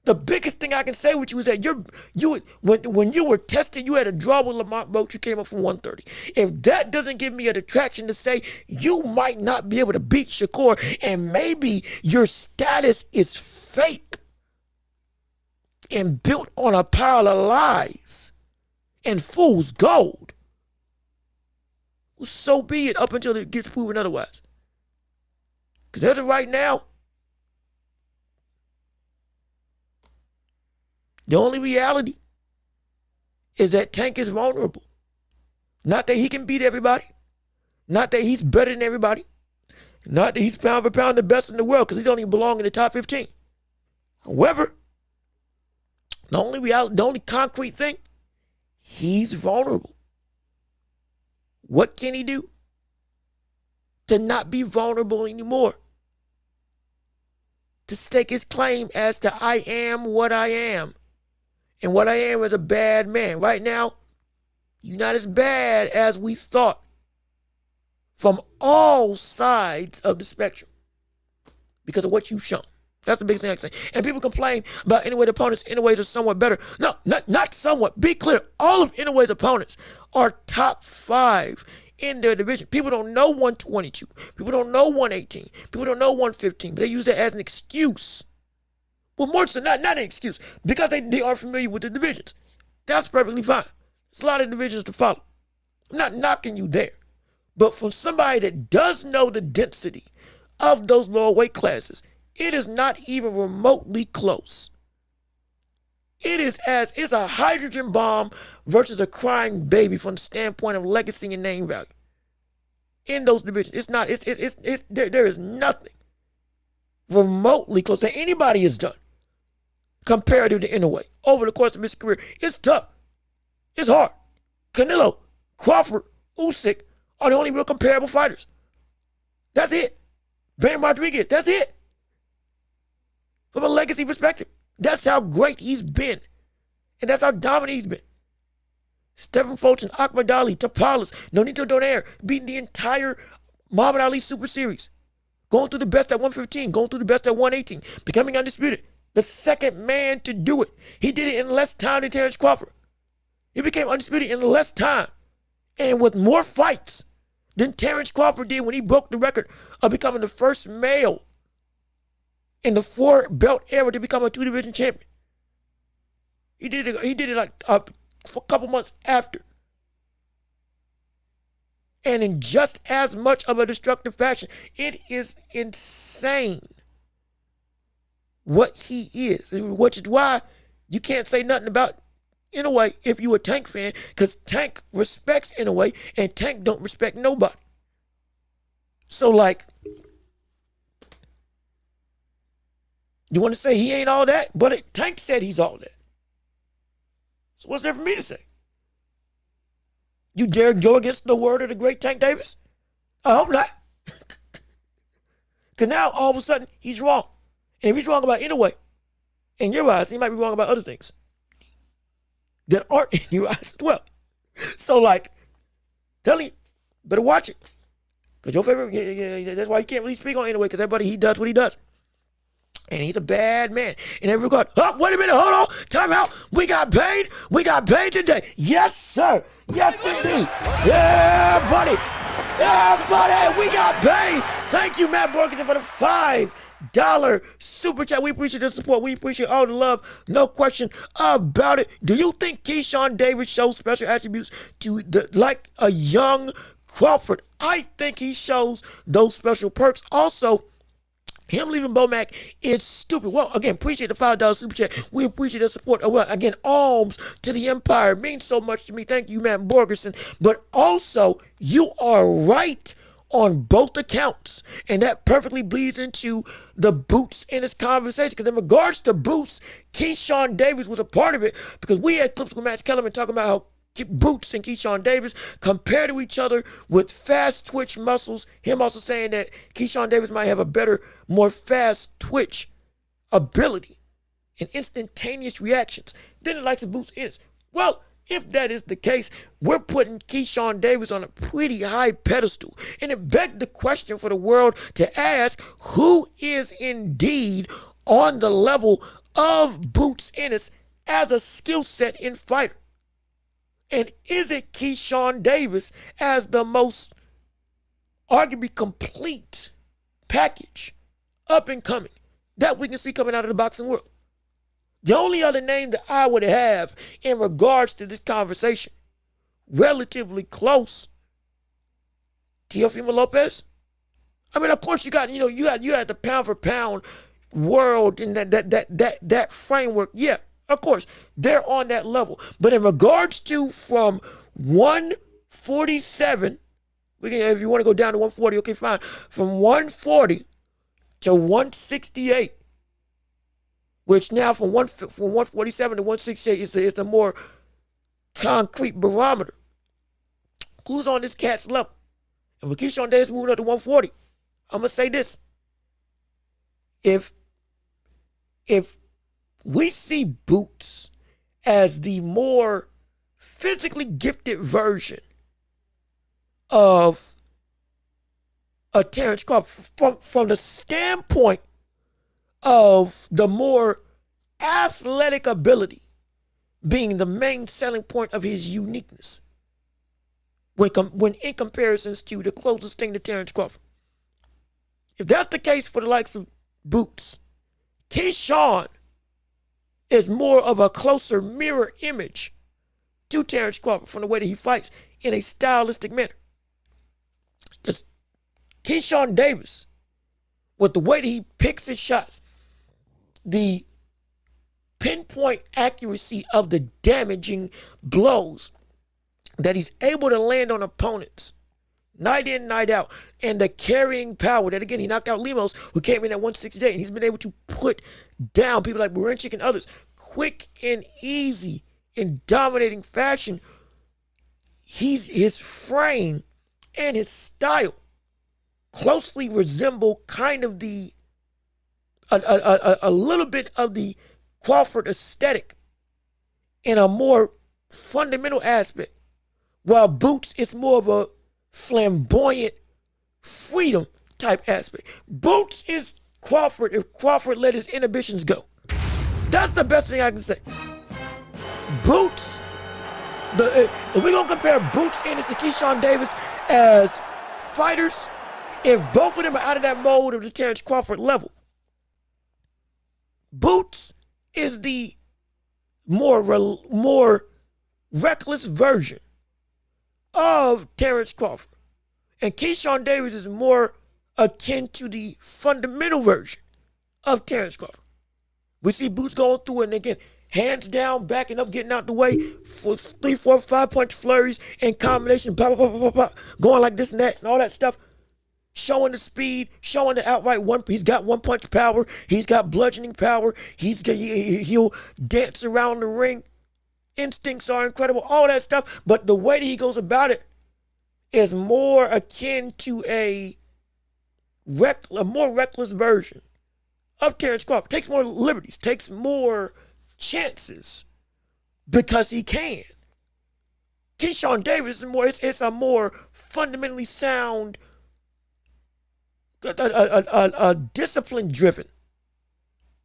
the biggest thing I can say with you is that when you were tested, you had a draw with Lamont Welch, you came up from 130. If that doesn't give me a detraction to say you might not be able to beat Shakur, and maybe your status is fake and built on a pile of lies and fool's gold, well, so be it up until it gets proven otherwise. Because as of right now, the only reality is that Tank is vulnerable. Not that he can beat everybody. Not that he's better than everybody. Not that he's pound for pound the best in the world, because he don't even belong in the top 15. However, the only concrete thing, he's vulnerable. What can he do to not be vulnerable anymore? To stake his claim as to I am what I am. And what I am is a bad man. Right now, you're not as bad as we thought from all sides of the spectrum because of what you've shown. That's the biggest thing I can say. And people complain about Innoway's opponents. Innoway's are somewhat better. No, not somewhat. Be clear. All of Innoway's opponents are top 5 in their division. People don't know 122. People don't know 118. People don't know 115. But they use that as an excuse. Well, more so not an excuse, because they are familiar with the divisions. That's perfectly fine. There's a lot of divisions to follow. I'm not knocking you there. But for somebody that does know the density of those lower weight classes, it is not even remotely close. It's a hydrogen bomb versus a crying baby from the standpoint of legacy and name value. In those divisions, there is nothing remotely close that anybody has done comparative to Inoue over the course of his career. It's tough. It's hard. Canelo, Crawford, Usyk are the only real comparable fighters. That's it. Van Rodriguez, that's it. From a legacy perspective, that's how great he's been. And that's how dominant he's been. Stephen Fulton, Ahmed Ali, Tapalas, Nonito Donaire, beating the entire Muhammad Ali Super Series. Going through the best at 115, going through the best at 118, becoming undisputed. The second man to do it. He did it in less time than Terrence Crawford. He became undisputed in less time and with more fights than Terrence Crawford did when he broke the record of becoming the first male in the 4-belt era to become a 2-division champion. He did it like a couple months after. And in just as much of a destructive fashion. It is insane what he is, which is why you can't say nothing about Inoue if you a Tank fan, because Tank respects Inoue and Tank don't respect nobody. So like, you want to say he ain't all that, but Tank said he's all that. So what's there for me to say? You dare go against the word of the great Tank Davis? I hope not. Because now all of a sudden he's wrong. And if he's wrong about Inoue, in your eyes, he might be wrong about other things that aren't in your eyes as well. So like, tell him, better watch it. Because your favorite, that's why you can't really speak on Inoue, because everybody, he does what he does. And he's a bad man in every regard. Oh, wait a minute, hold on. Time out. We got paid. We got paid today. Yes, sir. Yes, indeed. Yeah, buddy. Yeah, buddy. We got paid. Thank you, Matt Borgensen, for the $5 super chat. We appreciate the support. We appreciate all the love. No question about it. Do you think Keyshawn Davis shows special attributes like a young Crawford? I think he shows those special perks. Also, him leaving Bomac is stupid. Well, again, appreciate the $5 super chat. We appreciate the support. Well, again, alms to the Empire means so much to me. Thank you, Matt Borgerson. But also, you are right on both accounts. And that perfectly bleeds into the Boots in this conversation. Because in regards to Boots, Keyshawn Davis was a part of it. Because we had clips with Matt Kellerman talking about how Boots and Keyshawn Davis compare to each other with fast twitch muscles. Him also saying that Keyshawn Davis might have a better, more fast twitch ability and instantaneous reactions than the likes of Boots Ennis. Well, if that is the case, we're putting Keyshawn Davis on a pretty high pedestal. And it begged the question for the world to ask, who is indeed on the level of Boots Ennis as a skill set in fighter? And is it Keyshawn Davis as the most arguably complete package, up and coming, that we can see coming out of the boxing world? The only other name that I would have in regards to this conversation, relatively close, Teofimo Lopez. I mean, of course, you had the pound for pound world in that framework. Yeah, of course, they're on that level. But in regards to from 147, if you want to go down to 140, okay, fine. From 140 to 168. Which now from 147 to 168 is the more concrete barometer. Who's on this cat's level? And with Keyshawn Davis moving up to 140, I'm going to say this. If we see Boots as the more physically gifted version of a Terrence Crawford from the standpoint of the more athletic ability being the main selling point of his uniqueness when in comparisons to the closest thing to Terrence Crawford. If that's the case for the likes of Boots, Keyshawn is more of a closer mirror image to Terrence Crawford from the way that he fights in a stylistic manner. Because Keyshawn Davis, with the way that he picks his shots, the pinpoint accuracy of the damaging blows that he's able to land on opponents night in, night out, and the carrying power that, again, he knocked out Lemos, who came in at 168, and he's been able to put down people like Barenchik and others quick and easy in dominating fashion. His frame and his style closely resemble kind of a little bit of the Crawford aesthetic in a more fundamental aspect, while Boots is more of a flamboyant freedom type aspect. Boots is Crawford if Crawford let his inhibitions go. That's the best thing I can say. Boots, if we're going to compare Boots Ennis to Keyshawn Davis as fighters, if both of them are out of that mode of the Terrence Crawford level, Boots is the more reckless version of Terrence Crawford. And Keyshawn Davis is more akin to the fundamental version of Terrence Crawford. We see Boots going through it, and again, hands down, backing up, getting out the way for 3, 4, 5 punch flurries and combination, blah, blah, blah, blah, blah, going like this and that and all that stuff. Showing the speed, showing the outright one. He's got one punch power. He's got bludgeoning power. He'll dance around the ring. Instincts are incredible. All that stuff. But the way that he goes about it is more akin to a more reckless version of Terrence Crawford. Takes more liberties. Takes more chances because he can. Keyshawn Davis is more. It's a more fundamentally sound, a discipline-driven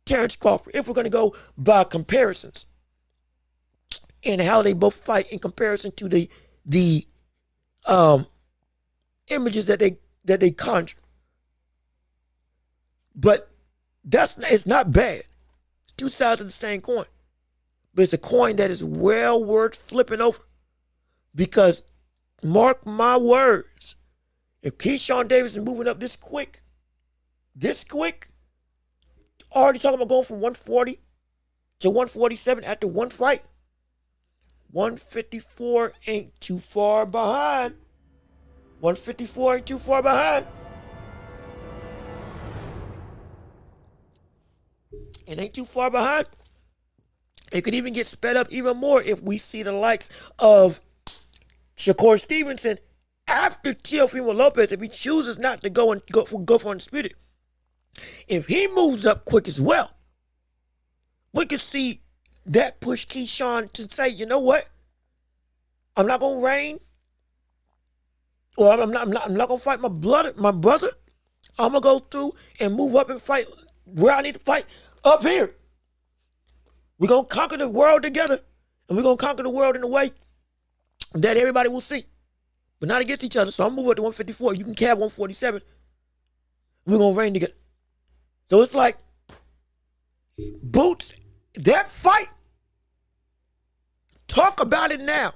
Terrence Crawford, if we're going to go by comparisons and how they both fight in comparison to the images that they conjure. But it's not bad. It's two sides of the same coin. But it's a coin that is well worth flipping over. Because, mark my words, if Keyshawn Davis is moving up this quick, already talking about going from 140 to 147 after one fight, 154 ain't too far behind. 154 ain't too far behind. It ain't too far behind. It could even get sped up even more if we see the likes of Shakur Stevenson after Teofimo Lopez, if he chooses not to go for undisputed. If he moves up quick as well, we could see that push Keyshawn to say, you know what? I'm not gonna reign, or I'm not gonna fight my brother. I'm gonna go through and move up and fight where I need to fight up here. We're gonna conquer the world together, and we're gonna conquer the world in a way that everybody will see, but not against each other. So I'm moving up to 154. You can cab 147. We're gonna reign together. So it's like Boots, that fight. Talk about it now.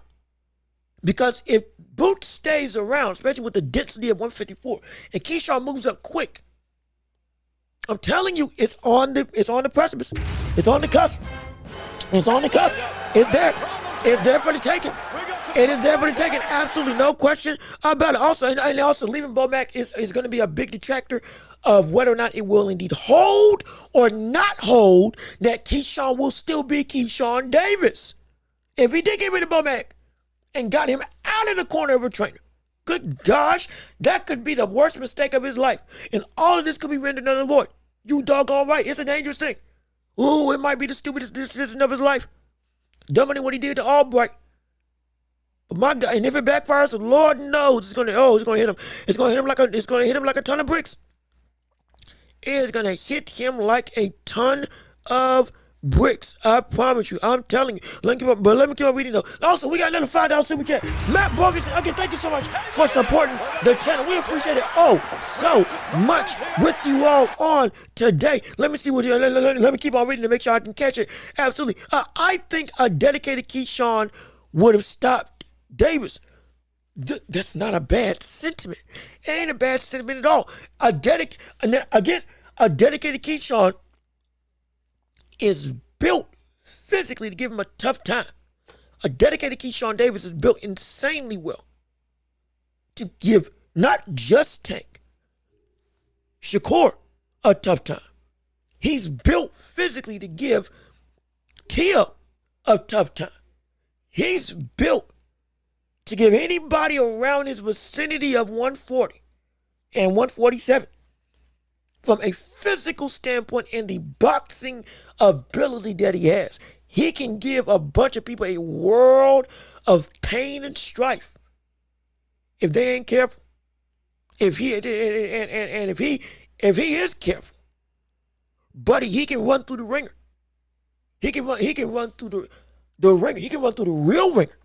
Because if Boots stays around, especially with the density of 154, and Keyshawn moves up quick, I'm telling you, it's on the precipice. It's on the cusp. It's on the cusp. It's there. It's there for the taking. It is there for the taking. Absolutely no question about it. Also, and also leaving Bomac is going to be a big detractor of whether or not it will indeed hold or not hold that Keyshawn will still be Keyshawn Davis. If he did get rid of Bomac and got him out of the corner of a trainer, good gosh, that could be the worst mistake of his life. And all of this could be rendered null and void. You doggone right. It's a dangerous thing. Ooh, it might be the stupidest decision of his life. Dumber than what he did to Albright. But my God, and if it backfires, Lord knows it's gonna hit him. It's gonna hit him like a ton of bricks. It's gonna hit him like a ton of bricks. I promise you. I'm telling you. Let me keep on reading though. Also, we got another $5 super chat. Matt Borgerson, again, thank you so much for supporting the channel. We appreciate it so much with you all on today. Let me see what you let me keep on reading to make sure I can catch it. Absolutely. I think a dedicated Keyshawn would have stopped Davis. That's not a bad sentiment. It ain't a bad sentiment at all. A dedicated Keyshawn is built physically to give him a tough time. A dedicated Keyshawn Davis is built insanely well to give not just Tank, Shakur a tough time. He's built physically to give Tia a tough time. He's built to give anybody around his vicinity of 140 and 147 from a physical standpoint and the boxing ability that he has. He can give a bunch of people a world of pain and strife if they ain't careful. If he is careful, buddy, he can run through the ringer. He can run through the ringer. He can run through the real ringer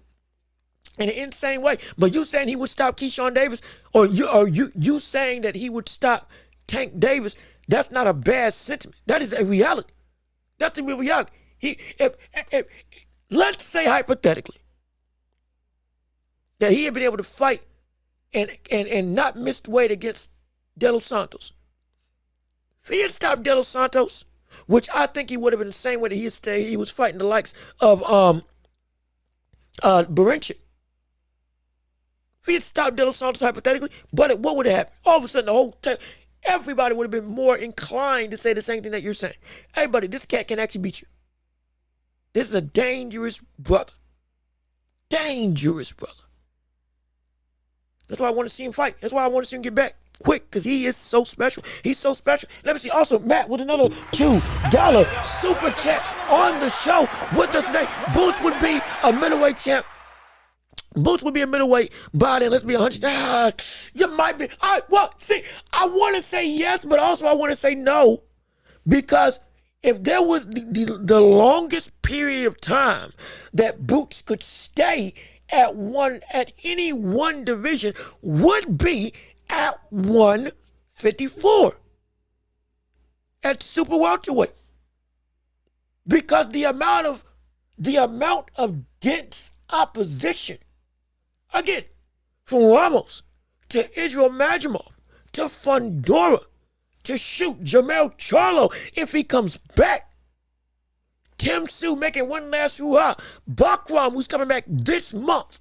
in an insane way. But you saying he would stop Keyshawn Davis, or you saying that he would stop Tank Davis, that's not a bad sentiment. That is a reality. That's a real reality. Let's say hypothetically that he had been able to fight and not missed weight against De Los Santos. If he had stopped De Los Santos, which I think he would have been the same way that he was fighting the likes of Berenchik. If he had stopped De Los Santos hypothetically, but what would have happened? All of a sudden, everybody would have been more inclined to say the same thing that you're saying. Hey, buddy, this cat can actually beat you. This is a dangerous brother. Dangerous brother. That's why I want to see him fight. That's why I want to see him get back quick, because he is so special. He's so special. Let me see. Also, Matt with another $2 super chat on the show with us today. Boots would be a middleweight champ. Boots would be a middleweight body. Let's be 100. You might be. I want to say yes, but also I want to say no, because if there was the longest period of time that Boots could stay at any one division would be at 154 at super welterweight, because the amount of dense opposition, again, from Ramos to Israel Majimov to Fundora to shoot Jamel Charlo if he comes back, Tim Tszyu making one last hoo-ha, Bakram, who's coming back this month,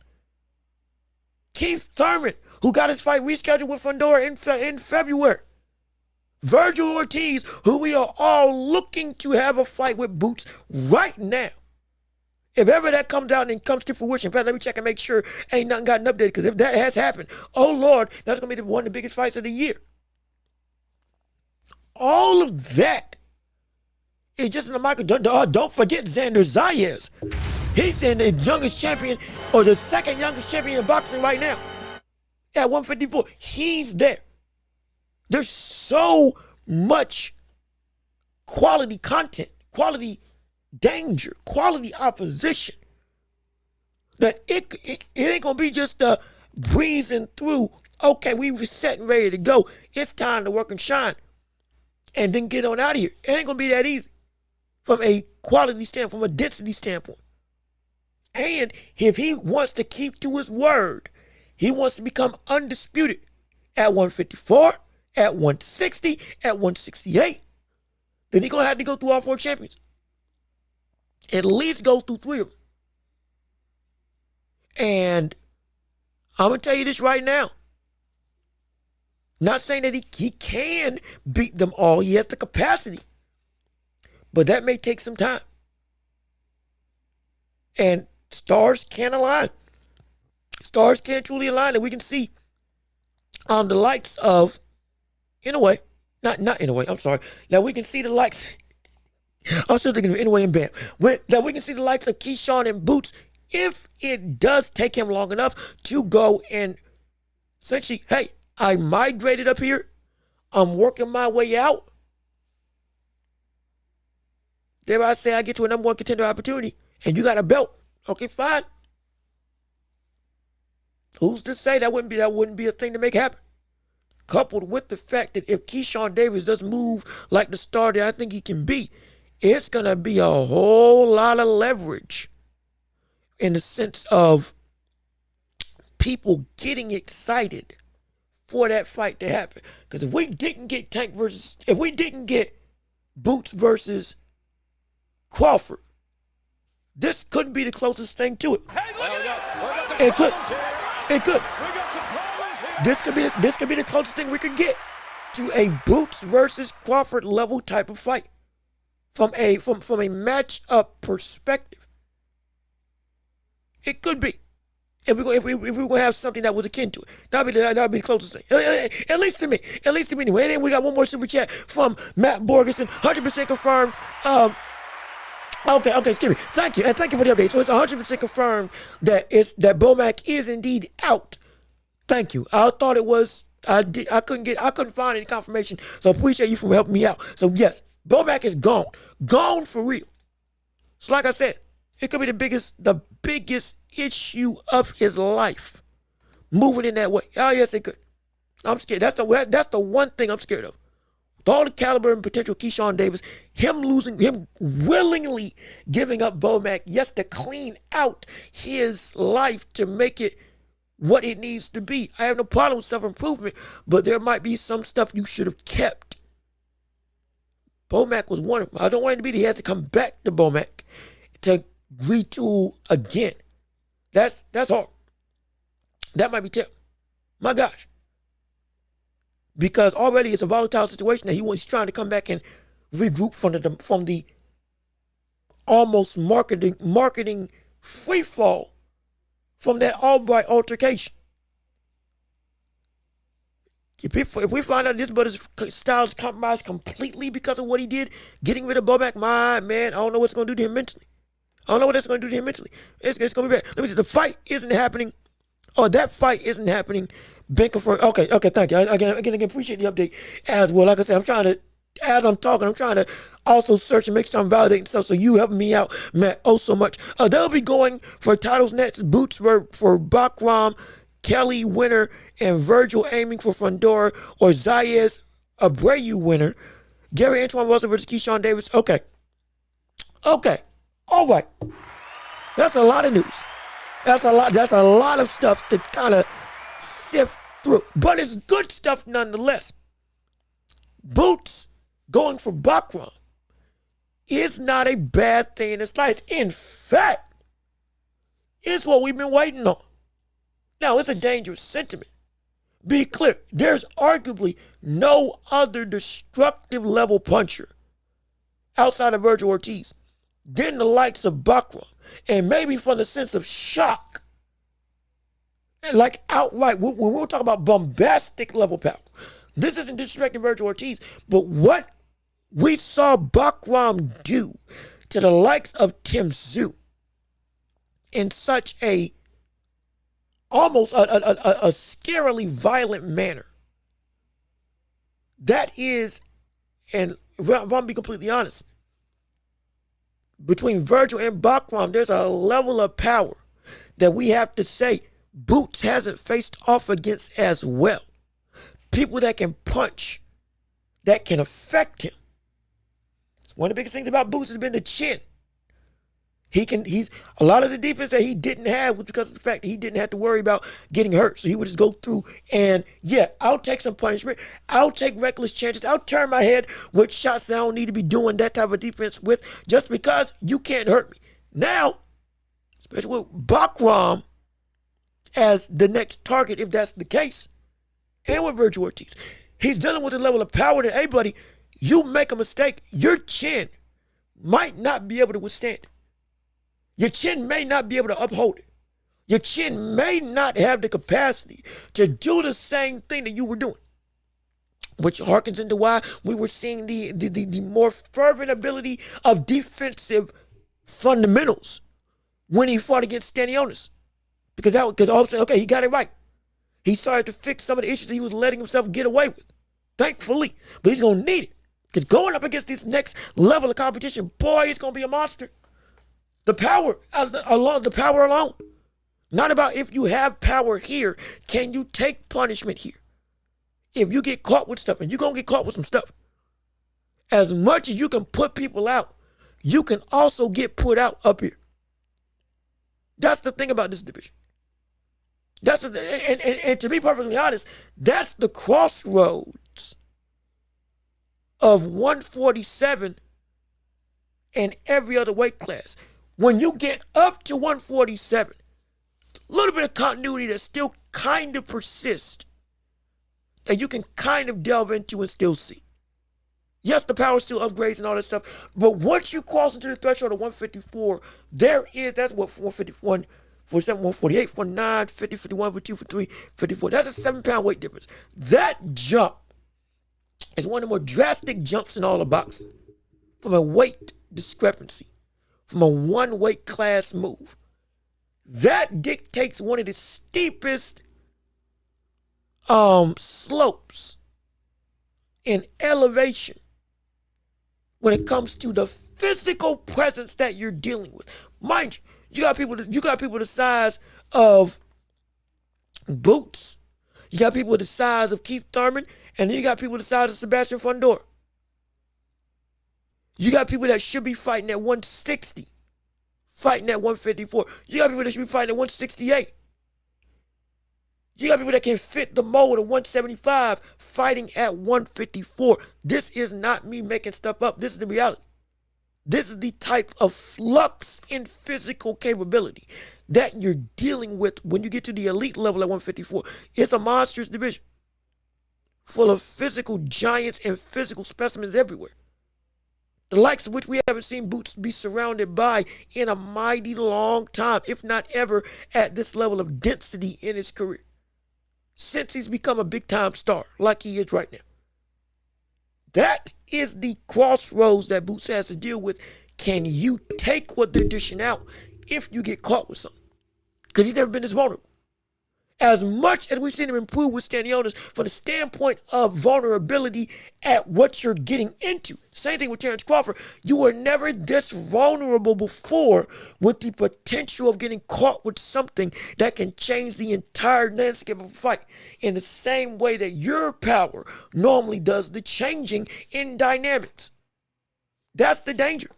Keith Thurman, who got his fight rescheduled with Fundora in February, Virgil Ortiz, who we are all looking to have a fight with Boots right now. If ever that comes out and comes to fruition, in fact, let me check and make sure ain't nothing gotten updated, because if that has happened, oh Lord, that's going to be one of the biggest fights of the year. All of that is just in the Michael. Don't forget Xander Zayas. He's in the youngest champion, or the second youngest champion in boxing right now. At 154, he's there. There's so much quality content, quality danger, quality opposition, that it ain't gonna be just breezing through. Okay, we were set and ready to go. It's time to work and shine, and then get on out of here. It ain't gonna be that easy from a quality standpoint, from a density standpoint. And if he wants to keep to his word, he wants to become undisputed at 154, at 160, at 168, then he's gonna have to go through all 4 champions. At least go through 3 of them. And I'm going to tell you this right now. Not saying that he can beat them all. He has the capacity. But that may take some time. And stars can't align. Stars can't truly align. And we can see on the likes of, in a way, not in a way, I'm sorry. Now we can see the likes. I'm still thinking of Anyway and Bam. That we can see the likes of Keyshawn and Boots, if it does take him long enough to go and essentially, hey, I migrated up here. I'm working my way out. There I say I get to a #1 contender opportunity, and you got a belt. Okay, fine. Who's to say that wouldn't be a thing to make happen? Coupled with the fact that if Keyshawn Davis does move like the star that I think he can be, it's going to be a whole lot of leverage in the sense of people getting excited for that fight to happen. Because if we didn't get Boots versus Crawford, this could be the closest thing to it. Hey, look at this. It could. It could. We got some problems here. This could be the closest thing we could get to a Boots versus Crawford level type of fight. From a matchup perspective, it could be. If we're gonna have something that was akin to it, that'd be the closest thing. At least to me. Anyway. And then we got one more super chat from Matt Borgeson, 100% confirmed. Okay, excuse me. Thank you, and thank you for the update. So it's 100% confirmed that Bomac is indeed out. Thank you. I thought it was. I couldn't find any confirmation. So appreciate you for helping me out. So yes, Bomac is gone for real. So like I said, it could be the biggest issue of his life, moving in that way. Oh yes, it could. I'm scared. That's the one thing I'm scared of. With all the caliber and potential Keyshawn Davis, him willingly giving up Bomac, yes, to clean out his life to make it what it needs to be. I have no problem with self-improvement, but there might be some stuff you should have kept. Bomac was one of them. I don't want it to be that he has to come back to Bomac to retool again. That's hard. That might be terrible. My gosh. Because already it's a volatile situation that he's trying to come back and regroup from the almost marketing free fall from that Albright altercation. If we find out this brother's style is compromised completely because of what he did, getting rid of Bomac, my man, I don't know what's going to do to him mentally. I don't know what that's going to do to him mentally. It's going to be bad. Let me see. The fight isn't happening. Oh, that fight isn't happening. Been confirmed. Okay, thank you. Again, appreciate the update as well. Like I said, as I'm talking, I'm trying to also search and make sure I'm validating stuff. So you helping me out, Matt, oh so much. They'll be going for titles next. Boots for Bakram, Kelly winner, and Virgil aiming for Fundora, or Zayas Abreu winner. Gary Antoine Russell versus Keyshawn Davis. Okay. All right. That's a lot of news. That's a lot of stuff to kind of sift through. But it's good stuff nonetheless. Boots going for Bakram is not a bad thing in the slightest. In fact, it's what we've been waiting on. Now, it's a dangerous sentiment. Be clear, there's arguably no other destructive level puncher outside of Virgil Ortiz than the likes of Bakram. And maybe from the sense of shock, and like outright, when we'll talk about bombastic level power, this isn't disrespecting Virgil Ortiz, but what we saw Bakram do to the likes of Tim Tszyu in such a almost a scarily violent manner. That is, and if I'm going to be completely honest, between Virgil and Bakram, there's a level of power that we have to say Boots hasn't faced off against as well. People that can punch, that can affect him. One of the biggest things about Boots has been the chin. He's a lot of the defense that he didn't have was because of the fact that he didn't have to worry about getting hurt. So he would just go through and, yeah, I'll take some punishment. I'll take reckless chances. I'll turn my head with shots that I don't need to be doing that type of defense with just because you can't hurt me. Now, especially with Bakram as the next target, if that's the case, and with Virgil Ortiz, he's dealing with a level of power that, hey, buddy, you make a mistake, your chin might not be able to withstand it. Your chin may not be able to uphold it. Your chin may not have the capacity to do the same thing that you were doing. Which harkens into why we were seeing the more fervent ability of defensive fundamentals when he fought against Stanionis. Because all of a sudden, okay, he got it right. He started to fix some of the issues that he was letting himself get away with. Thankfully. But he's going to need it. Because going up against this next level of competition, boy, it's going to be a monster. The power alone. Not about if you have power here, can you take punishment here? If you get caught with stuff, and you're going to get caught with some stuff, as much as you can put people out, you can also get put out up here. That's the thing about this division. And to be perfectly honest, that's the crossroads of 147 and every other weight class. When you get up to 147, a little bit of continuity that still kind of persists, that you can kind of delve into and still see. Yes, the power still upgrades and all that stuff, but once you cross into the threshold of 154, that's what 151, 47, 148, 49, 50, 51, 52, 53, 54. That's a 7-pound weight difference. That jump is one of the more drastic jumps in all of boxing. From a weight discrepancy, from a one weight class move. That dictates one of the steepest slopes in elevation when it comes to the physical presence that you're dealing with. Mind you, you got people the size of Boots. You got people the size of Keith Thurman, and then you got people the size of Sebastian Fundora. You got people that should be fighting at 160, fighting at 154. You got people that should be fighting at 168. You got people that can fit the mold of 175, fighting at 154. This is not me making stuff up. This is the reality. This is the type of flux in physical capability that you're dealing with when you get to the elite level at 154. It's a monstrous division full of physical giants and physical specimens everywhere. The likes of which we haven't seen Boots be surrounded by in a mighty long time, if not ever at this level of density in his career. Since he's become a big-time star, like he is right now. That is the crossroads that Boots has to deal with. Can you take what they're dishing out if you get caught with something? Because he's never been this vulnerable. As much as we've seen him improve with Stanionis from the standpoint of vulnerability at what you're getting into. Same thing with Terrence Crawford. You were never this vulnerable before with the potential of getting caught with something that can change the entire landscape of a fight in the same way that your power normally does the changing in dynamics. That's the danger.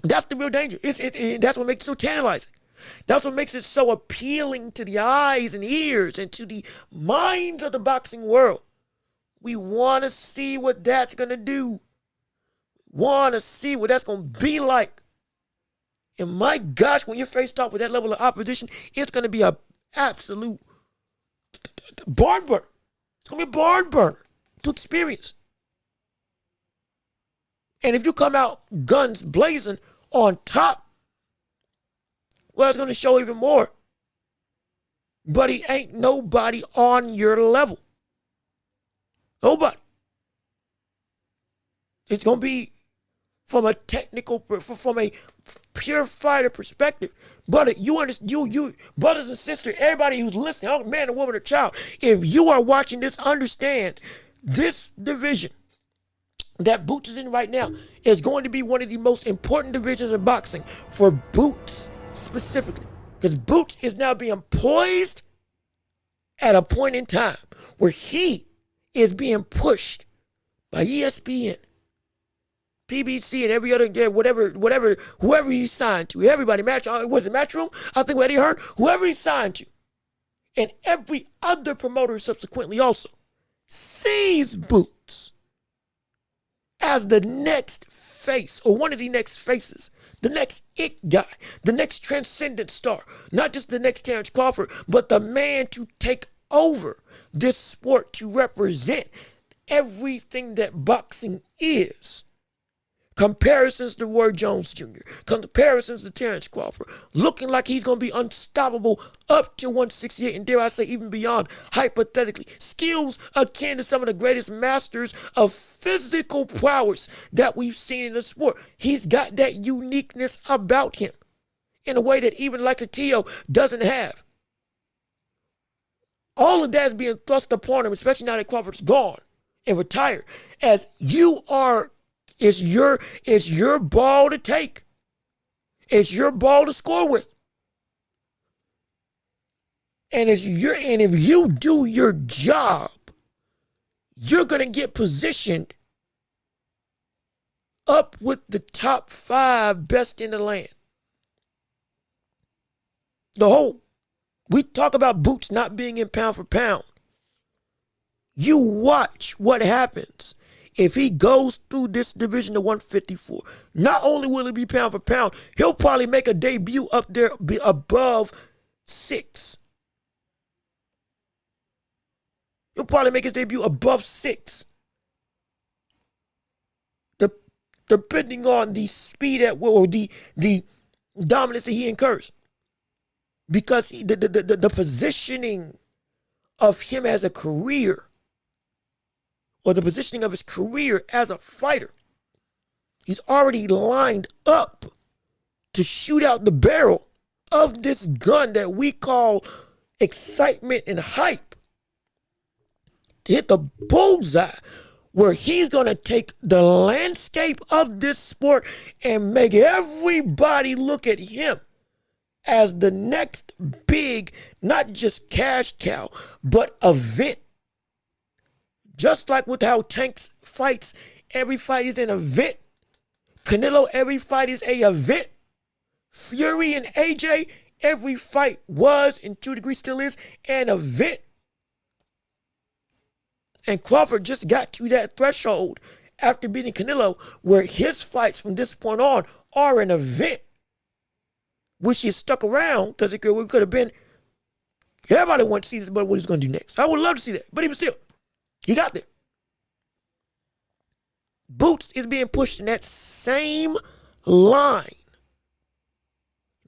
That's the real danger. That's what makes it so tantalizing. That's what makes it so appealing to the eyes and ears and to the minds of the boxing world. We want to see what that's going to do. Want to see what that's going to be like. And my gosh, when you're faced off with that level of opposition, it's going to be an absolute barn burner. It's going to be a barn burner to experience. And if you come out guns blazing on top, Well, it's going to show even more. But he ain't nobody on your level. Nobody. It's going to be from a technical, from a pure fighter perspective. But you brothers and sisters, everybody who's listening, man, a woman, or child, if you are watching this, understand this division that Boots is in right now is going to be one of the most important divisions in boxing for Boots specifically. Because Boots is now being poised at a point in time where he is being pushed by ESPN, PBC, and every other, whoever he's signed to. Everybody, was it Matchroom? I think Eddie Hearn, whoever he's signed to. And every other promoter subsequently also sees Boots as the next face, or one of the next faces, the next it guy, the next transcendent star, not just the next Terrence Crawford, but the man to take over this sport, to represent everything that boxing is. Comparisons to Roy Jones Jr., comparisons to Terrence Crawford, looking like he's going to be unstoppable up to 168, and dare I say even beyond, hypothetically. Skills akin to some of the greatest masters of physical prowess that we've seen in the sport. He's got that uniqueness about him in a way that even Lexatio doesn't have. All of that is being thrust upon him, especially now that Crawford's gone and retired, as you are. It's your ball to take. It's your ball to score with. And if you do your job, you're gonna get positioned up with the top 5 best in the land. We talk about Boots not being in pound for pound. You watch what happens if he goes through this division to 154. Not only will it be pound for pound, he'll probably make a debut up there above 6. He'll probably make his debut above 6. Depending on the speed at will, or the dominance that he incurs. Because the positioning of him as a career, or the positioning of his career as a fighter, he's already lined up to shoot out the barrel of this gun that we call excitement and hype, to hit the bullseye, where he's going to take the landscape of this sport and make everybody look at him as the next big, not just cash cow, but event. Just like with how Tank's fights, every fight is an event. Canelo, every fight is a event. Fury and AJ, every fight was, and to a degree still is, an event. And Crawford just got to that threshold after beating Canelo, where his fights from this point on are an event. Wish he had stuck around, because it could have been, everybody wanted to see this, but what he's going to do next. I would love to see that, but even still, he got there. Boots is being pushed in that same line.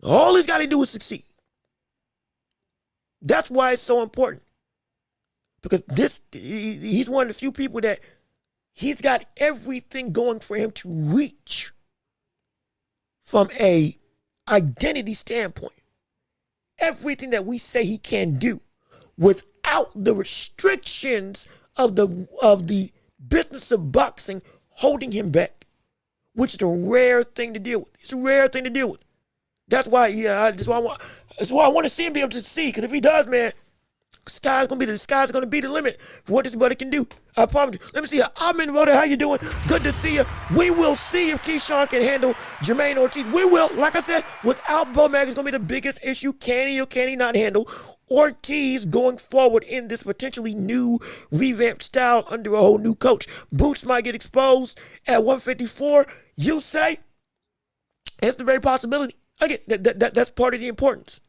All he's got to do is succeed. That's why it's so important. Because he's one of the few people that he's got everything going for him to reach from a identity standpoint. Everything that we say he can do without the restrictions of the business of boxing holding him back, which is a rare thing to deal with. It's a rare thing to deal with. That's why, that's why I want to see him be able to see. Because if he does, man, the sky's gonna be the limit for what this brother can do. I promise you. Let me see you. I'm in, brother. How you doing? Good to see you. We will see if Keyshawn can handle Jermaine Ortiz. We will. Like I said, without Bo Mag, it's gonna be the biggest issue. Can he or can he not handle Ortiz going forward in this potentially new revamped style under a whole new coach? Boots might get exposed at 154. You say? It's the very possibility. Again, that's part of the importance.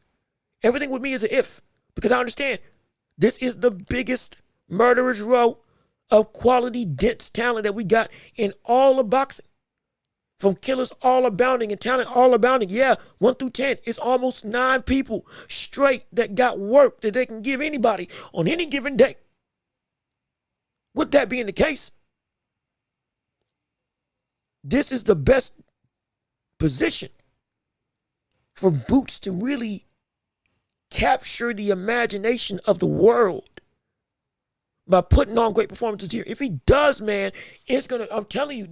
Everything with me is an if, because I understand this is the biggest murderer's row of quality, dense talent that we got in all of boxing. From killers all abounding and talent all abounding. Yeah, 1 through 10. It's almost 9 people straight that got work that they can give anybody on any given day. With that being the case, this is the best position for Boots to really capture the imagination of the world by putting on great performances here. If he does, man, it's gonna, I'm telling you,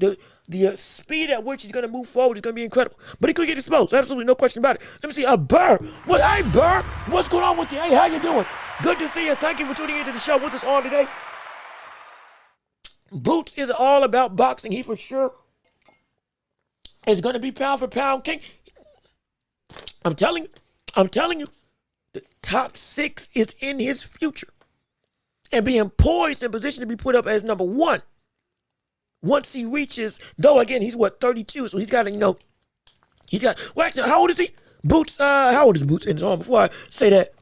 the speed at which he's gonna move forward is gonna be incredible. But he could get exposed, absolutely no question about it. Let me see, Burr. What? Hey, Burr, what's going on with you? Hey, how you doing? Good to see you. Thank you for tuning into the show with us on today. Boots is all about boxing. He for sure is gonna be pound for pound king. I'm telling you, the top 6 is in his future. And being poised in position to be put up as number 1. Once he reaches, though again, he's 32, so he's got to, well, actually, how old is he? Boots, how old is Boots Ennis? Before I say that,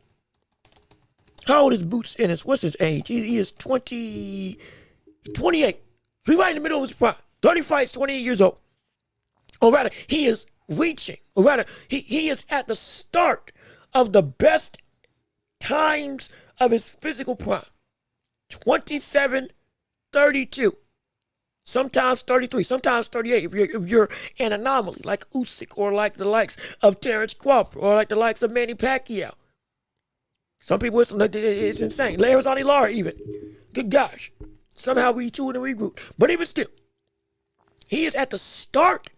how old is Boots Ennis? What's his age? He is 28. So he's right in the middle of his prime. 30 fights, 28 years old. Or rather, he is reaching, or rather, he is at the start of the best times of his physical prime. 27, 32, sometimes 33, sometimes 38 if you're an anomaly like Usyk or like the likes of Terrence Crawford or like the likes of Manny Pacquiao. Some people, it's insane. Arizona Lara even. Good gosh. Somehow we retooled and regrouped. But even still, he is at the start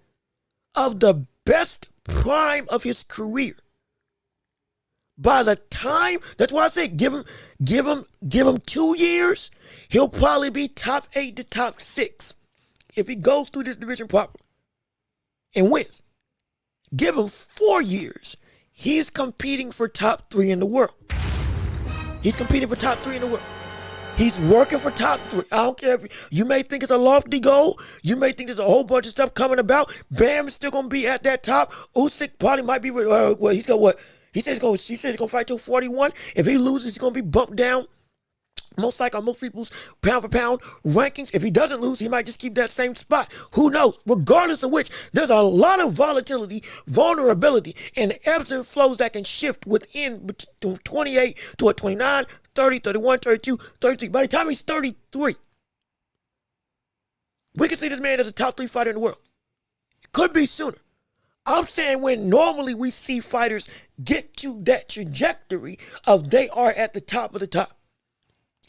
of the best prime of his career. By the time, that's why I say give him 2 years, he'll probably be top 8 to top 6 if he goes through this division properly and wins. Give him 4 years, he's competing for top 3 in the world. He's competing for top 3 in the world. He's working for top 3. I don't care if you may think it's a lofty goal. You may think there's a whole bunch of stuff coming about. Bam is still gonna be at that top. Usyk probably might be. He's got what? He says he's gonna fight till 41. If he loses, he's gonna be bumped down. Most likely on most people's pound for pound rankings. If he doesn't lose, he might just keep that same spot. Who knows? Regardless of which, there's a lot of volatility, vulnerability, and ebbs and flows that can shift within 28 to a 29, 30, 31, 32, 33. By the time he's 33, we can see this man as a top 3 fighter in the world. It could be sooner. I'm saying when normally we see fighters get to that trajectory of they are at the top of the top.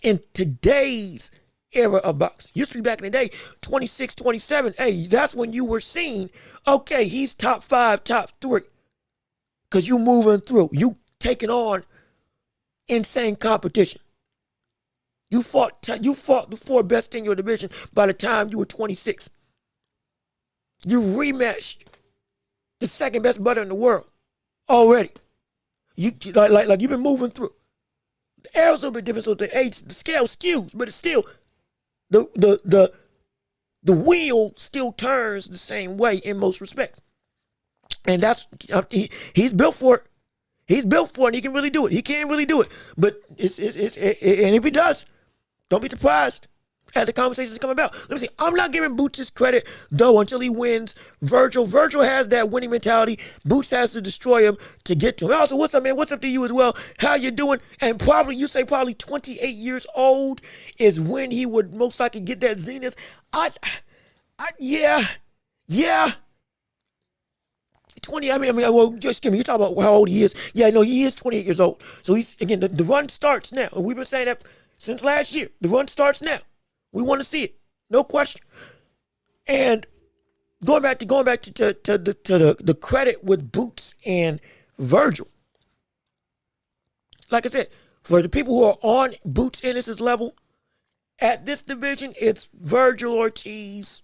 In today's era of boxing, used to be back in the day, 26, 27, hey, that's when you were seeing, okay, he's top 5, top 3. Because you moving through, you taking on insane competition. You fought the 4 best in your division by the time you were 26. You rematched the 2nd best butter in the world already. You like you've been moving through. The air's a little bit different, so the age, the scale skews, but it's still the wheel still turns the same way in most respects. And that's he's built for it. He's built for it, and he can really do it. He can really do it. But it's and if he does, don't be surprised as the conversations come about. Let me see. I'm not giving Boots his credit, though, until he wins Virgil. Virgil has that winning mentality. Boots has to destroy him to get to him. Also, what's up, man? What's up to you as well? How you doing? And probably, you say probably 28 years old is when he would most likely get that zenith. Yeah. 20, well, just give me, you talk about how old he is. Yeah, no, he is 28 years old. So he's, again, the run starts now. And we've been saying that since last year. The run starts now. We want to see it. No question. And going back to the credit with Boots and Virgil. Like I said, for the people who are on Boots Ennis' level, at this division, it's Virgil Ortiz,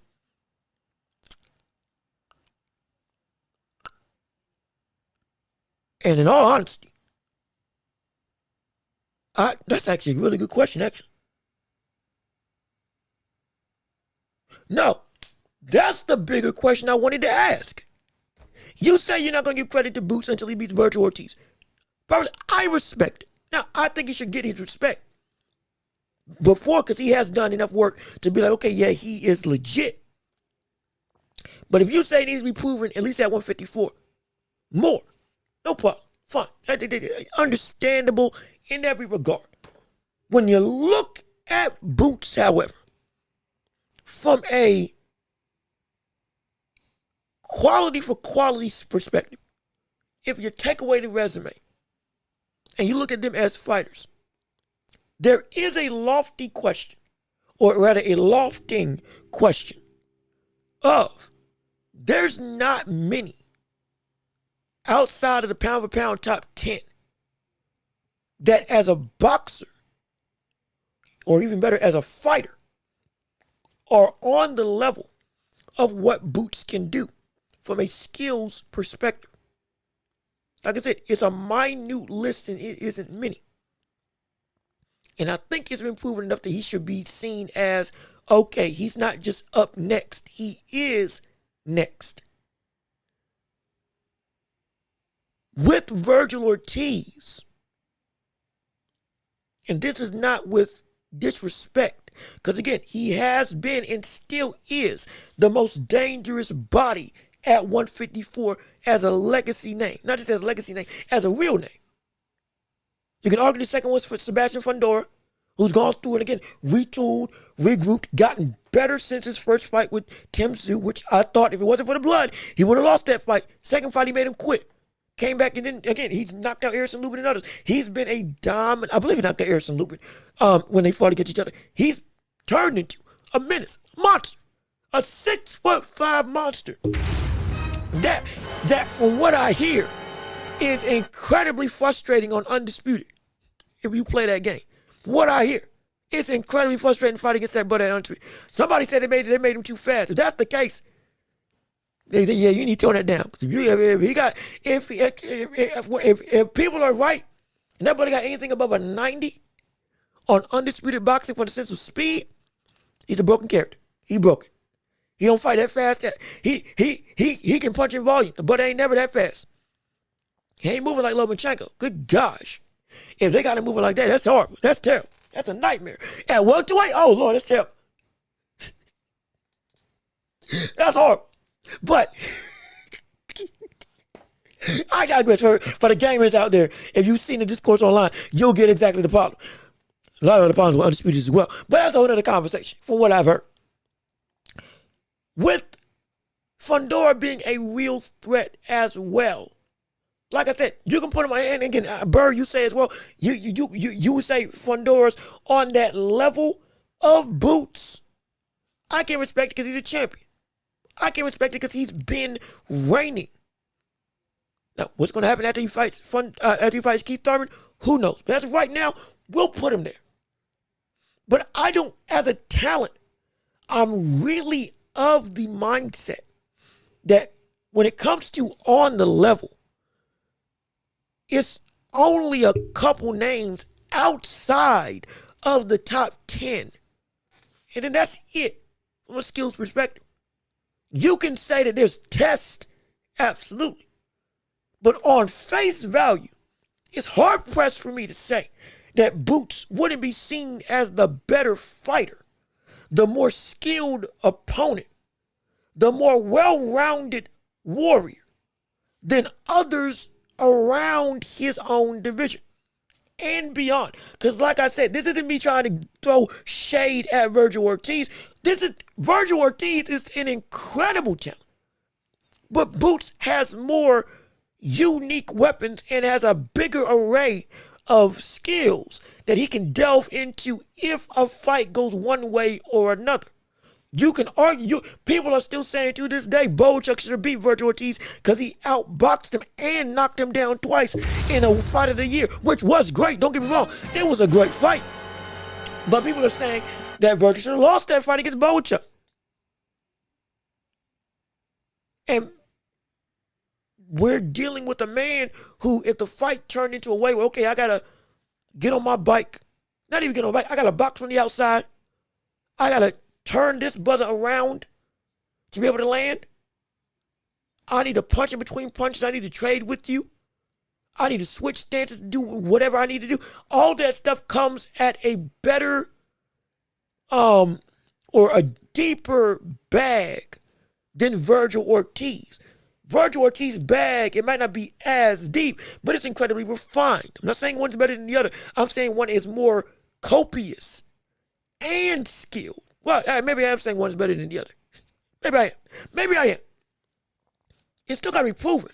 and in all honesty, that's actually a really good question, actually. No, that's the bigger question I wanted to ask. You say you're not going to give credit to Boots until he beats Virgil Ortiz. Probably, I respect it. Now, I think he should get his respect before, because he has done enough work to be like, okay, yeah, he is legit. But if you say it needs to be proven at least at 154, more, no problem, fine. Understandable in every regard. When you look at Boots, however, from a quality for quality perspective, if you take away the resume and you look at them as fighters, there is a lofty question, or rather a lofting question of there's not many outside of the pound for pound top 10 that as a boxer, or even better as a fighter, are on the level of what Boots can do from a skills perspective. Like I said, it's a minute list and it isn't many. And I think it's been proven enough that he should be seen as, okay, he's not just up next, he is next. With Virgil Ortiz, and this is not with disrespect, because again, he has been and still is the most dangerous body at 154 as a legacy name. Not just as a legacy name, as a real name. You can argue the second one's for Sebastian Fundora, who's gone through it again, retooled, regrouped, gotten better since his first fight with Tim Tszyu, which I thought if it wasn't for the blood, he would have lost that fight. Second fight, he made him quit. Came back and then, again, he's knocked out Harrison Lubin and others. He's been a dominant, I believe he knocked out Harrison Lubin when they fought against each other. He's turned into a menace, a monster, a 6'5" monster. That from what I hear is incredibly frustrating on Undisputed. If you play that game, what I hear, it's incredibly frustrating to fight against that brother at Undisputed. Somebody said they made him too fast. If that's the case, yeah, you need to tone that down. If people are right, and that brother got anything above a 90 on Undisputed Boxing for the sense of speed, he's a broken character. He broken. He don't fight that fast. He can punch in volume, but ain't never that fast. He ain't moving like Lomachenko. Good gosh. If they got him moving like that, that's horrible. That's terrible. That's a nightmare. At welterweight, oh Lord, that's terrible. That's horrible. But I digress. For the gamers out there, if you've seen the discourse online, you'll get exactly the problem. A lot of the problems with Undisputed as well. But that's a whole other conversation from what I've heard. With Fundora being a real threat as well. Like I said, you can put him on, and again, Burr, you say as well, you would say Fundora's on that level of Boots. I can respect it because he's a champion. I can respect it because he's been reigning. Now, what's going to happen after he fights Keith Thurman? Who knows? But as of right now, we'll put him there. But I don't, as a talent, I'm really of the mindset that when it comes to on the level, it's only a couple names outside of the top 10. And then that's it from a skills perspective. You can say that there's tests, absolutely. But on face value, it's hard pressed for me to say that Boots wouldn't be seen as the better fighter, the more skilled opponent, the more well-rounded warrior than others around his own division and beyond. Because like I said, this isn't me trying to throw shade at Virgil Ortiz. Virgil Ortiz is an incredible talent. But Boots has more unique weapons and has a bigger array of skills that he can delve into if a fight goes one way or another. You can argue, people are still saying to this day, Bochuk should have beat Virgil Ortiz because he outboxed him and knocked him down twice in a fight of the year, which was great. Don't get me wrong. It was a great fight. But people are saying that Virgil should have lost that fight against Bochuk. And we're dealing with a man who, if the fight turned into a way where, okay, I got to get on my bike, not even get on my bike, I got to box from the outside, I got to turn this brother around to be able to land. I need to punch in between punches. I need to trade with you. I need to switch stances, do whatever I need to do. All that stuff comes at a better or a deeper bag than Virgil Ortiz. Virgil Ortiz's bag, it might not be as deep, but it's incredibly refined. I'm not saying one's better than the other. I'm saying one is more copious and skilled. Well, maybe I am saying one's better than the other. Maybe I am. Maybe I am. It's still got to be proven.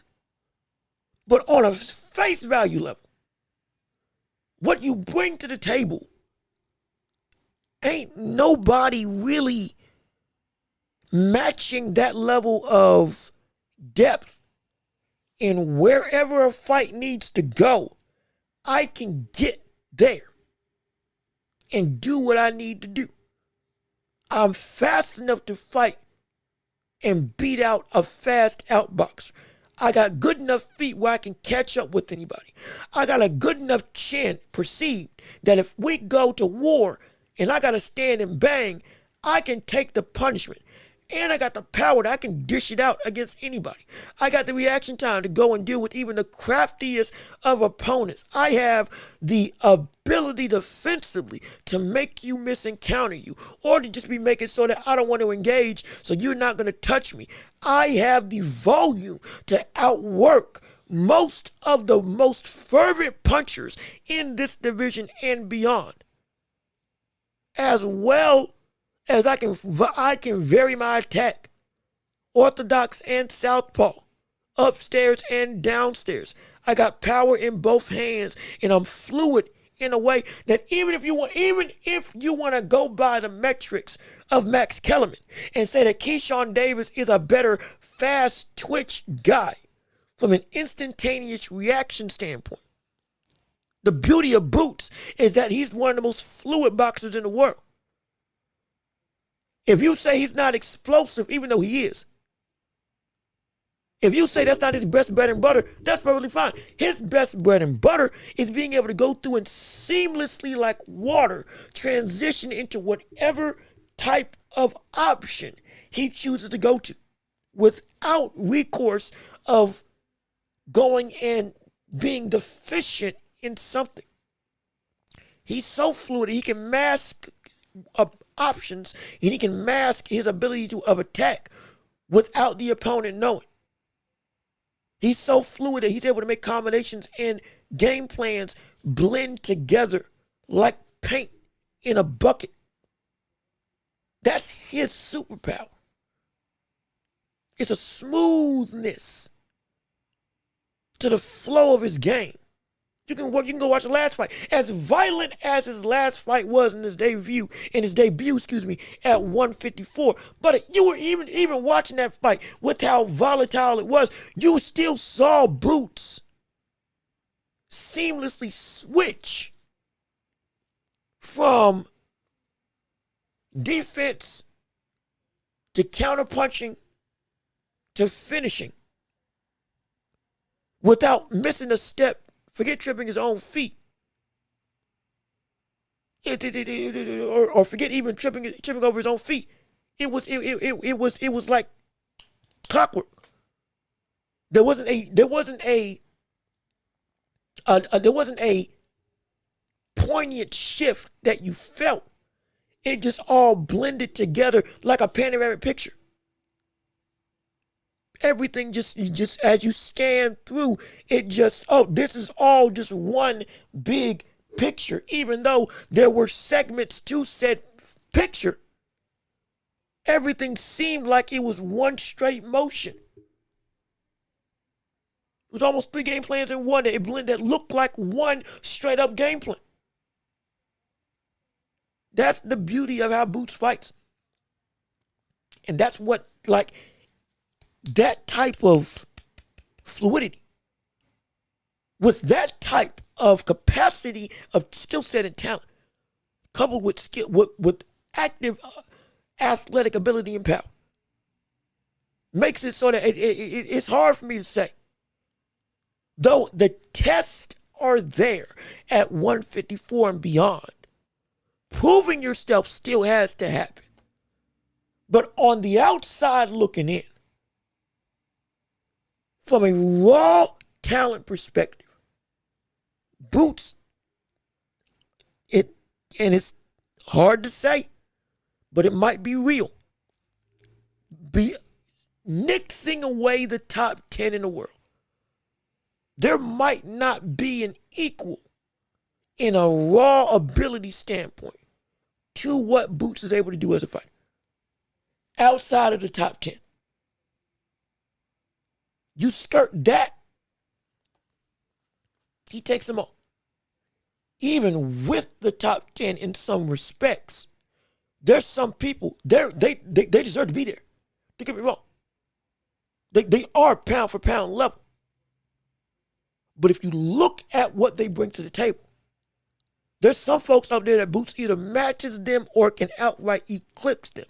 But on a face value level, what you bring to the table, ain't nobody really matching that level of depth. And wherever a fight needs to go, I can get there and do what I need to do. I'm fast enough to fight and beat out a fast outboxer. I got good enough feet where I can catch up with anybody. I got a good enough chin perceived that if we go to war and I got to stand and bang, I can take the punishment. And I got the power that I can dish it out against anybody. I got the reaction time to go and deal with even the craftiest of opponents. I have the ability defensively to make you miss and counter you, or to just be making so that I don't want to engage, so you're not going to touch me. I have the volume to outwork most of the most fervent punchers in this division and beyond. As well as I can vary my attack, orthodox and southpaw, upstairs and downstairs. I got power in both hands, and I'm fluid in a way that even if you want to go by the metrics of Max Kellerman and say that Keyshawn Davis is a better fast twitch guy from an instantaneous reaction standpoint, the beauty of Boots is that he's one of the most fluid boxers in the world. If you say he's not explosive, even though he is, if you say that's not his best bread and butter, that's perfectly fine. His best bread and butter is being able to go through and seamlessly, like water, transition into whatever type of option he chooses to go to without recourse of going and being deficient in something. He's so fluid, he can mask options, and he can mask his ability of attack without the opponent knowing. He's so fluid that he's able to make combinations and game plans blend together like paint in a bucket. That's his superpower. It's a smoothness to the flow of his game. You can go watch the last fight. As violent as his last fight was in his debut, at 154. But you were even watching that fight with how volatile it was, you still saw Boots seamlessly switch from defense to counterpunching to finishing without missing a step. Forget tripping his own feet, or forget even tripping over his own feet. It was like clockwork. There wasn't a poignant shift that you felt. It just all blended together like a panoramic picture. Everything just as you scan through, this is all just one big picture. Even though there were segments to said picture, everything seemed like it was one straight motion. It was almost 3 game plans in one that looked like one straight up game plan. That's the beauty of how Boots fights. And that's what, like, that type of fluidity, with that type of capacity of skill set and talent, coupled with skill, with active athletic ability and power, makes it so that it's hard for me to say. Though the tests are there at 154 and beyond, proving yourself still has to happen. But on the outside looking in, from a raw talent perspective, Boots, and it's hard to say, but it might be real, nixing away the top 10 in the world. There might not be an equal in a raw ability standpoint to what Boots is able to do as a fighter outside of the top 10. You skirt that, he takes them all. Even with the top 10 in some respects, there's some people, they deserve to be there. Don't get me wrong. They are pound for pound level. But if you look at what they bring to the table, there's some folks out there that Boots either matches them or can outright eclipse them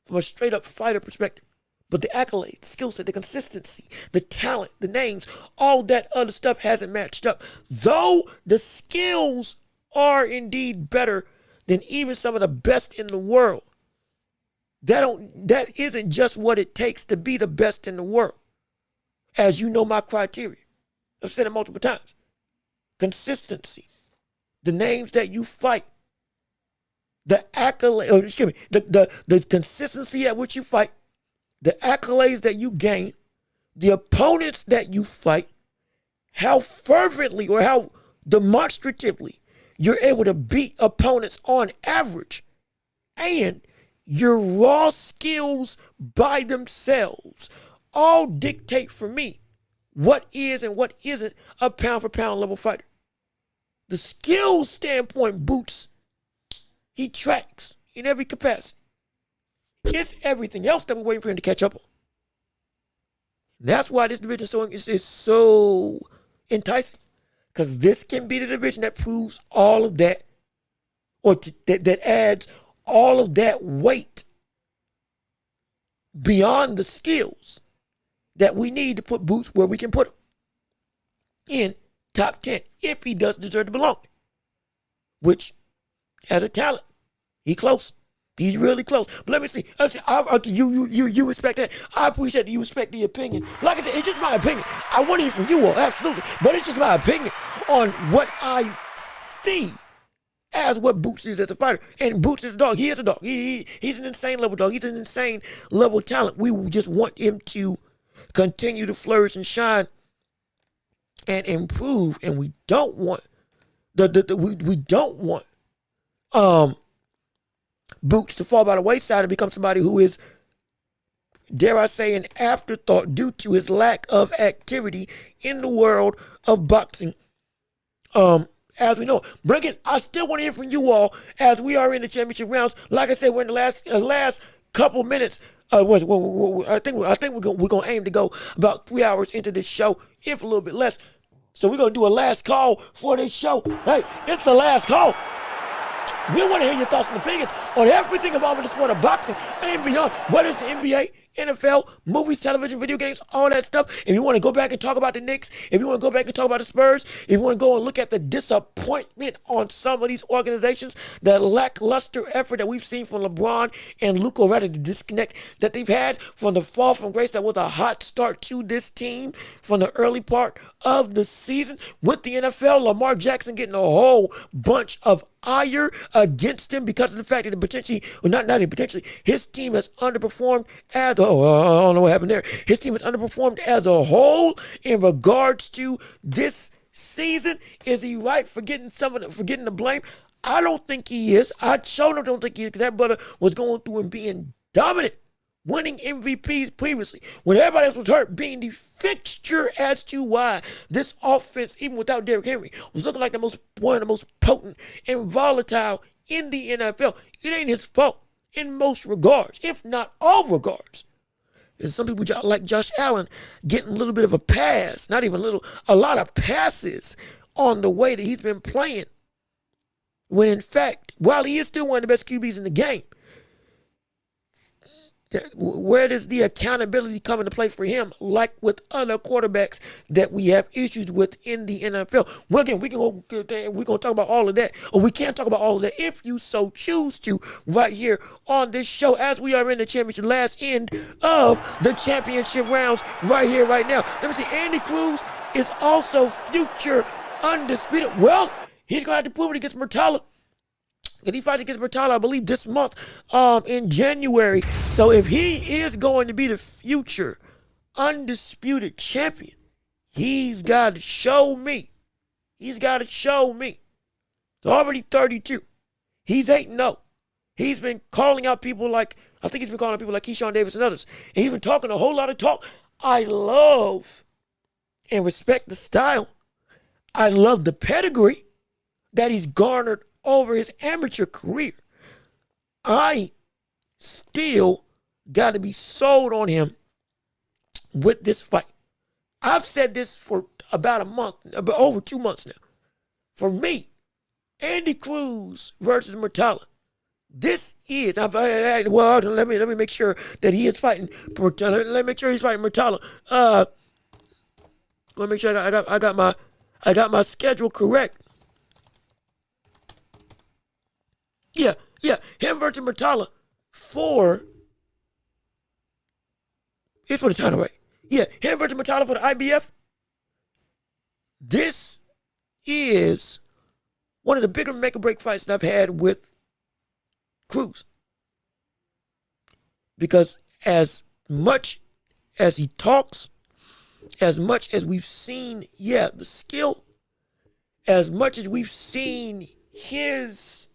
from a straight up fighter perspective. But the accolades, the skill set, the consistency, the talent, the names, all that other stuff hasn't matched up. Though the skills are indeed better than even some of the best in the world, that isn't just what it takes to be the best in the world. As you know my criteria. I've said it multiple times. Consistency. The names that you fight. The accolade, the consistency at which you fight. The accolades that you gain, the opponents that you fight, how fervently or how demonstratively you're able to beat opponents on average, and your raw skills by themselves all dictate for me what is and what isn't a pound for pound level fighter. The skills standpoint, Boots, he tracks in every capacity. It's everything else that we're waiting for him to catch up on. That's why this division is so enticing. Because this can be the division that proves all of that, or that adds all of that weight beyond the skills that we need to put Boots where we can put him in top 10 if he does deserve to belong. Which, as a talent, he close. He's really close. But let me see. You respect that. I appreciate that you respect the opinion. Like I said, it's just my opinion. I want to hear from you all, absolutely. But it's just my opinion on what I see as what Boots is as a fighter. And Boots is a dog. He is a dog. He's an insane level dog. He's an insane level talent. We just want him to continue to flourish and shine and improve. And we don't want we don't want Boots to fall by the wayside and become somebody who is, dare I say, an afterthought due to his lack of activity in the world of boxing. As we know. But again, I still want to hear from you all as we are in the championship rounds. Like I said, we're in the last couple minutes. I think we're gonna aim to go about 3 hours into this show, if a little bit less. So we're gonna do a last call for this show. Hey, it's the last call. We want to hear your thoughts and opinions on everything involving the sport of boxing and beyond, whether it's the NBA, NFL, movies, television, video games, all that stuff. If you want to go back and talk about the Knicks, if you want to go back and talk about the Spurs, if you want to go and look at the disappointment on some of these organizations, the lackluster effort that we've seen from LeBron and Luka, rather the disconnect that they've had from the fall from grace that was a hot start to this team from the early part of the season. With the NFL, Lamar Jackson getting a whole bunch of ire against him because of the fact that his team has underperformed as I don't know what happened there. His team has underperformed as a whole in regards to this season. Is he right for getting the blame? I don't think he is. I sure don't think he is, because that brother was going through and being dominant, winning MVPs previously, when everybody else was hurt, being the fixture as to why this offense, even without Derrick Henry, was looking like one of the most potent and volatile in the NFL. It ain't his fault in most regards, if not all regards. And some people like Josh Allen getting a little bit of a pass, not even a little, a lot of passes on the way that he's been playing. When in fact, while he is still one of the best QBs in the game, where does the accountability come into play for him, like with other quarterbacks that we have issues with in the NFL? Well, again, we're going to talk about all of that, or we can't talk about all of that if you so choose to, right here on this show, as we are in the championship, last end of the championship rounds, right here, right now. Let me see, Andy Cruz is also future undisputed. Well, he's going to have to prove it against Murtala And he fights against Murtala, I believe, this month, in January. So if he is going to be the future undisputed champion, he's got to show me. He's got to show me. He's already 32. He's 8-0. He's been calling out people like, I think he's been calling out people like Keyshawn Davis and others. And he's been talking a whole lot of talk. I love and respect the style. I love the pedigree that he's garnered over his amateur career. I still got to be sold on him with this fight. I've said this for about a month, over 2 months now. For me, Andy Cruz versus Murtala. This is, well, let me make sure that he is fighting Murtala. Let me make sure he's fighting Murtala. Gonna make sure I got my schedule correct. Yeah, him versus Murtala it's for the title, right? Yeah, him versus Murtala for the IBF. This is one of the bigger make or break fights that I've had with Cruz. Because as much as he talks, as much as we've seen, the skill, as much as we've seen his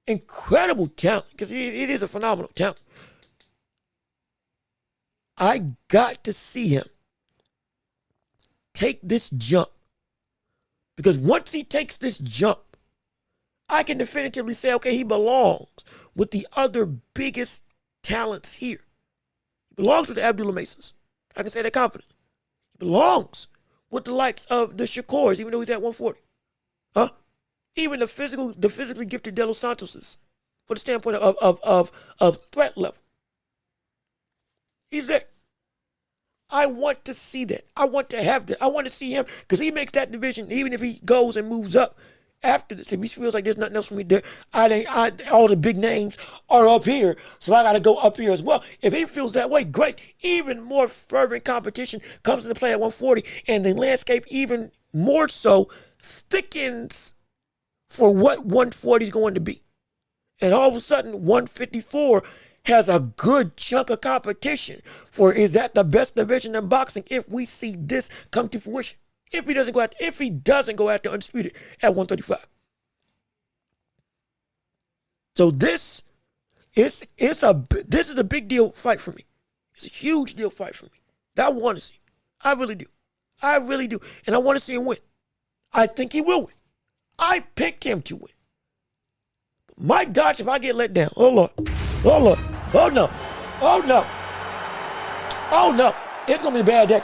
incredible talent, because it is a phenomenal talent, I got to see him take this jump. Because once he takes this jump, I can definitively say, okay, he belongs with the other biggest talents here. He belongs with the Abdullah Masons. I can say that confidently. He belongs with the likes of the Shakors, even though he's at 140. Even the physically gifted De Los Santoses, for the standpoint of threat level. He's there. I want to see that. I want to have that. I want to see him, because he makes that division, even if he goes and moves up after this. If he feels like there's nothing else for me there, all the big names are up here, so I got to go up here as well. If he feels that way, great. Even more fervent competition comes into play at 140, and the landscape even more so thickens for what 140 is going to be. And all of a sudden, 154 has a good chunk of competition for, is that the best division in boxing if we see this come to fruition? If he doesn't go after undisputed at 135. So this is a big deal fight for me. It's a huge deal fight for me that I want to see. I really do. I really do. And I want to see him win. I think he will win. I picked him to win. My gosh, if I get let down, oh Lord, oh Lord, oh no, oh no, oh no, it's gonna be a bad day.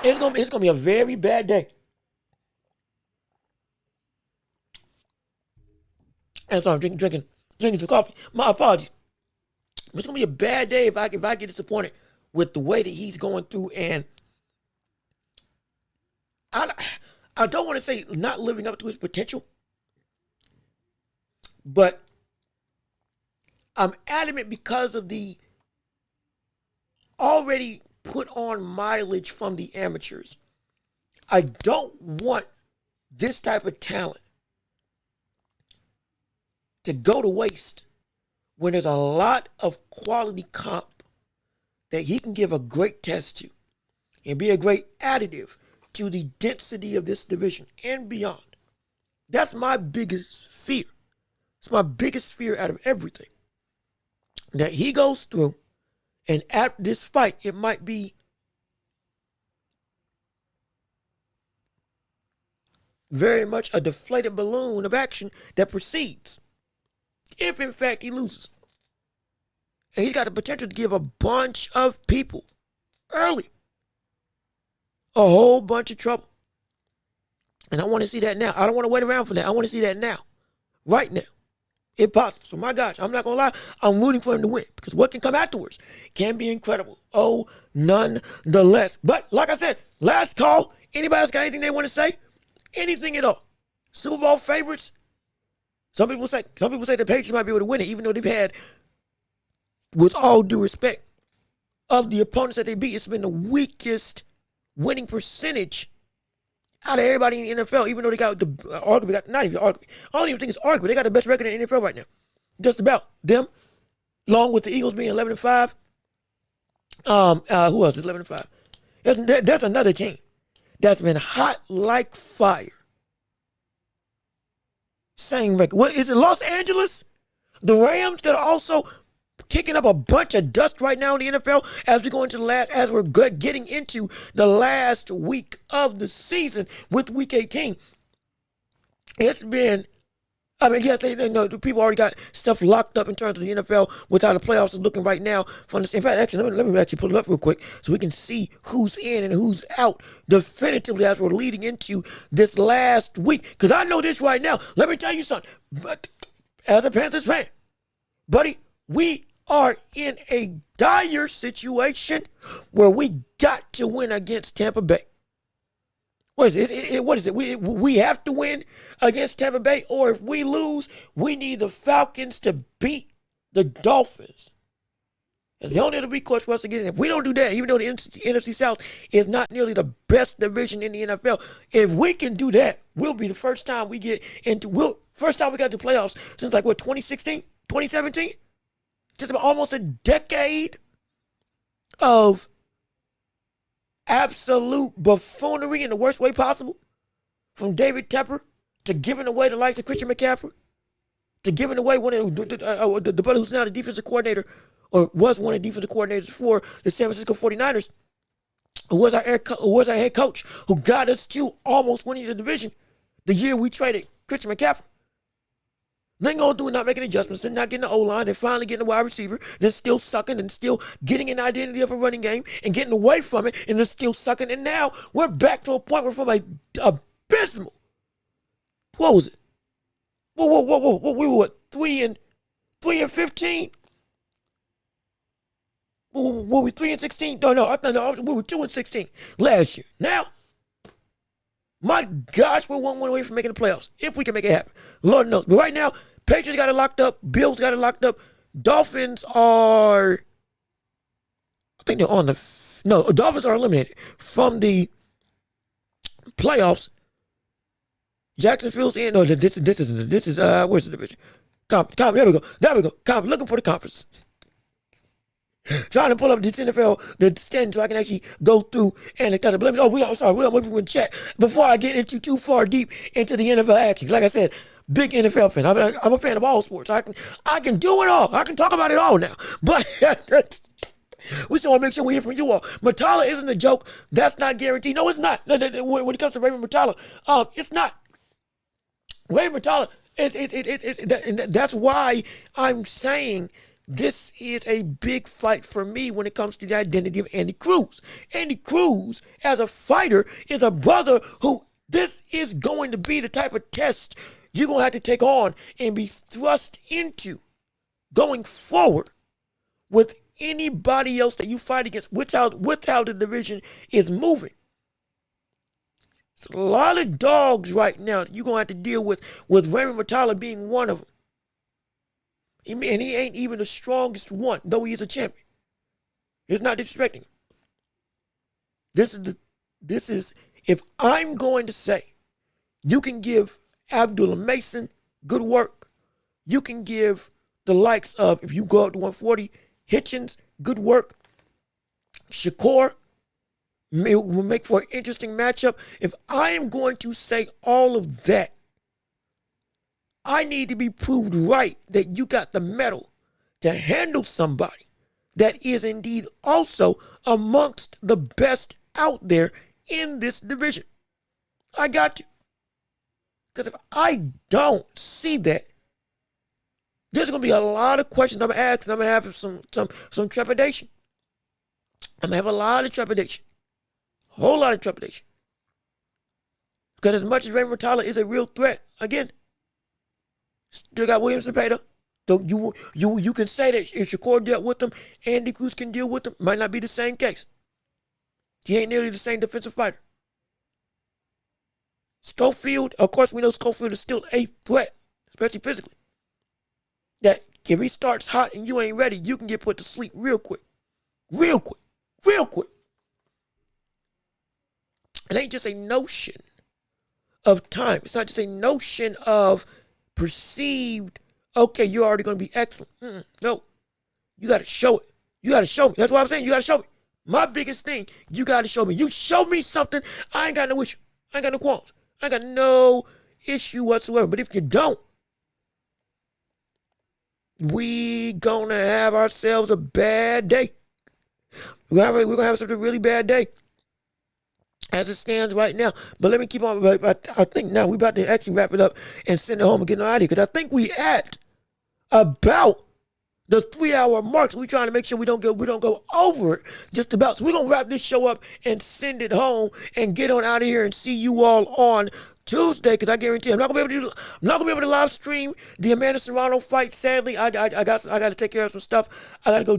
It's gonna be a very bad day. And so I'm drinking some coffee. My apologies. It's gonna be a bad day if I get disappointed with the way that he's going through, and I don't want to say not living up to his potential, but I'm adamant because of the already put on mileage from the amateurs. I don't want this type of talent to go to waste when there's a lot of quality comp that he can give a great test to and be a great additive to the density of this division and beyond. That's my biggest fear. It's my biggest fear out of everything that he goes through, and after this fight, it might be very much a deflated balloon of action that proceeds, if in fact he loses. And he's got the potential to give a bunch of people early a whole bunch of trouble. And I want to see that now. I don't want to wait around for that. I want to see that now. Right now. If possible. So my gosh, I'm not going to lie. I'm rooting for him to win, because what can come afterwards can be incredible. Oh, nonetheless. But like I said, last call. Anybody else got anything they want to say? Anything at all? Super Bowl favorites? Some people say the Patriots might be able to win it, even though they've had, with all due respect, of the opponents that they beat, it's been the weakest winning percentage out of everybody in the NFL, even though they got the arguably got not even arguably. I don't even think it's arguably. They got the best record in the NFL right now. Just about them, along with the Eagles being 11-5. Who else is 11-5? There's another team that's been hot like fire. Same record. What is it? Los Angeles? The Rams that are also kicking up a bunch of dust right now in the NFL as we go into as we're getting into the last week of the season with Week 18. It's been, yes, they know people already got stuff locked up in terms of the NFL with how the playoffs is looking right now. In fact, actually, let me actually pull it up real quick so we can see who's in and who's out definitively as we're leading into this last week. Because I know this right now. Let me tell you something. But as a Panthers fan, buddy, we are in a dire situation where we got to win against Tampa Bay. What is it? We have to win against Tampa Bay, or if we lose, we need the Falcons to beat the Dolphins. It's the only other recourse for us to get in. If we don't do that, even though the NFC South is not nearly the best division in the NFL, if we can do that, we'll be the first time we get into, first time we got to playoffs since 2016, 2017? Just about almost a decade of absolute buffoonery in the worst way possible. From David Tepper to giving away the likes of Christian McCaffrey to giving away one of the brother who's now the defensive coordinator or was one of the defensive coordinators for the San Francisco 49ers, who was our head coach, who got us to almost winning the division the year we traded Christian McCaffrey. Then going through and not making adjustments, then not getting the O-line, then finally getting the wide receiver, then still sucking and still getting an identity of a running game and getting away from it, and then still sucking. And now we're back to a point where from a abysmal, what was it? Whoa. We were what, 3-15? Were we 3-16? No, we were 2-16 last year. Now, my gosh, we're one away from making the playoffs, if we can make it happen. Lord knows. But right now, Patriots got it locked up. Bills got it locked up. Dolphins are, I think they're on the, Dolphins are eliminated from the playoffs. Jacksonville's in, where's the division? There we go. Looking for the conference. Trying to pull up this NFL, the stand, so I can actually go through and discuss it. But we're moving chat before I get into too far deep into the NFL action. Like I said, big NFL fan. I'm a fan of all sports. I can do it all. I can talk about it all now. But we still want to make sure we hear from you all. Matala isn't a joke. That's not guaranteed. No, it's not. When it comes to Raymond Matala, it's not. Raymond Matala, that's why I'm saying this is a big fight for me when it comes to the identity of Andy Cruz. Andy Cruz, as a fighter, is a brother who this is going to be the type of test you're going to have to take on and be thrust into going forward with anybody else that you fight against with how the division is moving. It's a lot of dogs right now that you're going to have to deal with Raymond Matala being one of them. And he ain't even the strongest one, though he is a champion. It's not disrespecting him. This is, if I'm going to say, you can give Abdullah Mason good work. You can give the likes of, if you go up to 140, Hitchens good work. Shakur will make for an interesting matchup. If I am going to say all of that, I need to be proved right that you got the mettle to handle somebody that is indeed also amongst the best out there in this division. I got to. Because if I don't see that, there's going to be a lot of questions I'm going to ask, and I'm going to have some trepidation. I'm going to have a lot of trepidation. A whole lot of trepidation. Because as much as Raymond Matala is a real threat, again, still got Williams and Payton. You can say that if Shakur dealt with them, Andy Cruz can deal with them. Might not be the same case. He ain't nearly the same defensive fighter. Schofield, of course, we know Schofield is still a threat, especially physically. That if he starts hot and you ain't ready, you can get put to sleep real quick. Real quick. It ain't just a notion of time. It's not just a notion of perceived, okay, you're already going to be excellent. No, you got to show it. You got to show me. That's what I'm saying. You got to show me. My biggest thing, you got to show me. You show me something, I ain't got no issue. I ain't got no qualms. I ain't got no issue whatsoever. But if you don't, we gonna have ourselves a bad day. We're gonna have such a really bad day as it stands right now. But let me keep on. I think now we're about to actually wrap it up and send it home and get out of here, because I think we at about the 3-hour mark. So we're trying to make sure we don't go over it just about. So we're gonna wrap this show up and send it home and get on out of here and see you all on Tuesday, because I guarantee I'm not gonna be able to live stream the Amanda Serrano fight. Sadly, I got to take care of some stuff. I got to go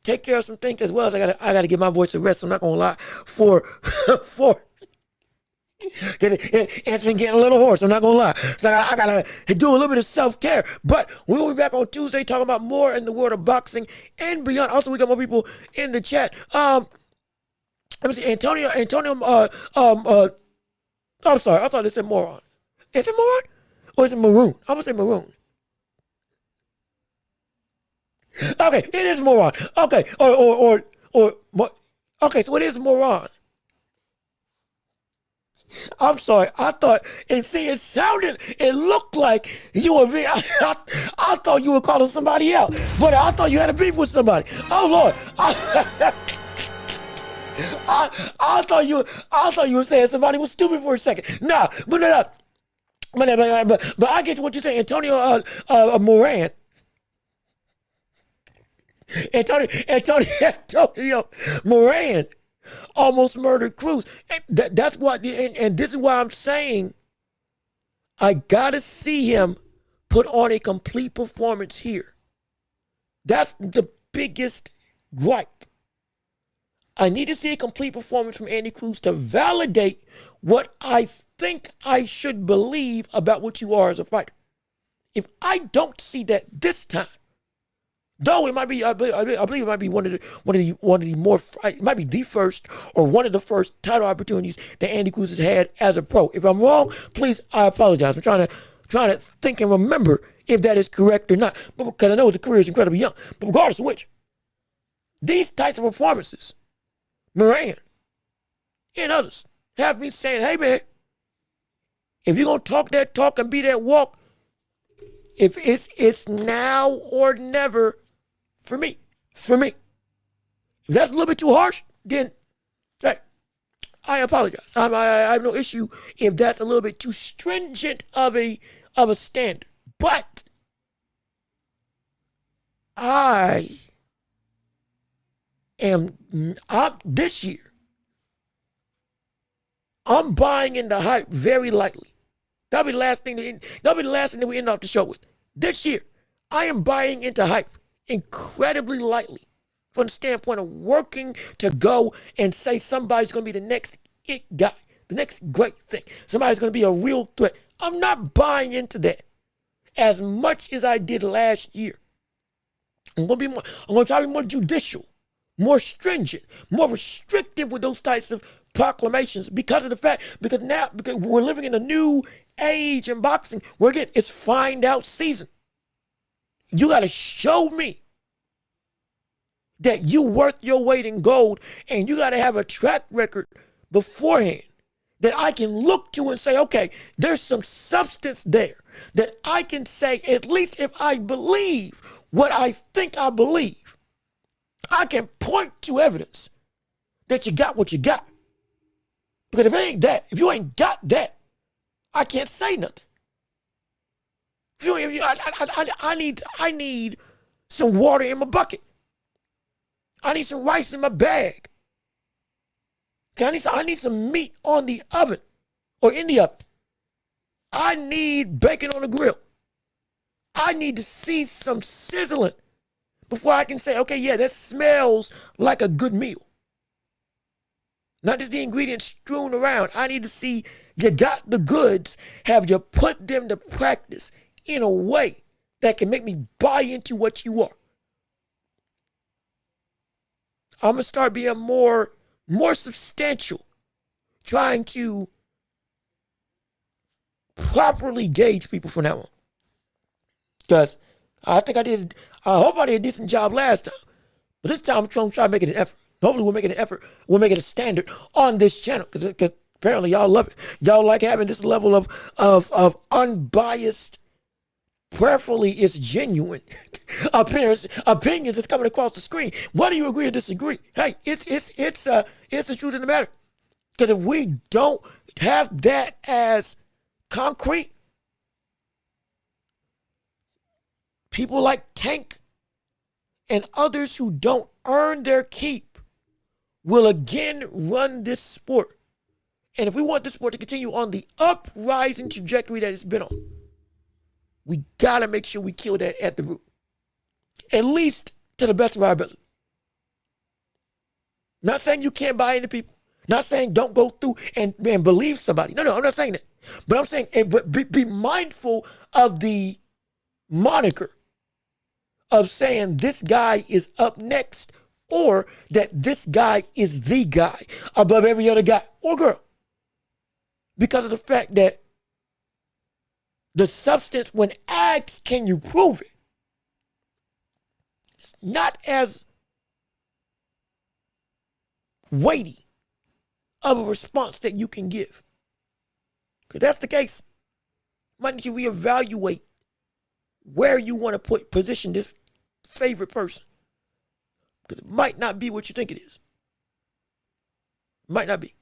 take care of some things, as well as I got to give my voice a rest. I'm not gonna lie for it's been getting a little hoarse. I'm not gonna lie. So I gotta do a little bit of self-care. But we will be back on Tuesday talking about more in the world of boxing and beyond. Also, we got more people in the chat. Let me see. Antonio. I'm sorry. I thought it said moron. Is it moron or is it maroon? I'm gonna say maroon. Okay, it is moron. Okay, or okay, so it is moron. I'm sorry. I thought, and see, it looked like you were being, I thought you were calling somebody out, but I thought you had a beef with somebody. Oh Lord. I thought you were saying somebody was stupid for a second. Nah, but I get to what you say, Antonio Moran. Antonio Moran almost murdered Cruz. That's what, and this is why I'm saying I gotta see him put on a complete performance here. That's the biggest gripe. I need to see a complete performance from Andy Cruz to validate what I think I should believe about what you are as a fighter. If I don't see that this time, though it might be, I believe it might be one of the more, it might be the first or one of the first title opportunities that Andy Cruz has had as a pro. If I'm wrong, please, I apologize. I'm trying to think and remember if that is correct or not, but because I know the career is incredibly young. But regardless of which, these types of performances, Moran and others have me saying, hey man, if you're gonna talk that talk and be that walk, if it's now or never for me. If that's a little bit too harsh, then hey, I apologize. I have no issue if that's a little bit too stringent of a standard. But this year, I'm buying into hype very lightly. That'll be the last thing that we end off the show with. This year, I am buying into hype incredibly lightly, from the standpoint of working to go and say somebody's going to be the next it guy, the next great thing. Somebody's going to be a real threat. I'm not buying into that as much as I did last year. I'm going to try to be more judicial, more stringent, more restrictive with those types of proclamations because we're living in a new age in boxing where, again, it's find out season. You got to show me that you worth your weight in gold, and you got to have a track record beforehand that I can look to and say, okay, there's some substance there that I can say, at least if I believe what I think I believe, I can point to evidence that you got what you got. Because if you ain't got that, I can't say nothing. I need some water in my bucket. I need some rice in my bag. Okay, I need some meat on the oven or in the oven. I need bacon on the grill. I need to see some sizzling before I can say, okay, yeah, that smells like a good meal. Not just the ingredients strewn around. I need to see you got the goods. Have you put them to practice in a way that can make me buy into what you are? I'm going to start being more substantial, trying to properly gauge people from now on. Because I hope I did a decent job last time. But this time I'm trying to make it an effort. Hopefully we'll make it an effort. We'll make it a standard on this channel. Because apparently y'all love it. Y'all like having this level of unbiased, prayerfully it's genuine opinions that's coming across the screen. Whether you agree or disagree, hey, it's the truth of the matter. Because if we don't have that as concrete, people like Tank and others who don't earn their keep will again run this sport. And if we want this sport to continue on the uprising trajectory that it's been on, we gotta make sure we kill that at the root. At least to the best of our ability. Not saying you can't buy into people. Not saying don't go through and believe somebody. No, I'm not saying that. But I'm saying be mindful of the moniker of saying this guy is up next, or that this guy is the guy above every other guy or girl. Because of the fact that the substance, when asked, can you prove it? It's not as weighty of a response that you can give. Because that's the case. Might need to reevaluate where you want to position this favorite person. Because it might not be what you think it is. Might not be.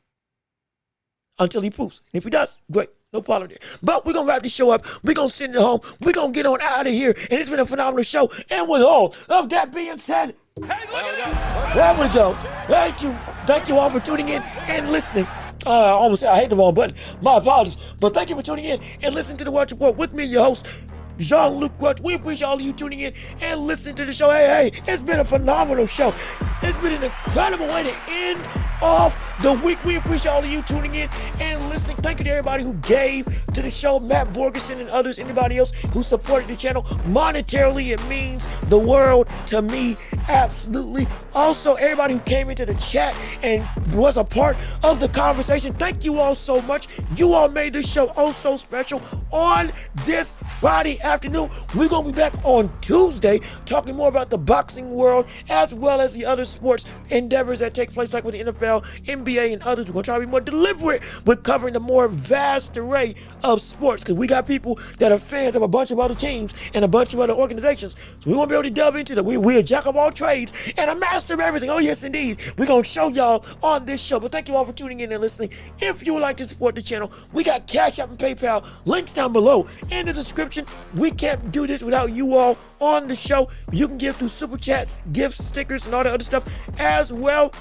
Until he proves it. And if he does, great. No problem there. But we're going to wrap this show up. We're going to send it home. We're going to get on out of here. And it's been a phenomenal show. And with all of that being said, there we go. Thank you. Thank you all for tuning in and listening. I hit the wrong button. My apologies. But thank you for tuning in and listening to the Welch Report with me, your host, Jean-Luc Welch. We appreciate all of you tuning in and listening to the show. Hey, it's been a phenomenal show. It's been an incredible way to end off the week. We appreciate all of you tuning in and listening. Thank you to everybody who gave to the show, Matt Borgerson and others, anybody else who supported the channel. Monetarily, it means the world to me, absolutely. Also, everybody who came into the chat and was a part of the conversation, thank you all so much. You all made this show oh so special. On this Friday afternoon, we're going to be back on Tuesday talking more about the boxing world as well as the other sports endeavors that take place, like with the NFL, NBA, and others. We're going to try to be more deliberate with covering the more vast array of sports, because we got people that are fans of a bunch of other teams and a bunch of other organizations. So we won't be able to delve into that. We're a jack of all trades and a master of everything. Oh, yes, indeed. We're going to show y'all on this show. But thank you all for tuning in and listening. If you would like to support the channel, we got Cash App and PayPal links down below in the description. We can't do this without you all on the show. You can give through super chats, gifts, stickers, and all that other stuff as well.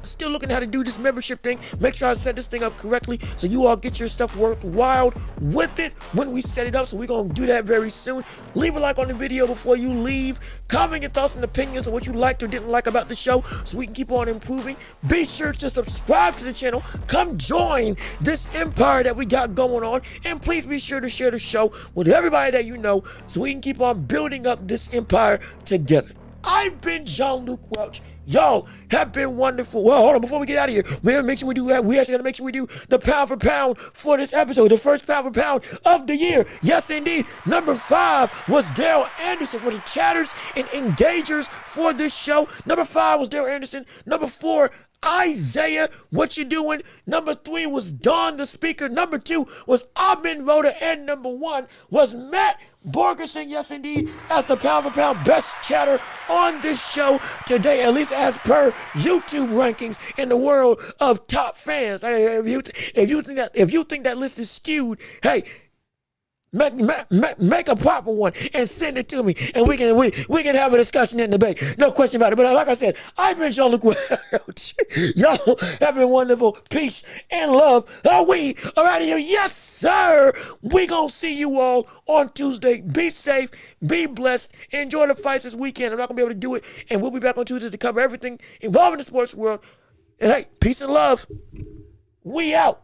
Still looking at how to do this membership thing. Make sure I set this thing up correctly so you all get your stuff worthwhile with it when we set it up. So we're going to do that very soon. Leave a like on the video before you leave. Comment your thoughts and opinions on what you liked or didn't like about the show so we can keep on improving. Be sure to subscribe to the channel. Come join this empire that we got going on. And please be sure to share the show with everybody that you know so we can keep on building up this empire together. I've been Jean-Luc Welch. Y'all have been wonderful. Well, hold on. Before we get out of here, we gotta make sure we do that. We actually gotta make sure we do the pound for pound for this episode. The first pound for pound of the year. Yes, indeed. Number 5 was Daryl Anderson for the chatters and engagers for this show. Number 5 was Daryl Anderson. Number 4, Isaiah, what you doing? Number 3 was Don the Speaker. Number 2 was Abin Rhoda. And number 1 was Matt Borgerson, yes indeed, as the pound for pound best chatter on this show today, at least as per YouTube rankings in the world of top fans. Hey, if you think that list is skewed, hey, make a proper one and send it to me, and we can have a discussion and debate. No question about it. But like I said, I've been Jean-Luc Welch. Y'all have been wonderful. Peace and love. We are out of here. Yes, sir. We gonna see you all on Tuesday. Be safe. Be blessed. Enjoy the fights this weekend. I'm not gonna be able to do it, and we'll be back on Tuesday to cover everything involving the sports world. And hey, peace and love. We out.